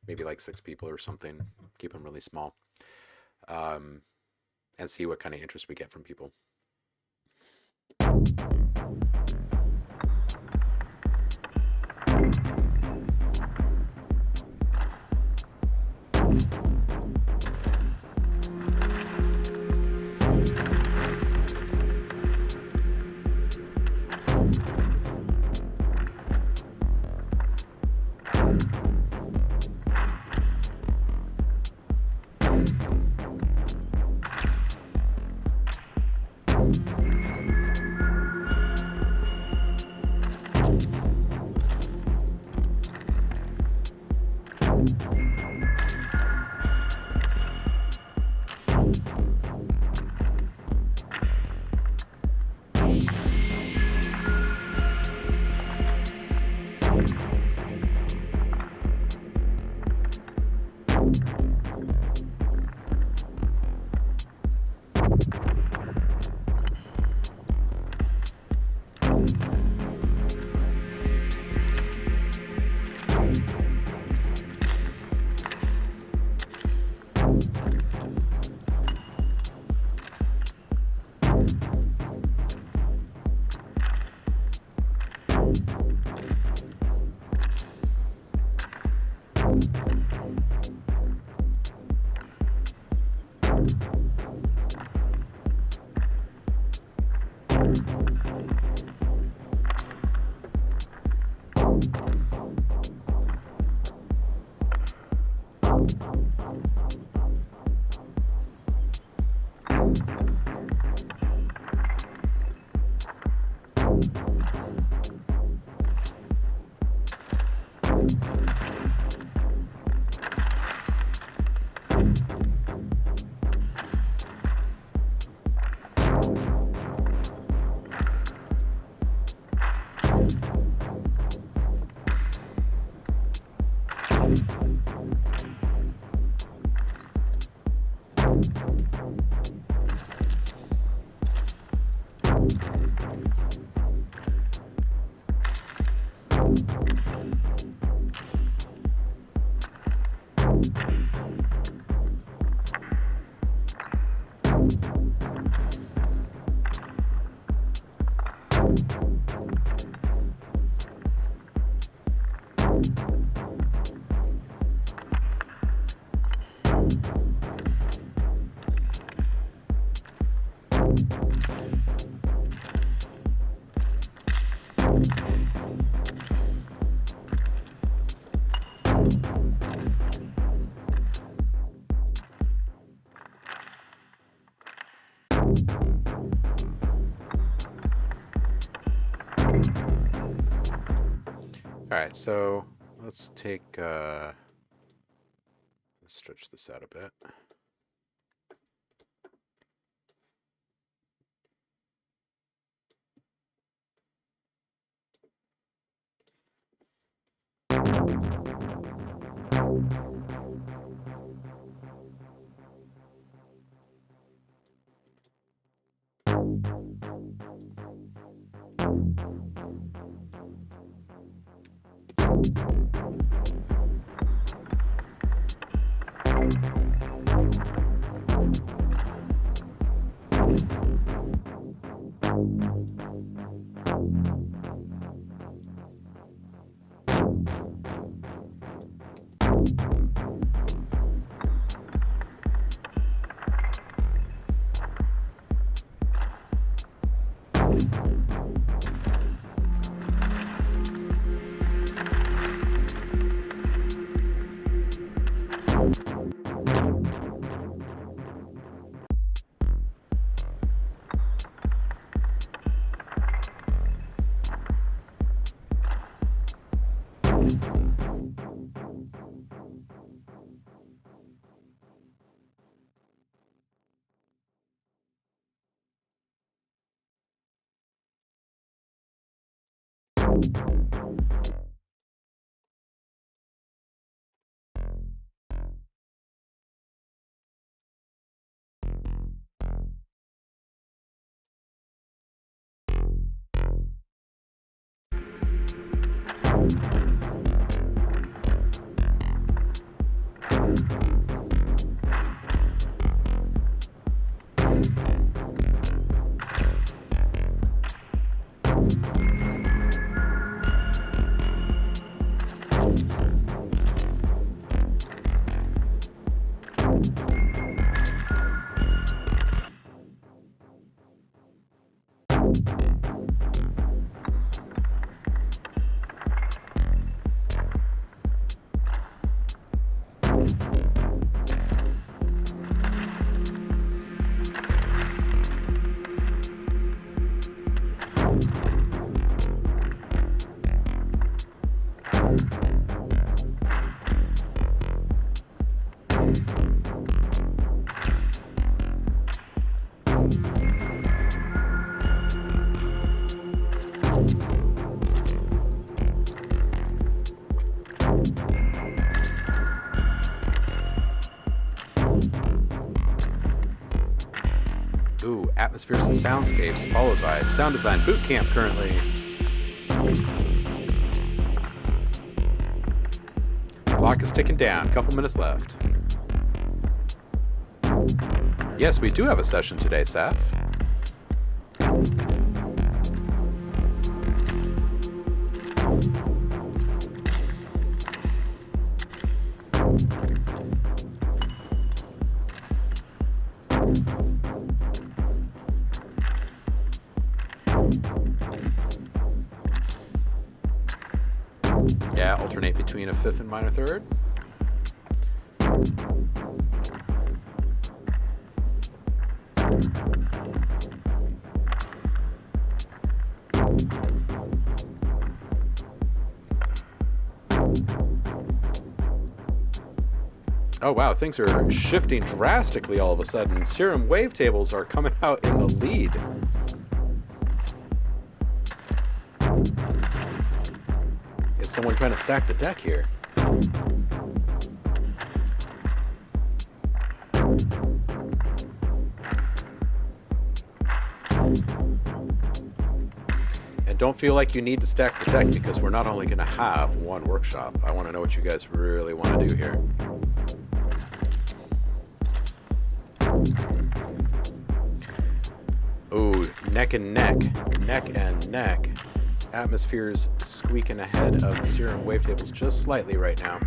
maybe like 6 people or something. Keep them really small, and see what kind of interest we get from people. All right, so let's take, let's stretch this out a bit. Ooh, atmospheres and soundscapes, followed by sound design boot camp currently. Clock is ticking down, a couple minutes left. Yes, we do have a session today, Saf. Yeah, alternate between a fifth and minor third. Oh wow, things are shifting drastically all of a sudden. Serum wavetables are coming out in the lead. Is someone trying to stack the deck here? And don't feel like you need to stack the deck, because we're not only going to have one workshop. I want to know what you guys really want to do here. Ooh, neck and neck. Neck and neck. Atmosphere's squeaking ahead of Serum wavetables just slightly right now.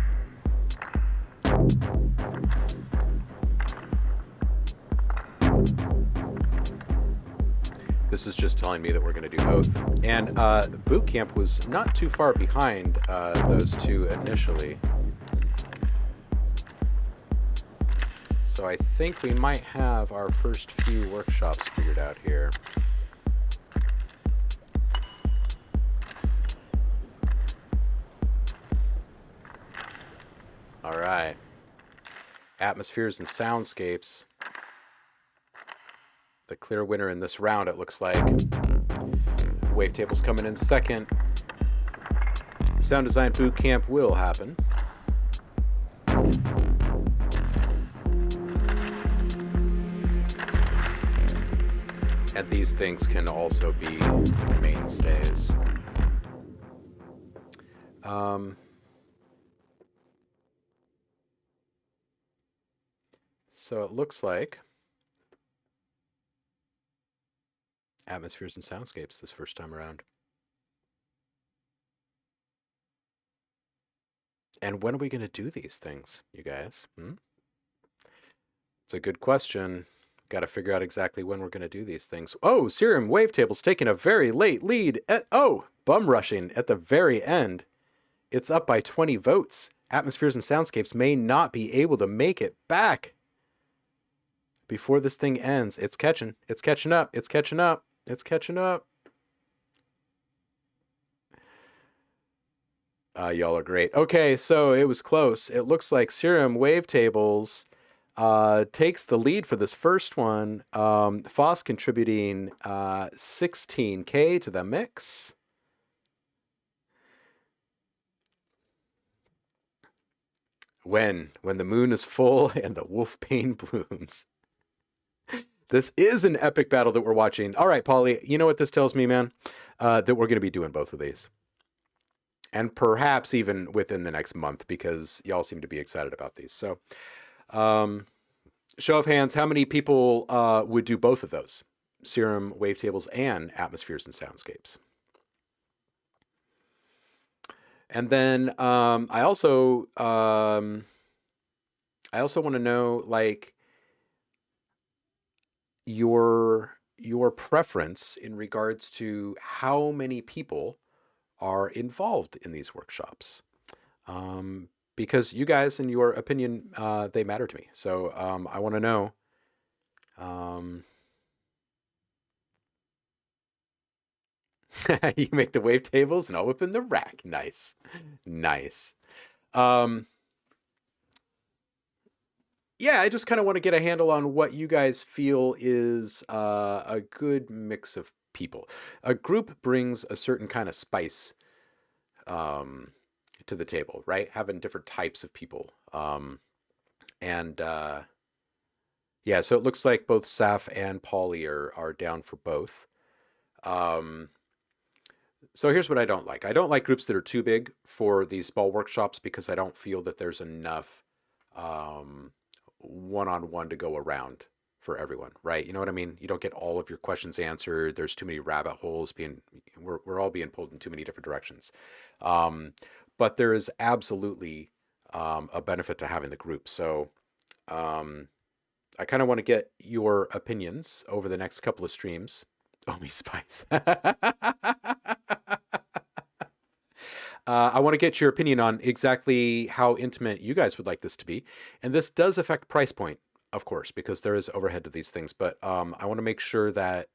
This is just telling me that we're going to do both. And boot camp was not too far behind those two initially. So I think we might have our first few workshops figured out here. All right. Atmospheres and soundscapes. The clear winner in this round, it looks like. Wavetable's coming in second. Sound design boot camp will happen. And these things can also be mainstays. So it looks like atmospheres and soundscapes this first time around. And when are we going to do these things, you guys? It's a good question. Got to figure out exactly when we're going to do these things. Oh, Serum wavetable's taking a very late lead. Bum rushing at the very end. It's up by 20 votes. Atmospheres and soundscapes may not be able to make it back before this thing ends. It's catching up. It's catching up. It's catching up. Y'all are great. Okay, so it was close. It looks like Serum wavetables takes the lead for this first one. Foss contributing 16K to the mix. When the moon is full and the wolfbane blooms. This is an epic battle that we're watching. All right, Paulie, you know what this tells me, man? That we're going to be doing both of these. And perhaps even within the next month, because y'all seem to be excited about these. So, show of hands, how many people would do both of those? Serum wavetables and atmospheres and soundscapes. And then I also want to know, like, your preference in regards to how many people are involved in these workshops, because you guys, in your opinion, they matter to me. So I want to know. You make the wavetables and I'll whip in the rack. Nice. Nice. Yeah, I just kind of want to get a handle on what you guys feel is a good mix of people. A group brings a certain kind of spice to the table, right? Having different types of people. Yeah, so it looks like both Saf and Paulie are down for both. So here's what I don't like. I don't like groups that are too big for these small workshops, because I don't feel that there's enough one-on-one to go around for everyone, right? You know what I mean? You don't get all of your questions answered. There's too many rabbit holes being, we're all being pulled in too many different directions. Um, but there is absolutely a benefit to having the group. So um, I kind of want to get your opinions over the next couple of streams. Oh, me spice. I want to get your opinion on exactly how intimate you guys would like this to be. And this does affect price point, of course, because there is overhead to these things. But I want to make sure that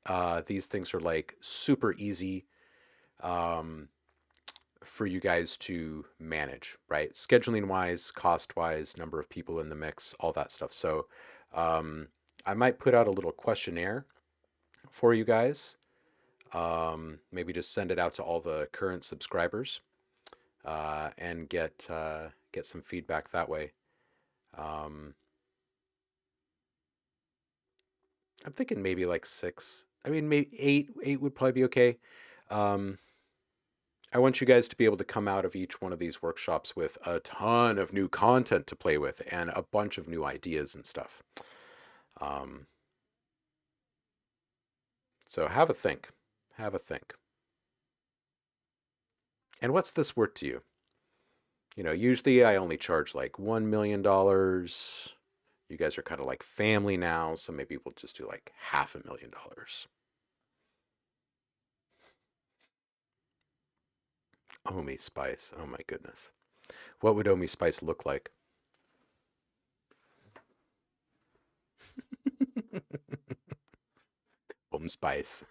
these things are like super easy um, for you guys to manage, right? Scheduling wise, cost wise, number of people in the mix, all that stuff. So I might put out a little questionnaire for you guys. Maybe just send it out to all the current subscribers and get some feedback that way. Um, I'm thinking maybe like 6. I mean, maybe 8. 8 would probably be okay. Um, I want you guys to be able to come out of each one of these workshops with a ton of new content to play with and a bunch of new ideas and stuff. Um, so have a think. Have a think. And what's this worth to you? You know, usually I only charge like $1 million. You guys are kind of like family now, so maybe we'll just do like $500,000. Omi Spice. Oh my goodness. What would Omi Spice look like? Spice.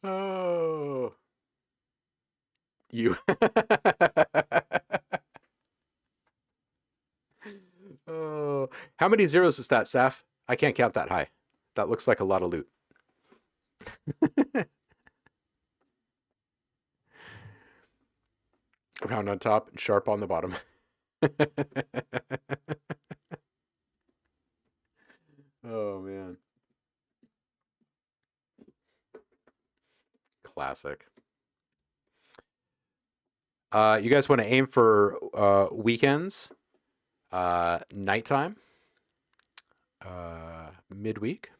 Oh. You. Oh. How many zeros is that, Saf? I can't count that high. That looks like a lot of loot. Round on top and sharp on the bottom. Oh man. Classic. You guys want to aim for weekends, nighttime, midweek,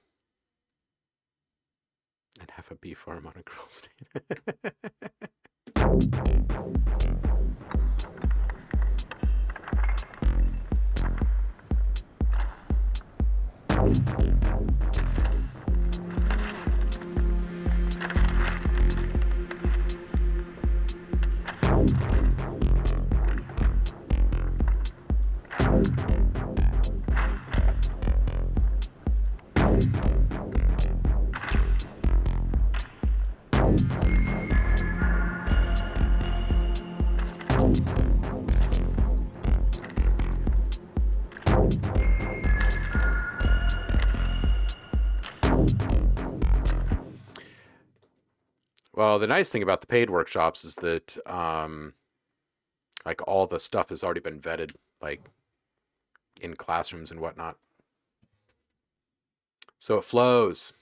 and have a bee farm on a girl state. Well, the nice thing about the paid workshops is that like all the stuff has already been vetted, like in classrooms and whatnot. So it flows.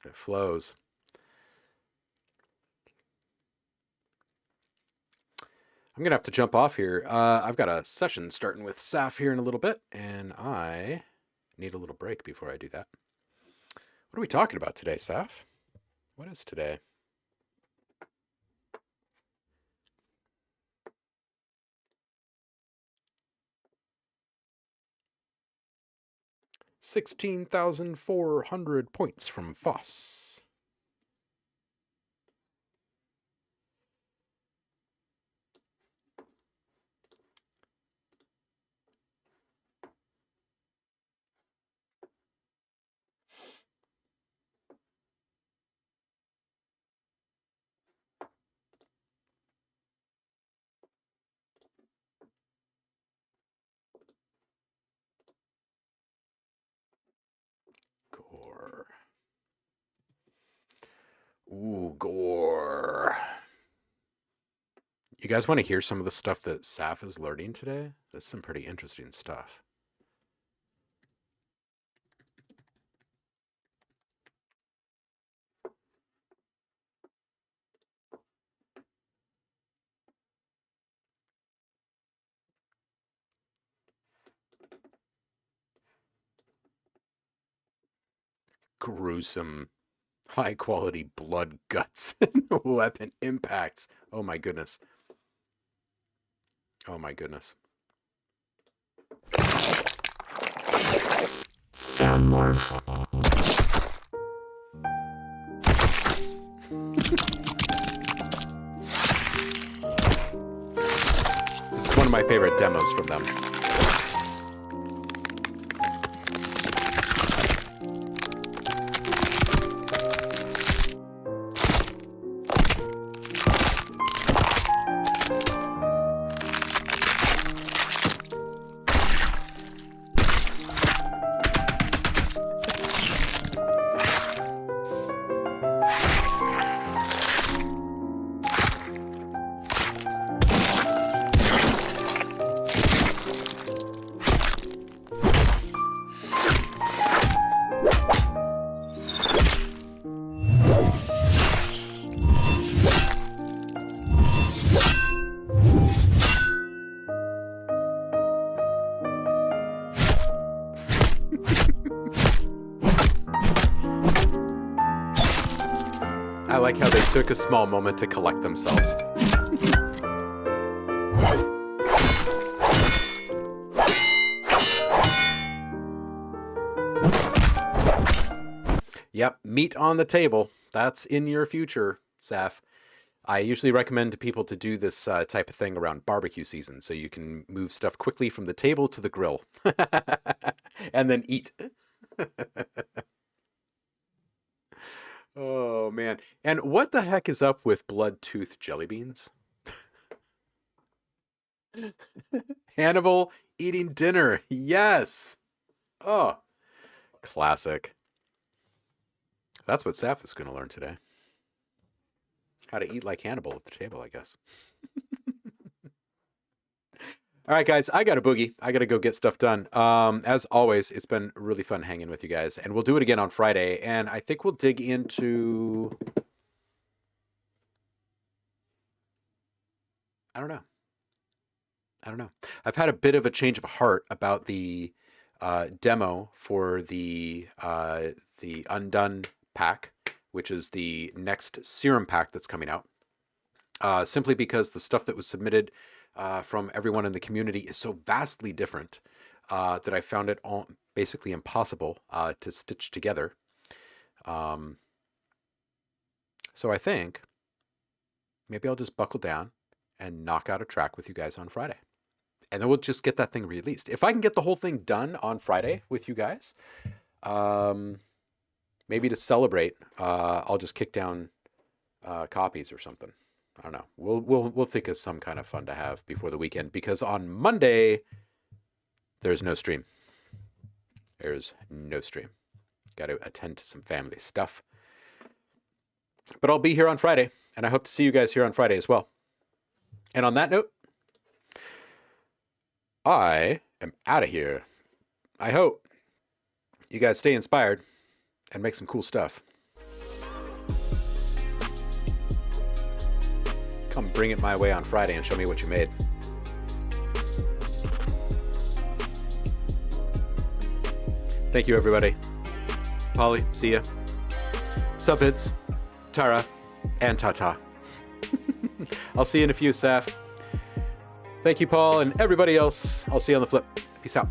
It flows. I'm gonna have to jump off here. I've got a session starting with Saf here in a little bit, and I need a little break before I do that. What are we talking about today, Saf? What is today? $16,400 points from Foss. Gore. Ooh, gore. You guys want to hear some of the stuff that Saf is learning today? That's some pretty interesting stuff. gruesome, high quality blood, guts, and weapon impacts. Oh my goodness. Oh my goodness. This is one of my favorite demos from them. I like how they took a small moment to collect themselves. Yep, meat on the table. That's in your future, Saf. I usually recommend to people to do this type of thing around barbecue season, so you can move stuff quickly from the table to the grill and then eat. Oh, man. And what the heck is up with blood tooth jelly beans? Hannibal eating dinner. Yes. Oh, classic. That's what Saf is going to learn today. How to eat like Hannibal at the table, I guess. All right, guys, I got a boogie. I got to go get stuff done. As always, it's been really fun hanging with you guys, and we'll do it again on Friday. And I think we'll dig into, I don't know. I've had a bit of a change of heart about the demo for the Undone pack, which is the next serum pack that's coming out. Simply because the stuff that was submitted from everyone in the community is so vastly different that I found it all basically impossible to stitch together. So I think maybe I'll just buckle down and knock out a track with you guys on Friday. And then we'll just get that thing released. If I can get the whole thing done on Friday with you guys, maybe to celebrate, I'll just kick down copies or something. I don't know. We'll think of some kind of fun to have before the weekend, because on Monday there's no stream. There's no stream. Got to attend to some family stuff. But I'll be here on Friday, and I hope to see you guys here on Friday as well. And on that note, I am out of here. I hope you guys stay inspired and make some cool stuff. Come bring it my way on Friday and show me what you made. Thank you, everybody. Polly, see ya. Subvids, Tara, and Tata. I'll see you in a few, Saf. Thank you, Paul, and everybody else. I'll see you on the flip. Peace out.